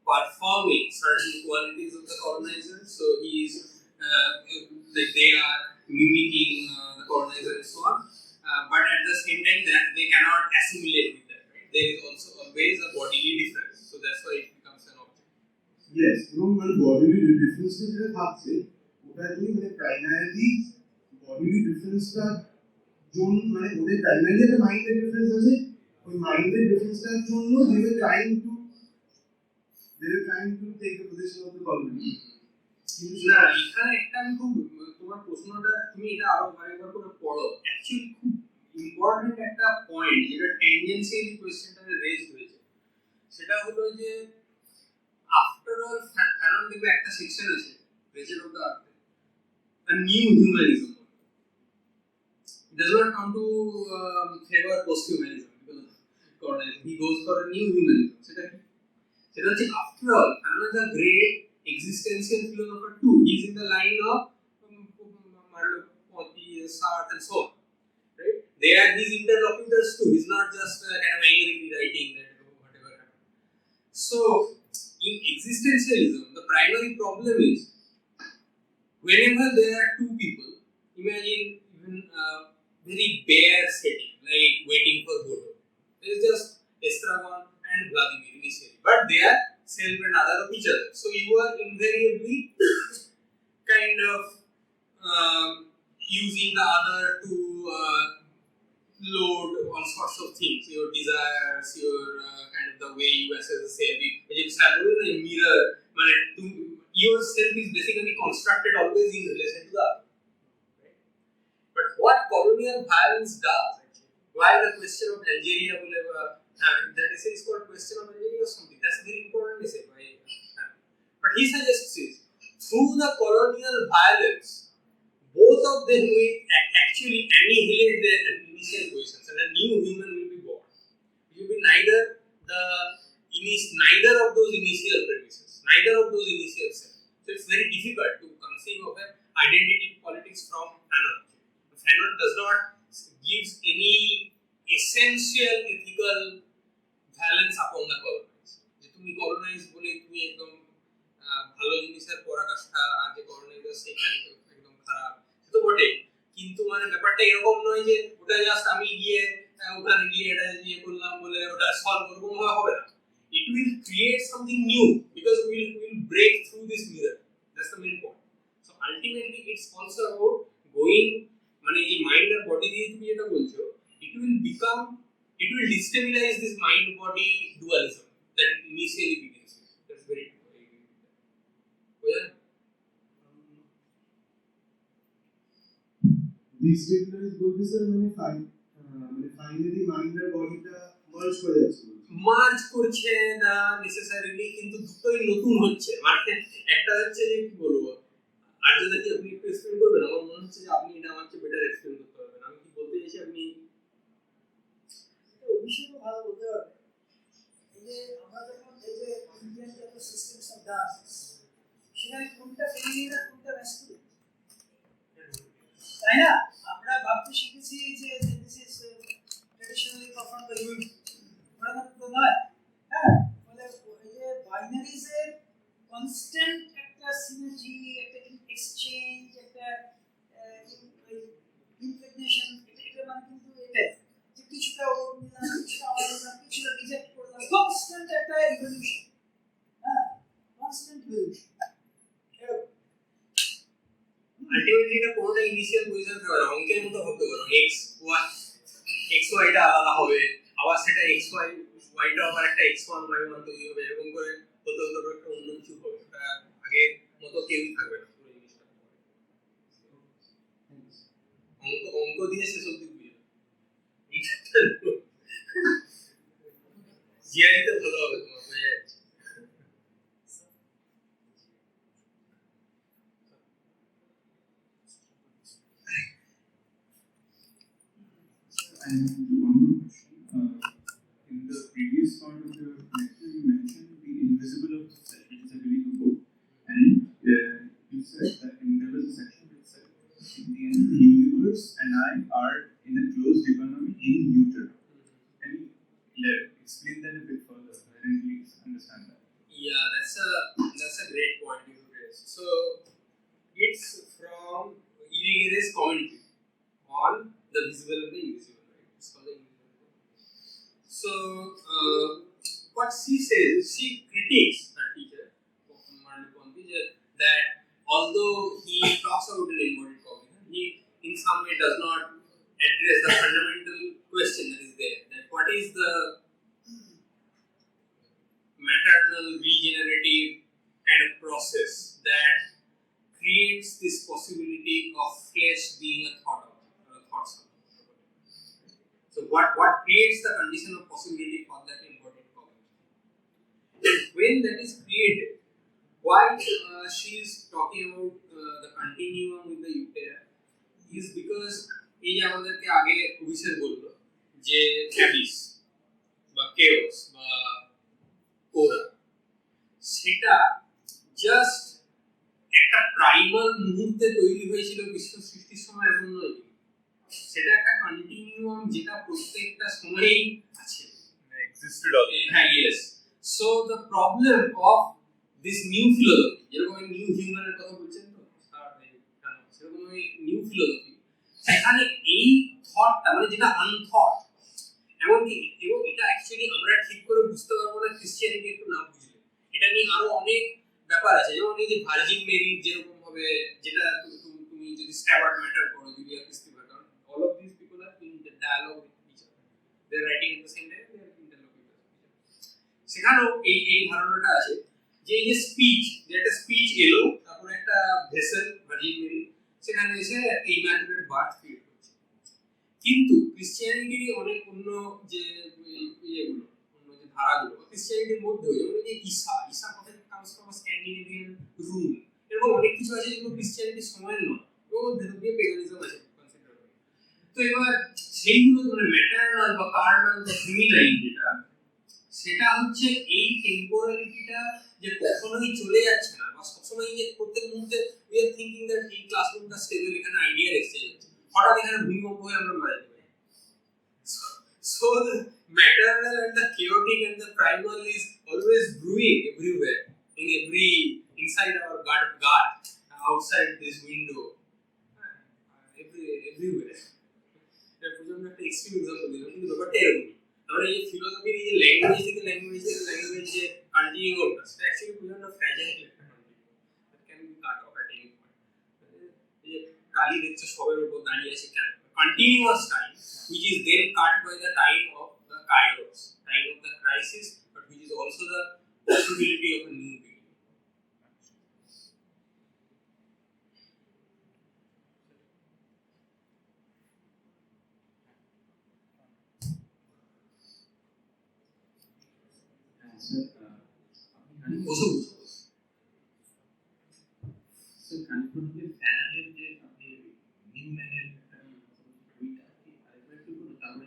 performing certain qualities of the colonizer. So he is like they are mimicking the colonizer and so on. But at the same time, that they cannot assimilate with that. Right? There is also always a bodily difference. So that's why it becomes an object. Yes, এবং মানে bodily difference যেটা থাকছে ওটা কি মানে primarily bodily difference-টা মানে ওদের primary একটা মাইন্ডের ডিফারেন্স আছে, ওই মাইন্ডের ডিফারেন্সটার জন্য they were trying to take the position of the colony. না এখানে একটা আমি খুব তোমার প্রশ্নটা তুমি এটা আরো আরেকবার করে পড়ো, অ্যাকচুয়ালি খুব ইম্পর্টেন্ট একটা পয়েন্ট যেটা টেনজেন্সিয়ালি কোশ্চেনটা রেজড হয়েছে, সেটা হলো যে আফটার অল ফ্যানন দেখবে একটা সেকশন আছে wretched of the earth, a new humanism. It does not come to favor posthumanism because he goes for a new humanism. সেটা হচ্ছে after all, Fanon is a great existential philosopher too. He is in the line of Merleau-Ponty, Sartre and so on. Right? They are his interlocutors too. He's not just kind of angrily writing that whatever happened. So, in existentialism, the primary problem is whenever there are two people, imagine even very bare setting, like waiting for Godot. There is just Estragon and Vladimir initially, but they are self and other of each other. So you are invariably kind of using the other to load all sorts of things, your desires, your kind of the way you assess the self. When you start doing a mirror, yourself is basically constructed always in relation to the other. But what colonial violence does, actually, why the question of Algeria will ever, that essay is called Question of Algeria or something, that's a very important essay by but he suggests is, through the colonial violence, both of them will actually annihilate their initial positions and a new human will be born. It will be neither of those initial premises, neither of those initial selves. So it's very difficult to conceive of an identity politics from Fanon. Fanon does not give any essential ethical valence upon the colonise, যে তুমি colonise বলে তুমি একদম ভালো জিনিসের পরাকাষ্ঠা, আর যে colonise সেখানে একদম খারাপ, তো বটে, কিন্তু মানে ব্যাপারটা এরকম নয় যে ওটা জাস্ট আমি গিয়ে ওখানে গিয়ে এটা ইয়ে করলাম বলে ওটা সলভ করবো, হবে না। It will create something new because we'll break through this mirror. That's the main point. So ultimately it's also about going, মানে এই মাইন্ড আর বডি দিয়ে তুমি যেটা বলছো, it will destabilize this mind body dualism that it initially begins with. That's very true. Yeah. Destabilize বলতে sir মানে finally mind আর বডিটা merge করে যাচ্ছে, মার্জ করছে না নেসেসারিলি, কিন্তু দুটোই নতুন হচ্ছে। মানে একটা হচ্ছে যে কি বলবো, আর যদি কি আপনি একটু এক্সপ্লেইন করবেন, আমার মনে হচ্ছে যে আপনি এটা আমার চেয়ে বেটার এক্সপ্লেইন করতে পারবেন। আমি কি বলতে চাইছি আপনি অবশ্যই ভালো বলতে পারবেন। এই যে আমরা যখন এই যে ইন্ডিয়ান যত সিস্টেমস অফ ডান্স, সেখানে কোনটা ফেমিনিন আর কোনটা ম্যাসকুলিন, তাই না? আমরা ভাবতে শিখেছি যে this is traditionally performed by women, মানে তো নয়। হ্যাঁ, মানে এই যে বাইনারিজের কনস্ট্যান্ট একটা সিনার্জি, একটা এক্সচেঞ্জ, একটা ইমপ্রেগনেশন, এটা মানে কিন্তু এটাই যে কিছুটা ওর নিলাম, কিছুটা আমার নিলাম, কিছুটা রিজেক্ট করলাম, কনস্ট্যান্ট একটা ইভলিউশন। হ্যাঁ, কনস্ট্যান্ট ইভলিউশন। আলটিমেটলি এটা কোনটা ইনিশিয়াল পজিশন থাকবে না, অঙ্কের মতো হতে পারে, এক্স ওয়াইটা আলাদা হবে, আবার সেটা এক্স ওয়াইটা আবার একটা x1 y1 তৈরি হবে, এরকম করে হতে হতে একটা অন্য কিছু হবে, ওটা আগের মতো কেউই থাকবে না পুরো জিনিসটা। অঙ্ক দিয়ে শেষ অব্দি বুঝে জিআইতে ভালো হবে তোমার, বুঝে যাচ্ছে। And one more question. In the previous part of your lecture, you mentioned The Invisible of the Self, which is, I believe, a book. And you said that there was a section that said, in the end, the universe and I are in a closed economy in utero. Can you explain that a bit further? I didn't really understand that. Yeah, that's a great point you raised. So it's from Irigary's commentary on the visible and the invisible, right? It's called the invisible. So what she says, she critiques her teacher, that although he talks about an embodied cognition, he in some way does not address the fundamental question that is there, that what is the maternal regenerative kind of process that creates this possibility of flesh being a thought object or a thought subject. So what creates the condition of possibility for that embodied cognition? And when that is created, why she is talking about the continuum with the utera is because এই যে আমাদেরকে আগে অভিষেক বললো যে Abyss বা chaos বা ওরা, সেটা জাস্ট একটা প্রাইমাল মুহূর্তে তৈরি হয়েছিল বিশ্ব সৃষ্টির সময়, এমন নয়। সেটা একটা কন্টিনিউয়াম যেটা প্রত্যেকটা সময়ই আছে, Existed already. হ্যাঁ, yes. So the problem of this new philosophy, যেরকম নিউ হিউম্যানের কথা বলছেন তো, সেরকম নিউ ফিলোসফি, সেখানে এই থটটা মানে যেটা আনথট, এমনকি এবং এটা অ্যাকচুয়ালি আমরা ঠিক করে বুঝতে পারবো না ক্রিশ্চিয়ানিটি একটু না বুঝলে। এটা নিয়ে আরো অনেক ব্যাপার আছে, যেমন এই যে ভার্জিন মেরি যেরকম ভাবে, যেটা তুমি যদি স্ট্যাবার্ড ম্যাটার করো, জুলিয়া ক্রিস্টিভার, কারণ all of this people are in the dialogue with each other, they are writing at the same time, they are interlocutor. সেখানেও এই ধারণাটা আছে যে এই যে স্পিচ, যে একটা স্পিচ এলো, তারপরে একটা ভেসেল ভার্জিন মেরি সেখানে এসে একটা ইমাজিনেটেড বার্থ ক্রিয়েট করছে। কিন্তু ক্রিশ্চিয়ানিটির অনেক অন্য যে ইয়েগুলো, অন্য যে ধারাগুলো ক্রিশ্চিয়ানিটির মধ্যে, যেমন যে ঈসা কথা কামস ফ্রম স্ক্যান্ডিনেভিয়ান রুল, এরকম অনেক কিছু আছে যেগুলো ক্রিশ্চিয়ানিটির সময়ের নয়, এবং ধীরে ধীরে পেগানিজম আছে কনসিডার করে। তো এবার সেইগুলো মানে ম্যাটারনাল বা কার্নাল বা ফেমিনাইন যেটা, সেটা হচ্ছে এই টেম্পোরালিটিটা যে কখনোই চলে যাচ্ছে না, বা সবসময় যে প্রত্যেক মুহূর্তে উই আর থিঙ্কিং দ্যাট এই ক্লাসরুমটা স্টেবল, এখানে আইডিয়ার এক্সচেঞ্জ হচ্ছে, হঠাৎ এখানে ভূমিকম্প হয়ে আমরা মারা যেতে পারি। So the maternal and the chaotic and the primal is always brewing everywhere, in every inside our gut, outside this window, everywhere. প্রজন্ম একটা এক্সট্রিম এক্সাম্পল দিলাম, কিন্তু ব্যাপারটা এরকম। আমরা এই ফিলোসফির এই যে ল্যাঙ্গুয়েজ থেকে ল্যাঙ্গুয়েজ যে কন্টিনিউয়ামটা, সেটা অ্যাকচুয়ালি প্রজন্ম ফ্র্যাজাইল একটা continuum, that can be cut off at any point. এই যে কালি দেখছো সবের উপর দাঁড়িয়ে আছে কেন? Continuous time which is then cut by the time of the kairos, time of the crisis, but which is also the possibility of a new beginning. Also, So, California panel যে আপনি নিউ ম্যানের ওইটা কি আরেকবার একটু বলুন, তাহলে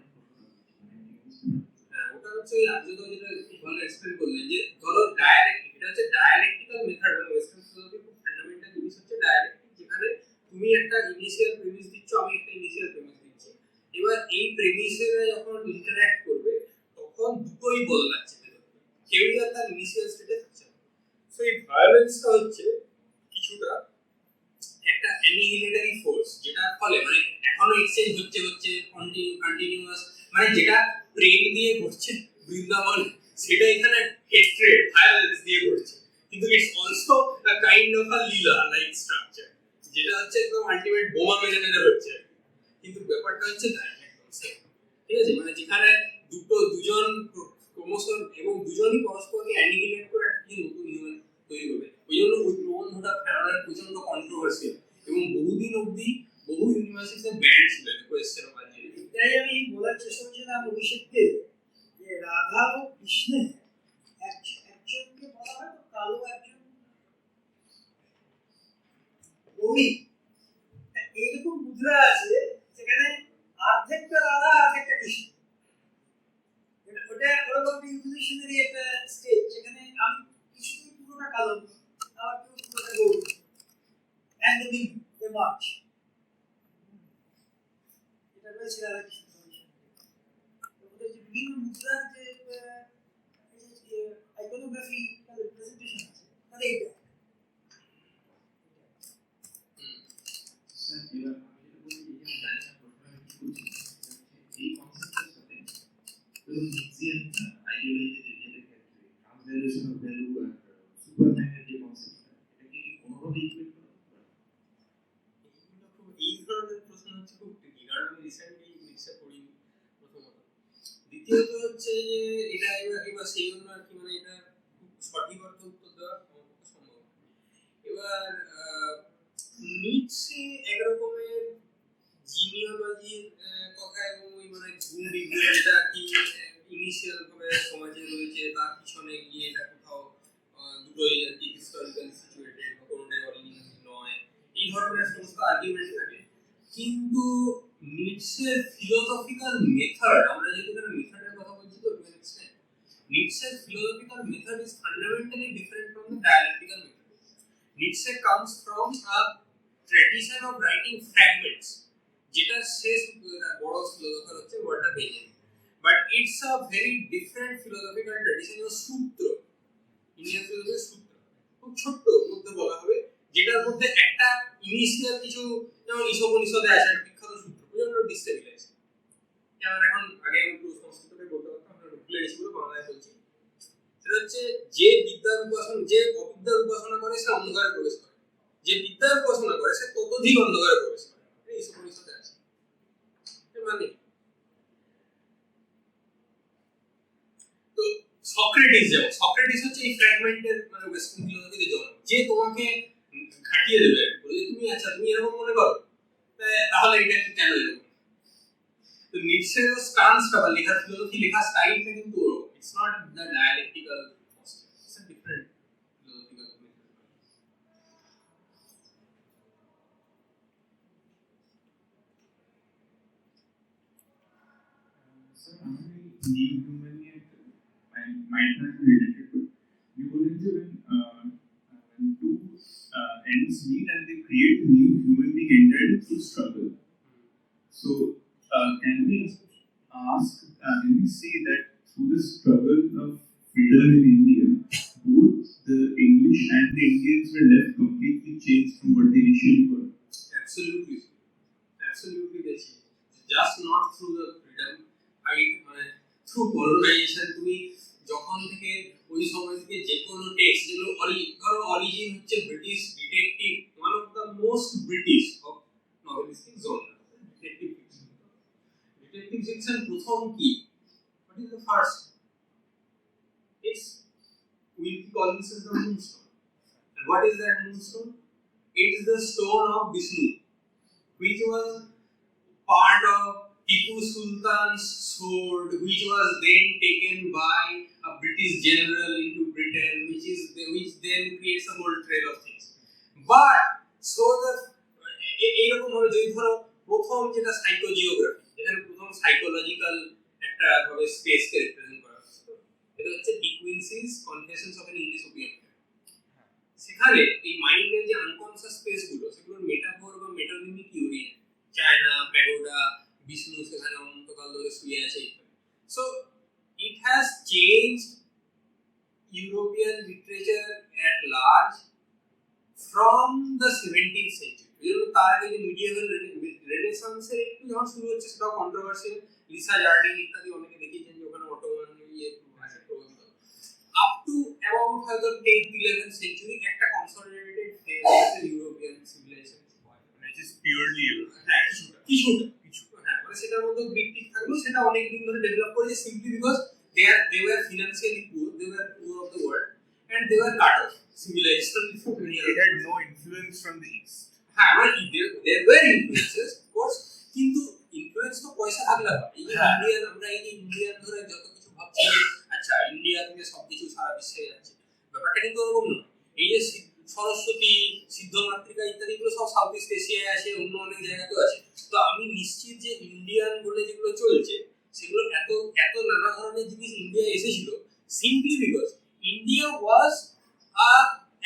ওটা হচ্ছে ওই আপনি তো যেটা ভালো এক্সপ্লেন করলেন যে ধরো ডায়ালেক্টিক, এটা হচ্ছে ডায়ালেক্টিক্যাল মেথড, মানে ওয়েস্টার্ন ফিলোসফি খুব ফান্ডামেন্টাল জিনিস হচ্ছে ডায়ালেক্টিক, যেখানে তুমি একটা ইনিশিয়াল প্রেমিস দিচ্ছ, আমি একটা ইনিশিয়াল প্রেমিস দিচ্ছি, এবার এই প্রেমিসেরা যখন ইন্টারঅ্যাক্ট করবে তখন দুটোই বদলাচ্ছে, কেউই আর তার ইনিশিয়াল স্টেটে থাকছে না। সো এই ভায়োলেন্সটা হচ্ছে কিছুটা একটা অ্যানিহিলেটরি ফোর্স, যেটার ফলে মানে এখনো এক্সচেঞ্জ হচ্ছে কন্টিনিউয়াস, মানে যেটা প্রেম দিয়ে ঘটছে বৃন্দাবন, সেটা এখানে হেট্রেড ভায়োলেন্স দিয়ে ঘটছে, কিন্তু it's also a kind of a Leela like structure, যেটা হচ্ছে একদম আলটিমেট বোমা মেরে মেরে হচ্ছে, কিন্তু ব্যাপারটা হচ্ছে তাই একদম সেম। ঠিক আছে, মানে যেখানে দুজন ক্রোমোসোম এবং দুজনই পরস্পরকে অ্যানিহিলেট করে একটা নতুন হিউম্যান তৈরি করবে। ওই জন্য ওই প্রবন্ধটা ফেরানোর প্রচন্ড কন্ট্রোভার্সিয়াল এবং বহুদিন অবধি বহু ইউনিভার্সিটিতে ব্যান্ড ছিল কোয়েশ্চেন অফ আলজেরিয়া। তাই আমি বলার চেষ্টা করছিলাম অভিষেককে যে রাধা ও কৃষ্ণে একজনকে বলা হয় তো কালো, একজন গৌরী, এইরকম মুদ্রা আছে যেখানে অর্ধেকটা রাধা অর্ধেকটা কৃষ্ণ। ওটা ওরকম ইভলিউশনারি একটা স্টেজ, যেখানে আমি কিছুতেই পুরোটা কালো, আবার কেউ পুরোটা Gauri, and the big the march, এটা রয়েছে রাধা কৃষ্ণ সলিউশন। ওদের যে বিভিন্ন মুদ্রার যে আইকনোগ্রাফি প্রেজেন্টেশন আছে, তাহলে এইটা স্যার এবার আমি যেটা বলি, এই যে জানি না প্রশ্ন আমি কি করছি, এই কনসেপ্টের সাথে নিক্সিয়ান আইডিওলজি যেটা ক্ষেত্রে ট্রান্সলেশন অফ ভ্যালু আর সুপারম্যানের যে কনসেপ্টটা, এটা কি কোনোভাবে ইকুয়েট করা যেতে পারে? এই ধরনের প্রশ্ন হচ্ছে খুব ট্রিকি, কারণ আমি রিসেন্টলি মিক্সে পড়িনি প্রথমত। দ্বিতীয়ত হচ্ছে যে এটা এবার সেই জন্য আর কি, মানে এটা খুব সঠিক অর্থ উত্তর দেওয়া আমার পক্ষে সম্ভব। এবার নিচে একরকমের জিনিওলজির কথা এবং ওই মানে গুণ বিজ্ঞান যেটা কি ইনিশিয়াল ভাবে সমাজে রয়েছে, তার পিছনে গিয়ে এটা কোথাও দুটোই আর কি হিস্টোরিক্যালি সিচুয়েটেড, কোনোটাই অরিজিনাল নয়, এই ধরনের সমস্ত আর্গুমেন্ট থাকে। কিন্তু নিটসের ফিলোসফিক্যাল মেথড, আমরা যেহেতু এখানে মেথডের কথা বলছি তো টু অ্যান এক্সটেন্ট, নিটসের philosophical method is fundamentally different from the dialectical method. Nietzsche comes from a tradition of writing fragments, যেটা শেষ বড় ফিলোসফার হচ্ছে Walter Benjamin, but it's a very different philosophical tradition of সূত্র, Indian ফিলোসফির সূত্র, খুব ছোট্ট মধ্যে বলা হবে, যেটার মধ্যে একটা ইনিশিয়াল কিছু, যেমন ঈশোপনিষদে আছে একটা বিখ্যাত সূত্র, প্রচন্ড ডিস্টেবিলাইজ, যেমন এখন আগে আমি একটু সংস্কৃতকে বলতে পারতাম, আমরা ভুলে গেছি বলে বাংলায় বলছি। সেটা হচ্ছে যে বিদ্যার উপাসনা, যে অবিদ্যার উপাসনা করে সে অন্ধকারে প্রবেশ করে, যে বিদ্যার উপাসনা করে সে ততোধিক অন্ধকারে প্রবেশ করে, এই উপনিষদে আছে। মানে তো সক্রেটিস, যেমন সক্রেটিস হচ্ছে এই ফ্র্যাগমেন্টের মানে ওয়েস্টার্ন ফিলোসফিতে জন্ম, যে তোমাকে ঘাটিয়ে দেবে বলে তুমি আচ্ছা তুমি এরকম মনে করো, তাহলে এটা কি কেন এরকম। তো নিটসের স্টান্সটা বা লেখার ফিলোসফি, লেখার স্টাইলটা কিন্তু ওরকম, it's not the dialectical posture, it's a different philosophical method. Sir, আমার এই নিউ হিউম্যান নিয়ে মাইন্ড রিলেটেড টু ইউ বলেন যে when two ends meet and they create a new human being entirely through struggle. So can we ask, can we you say that through the struggle of freedom in India, both the English and the Indians were left completely changed from what they initially were? Absolutely, absolutely they change. Just not through the freedom fight, through colonization. তুমি যখন থেকে ওই সময় থেকে যে কোনো text যেগুলো ধরো অরিজিন হচ্ছে British detective, one of the most British of novelistic genre detective fiction. Detective fiction প্রথম কি? What is the first? It's Wilkie কলিন্সের the Moonstone. And what is that moonstone? It is the stone of Vishnu, which was part of Tipu Sultan's sword, which was then taken by a British general into Britain, which then creates a whole trail of things. But so the এইরকম ভাবে যদি ধরো প্রথম যেটা সাইকোজিওগ্রাফি, যেখানে প্রথম psychological একটা ভাবে স্পেসকে রিপ্রেজেন্ট করা হচ্ছে, এটা হচ্ছে De Quincey's confessions of an English opium. সেখানে এই মাইন্ডের যে আনকনসিয়াস স্পেসগুলো, সেগুলোর মেটাফোর বা মেটোনিমি কি ওরিয়েন্ট, চায়না, প্যাগোডা, বিষ্ণু সেখানে অনন্তকাল ধরে শুয়ে আছে ইত্যাদি। So it has changed European literature at large from the 17th century। তার আগে যে মিডিয়েভাল রেনেসান্সের একটু যখন শুরু হচ্ছে, সেটাও কন্ট্রোভার্সিয়াল। লিসা জার্ডিন ইত্যাদি অনেকে দেখিয়েছেন যে ওখানে অটোমান আছে প্রভাবিত। আপ টু অ্যাবাউট হয়তো 10th 11th century একটা কনসলিডেটেড ফেজ আছে European civilisation, Which is purely হ্যাঁ কিছুটা হ্যাঁ, মানে সেটার মধ্যে ব্রিটিশ থাকলেও সেটা অনেক দিন ধরে ডেভেলপ করেছে, simply because they were financially poor, they were poor of the world, and they were cut off civilization. it had no influence from the east. হ্যাঁ, মানে there were influences of course, কিন্তু influence তো পয়সা থাকলে হয়। এই যে Indian, আমরা এই যে ইন্ডিয়ান ধরে যত কিছু ভাবছি, আচ্ছা ইন্ডিয়া থেকে সবকিছু সারা বিশ্বে যাচ্ছে, ব্যাপারটা কিন্তু ওরকম নয়। এই যে সরস্বতী, সিদ্ধমাতৃকা ইত্যাদি গুলো সব সাউথ ইস্ট এশিয়ায় আছে, অন্য অনেক জায়গাতেও আছে। তো আমি নিশ্চিত যে ইন্ডিয়ান বলে যেগুলো চলছে, সেগুলো এত এত নানা ধরনের জিনিস ইন্ডিয়া এসেছিল simply because India was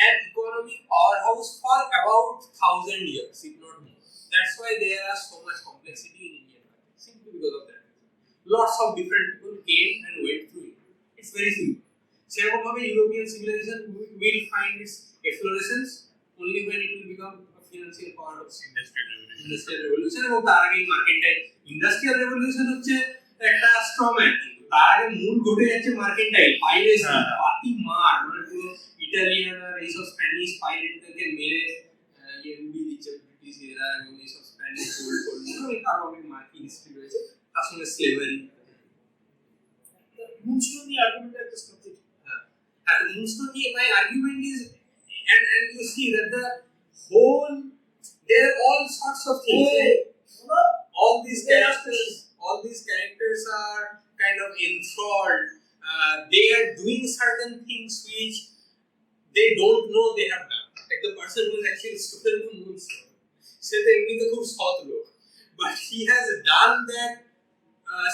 an economic powerhouse for about 1000 years, if not more. That's why there are so much complexity in Indian culture, simply because of that. Lots of different people came and went through it. It's very simple. সেরকম ভাবে European civilisation will find its efflorescence only when it will become a financial powerhouse. Industrial revolution, এবং তার আগে mercantile. Industrial revolution হচ্ছে একটা স্ট্রম্যান, কিন্তু তার আগে মূল ঘটে যাচ্ছে মার্কেন্টাইল পাইরেসি, পাতি মার, মানে পুরো ইটালিয়ান আর এইসব স্প্যানিশ পাইরেটদেরকে মেরে উড়িয়ে দিচ্ছে ব্রিটিশ এরা, এবং এইসব স্প্যানিশ গোল্ড আরো অনেক মার্কিন হিস্ট্রি রয়েছে, তার সঙ্গে slavery. Moonstone the argument that is complete. And Moonstone, my argument is, and you see that the whole, there are all sorts of things. All these characters are kind of enthralled. They are doing certain things which they don't know they have done. Like the person who is actually stolen the Moonstone. So they mean the good sort of, but he has done that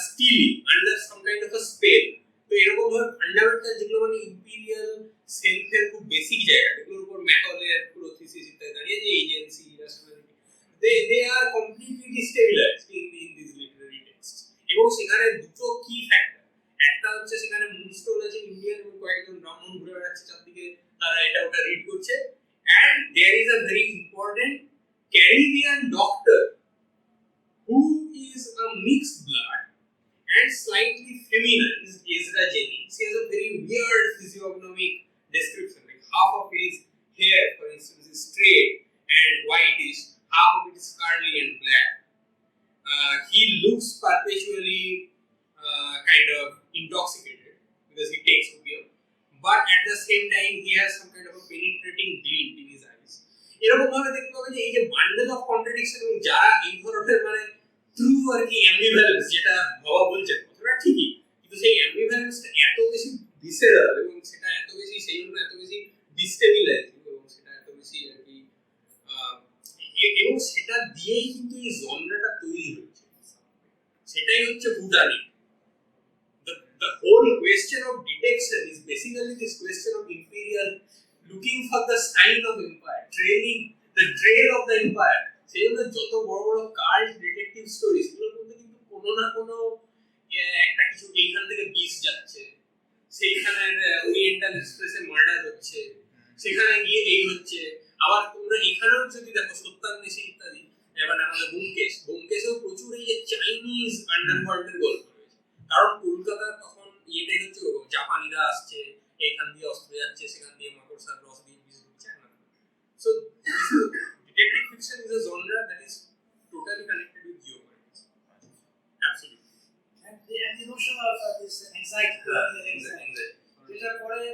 stealing under some kind of a spell. তো এরকম ধর fundamental যেগুলো মানে imperial সেলফের খুব basic জায়গা, যেগুলোর উপর ম্যাকলের পুরো থিসিস ইত্যাদি দাঁড়িয়ে, যে agency, rationality, they are completely destabilized in these literary texts. এবং সেখানে দুটো কি ফ্যাক্টর, একটা হচ্ছে সেখানে মুনস্টোন আছে ইন্ডিয়ান, এবং কয়েকজন ব্রাহ্মণ ঘুরে বেড়াচ্ছে চারদিকে, তারা এটা ওটা রিড করছে, and there is a very important Caribbean doctor who is a mixed blood and slightly feminized, Ezra Jennings. He has a very weird physiognomic description, like half of his hair, for instance, is straight and whitish, half of it is curly and black. He looks perpetually kind of intoxicated because he takes opium, but at the same time he has some kind of a penetrating glint in his eyes. এরকম ভাবে দেখতে পাবে যে এই যে bundle of contradiction, এবং যারা এই ধরনের মানে ট্রু আর কি অ্যাম্বিভ্যালেন্স, যেটা বাবা বলছেন কথাটা ঠিকই, কিন্তু সেই অ্যাম্বিভ্যালেন্সটা এত বেশি ভিসেরাল, এবং সেটা এত বেশি, সেই জন্য এত বেশি ডিস্টেবিলাইজিং, এবং সেটা এত বেশি আর কি, এবং সেটা দিয়েই কিন্তু এই জনরাটা তৈরি হয়েছে। সেটাই হচ্ছে হুডানিট। The whole question of detection is basically this question of imperial looking for the sign of empire, trailing the trail of the empire. সেই জন্য যত বড় বড় কাল্ট ডিটেকটিভ স্টোরি, সেগুলোর মধ্যে কিন্তু কোনো না কোনো একটা কিছু এইখান মেন্টাল স্ট্রেসে মার্ডার হচ্ছে, সেখানে গিয়ে এই হচ্ছে। আবার তোমরা এখানেও যদি দেখো সত্যান্বেষী ইত্যাদি, মানে আমাদের ব্যোমকেশেও প্রচুর এই যে চাইনিজ আন্ডারওয়ার্ল্ডের গল্প রয়েছে। কারণ কলকাতা তখন ইয়েটাই হচ্ছে ওরকম, জাপানিরা আসছে, এখান দিয়ে অস্ত্র যাচ্ছে, সেখান দিয়ে মাকড়সার রস দিয়ে বিষ ঢুকছে। So detective fiction is a genre that is totally connected with geopolitics. Absolutely. And the notion of this anxiety. যেটা পরে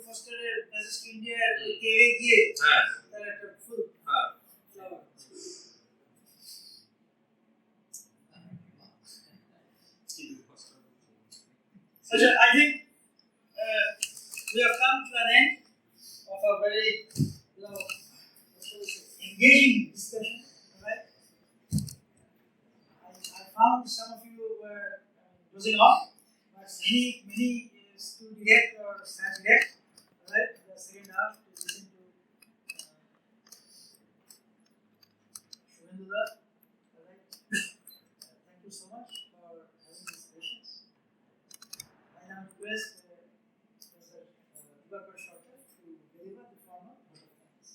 ফস্টারের মেসেজ টু ইন্ডিয়া কেভে গিয়ে তার একটা ফুল flower. So I think we have come to an end of a very engaging discussion. Right? I found some of you were dozing off, but many stood yet or sat yet. Right? The second half to listen to Suvendu. Right? Thank you so much for having this patience. I now request Professor Ghatak to deliver the formal vote of thanks.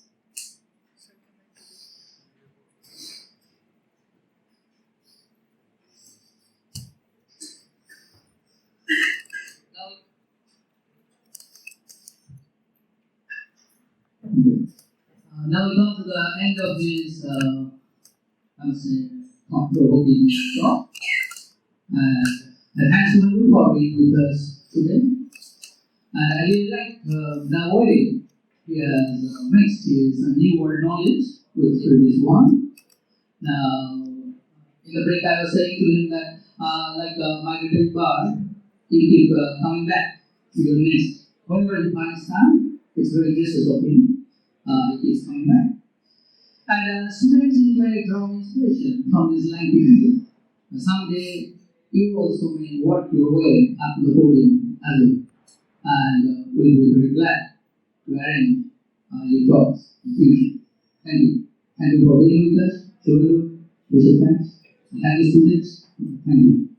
Now we come to the end of this, I would say, thought-provoking talk. And thanks to you for being with us today. And I really like the way he has mixed his new world knowledge with previous one. Now, in the break, I was saying to him that, like a migratory bird, he keep coming back to your nest. Whenever he finds time, it's very gracious of him. He keeps coming back. And students, you may draw inspiration from this language video. Someday, you also may work your way up to the podium as well. And we'll be very glad to arrange your talks in the future. Thank you. Thank you for being with us. Special thanks. Thank you, students. Thank you.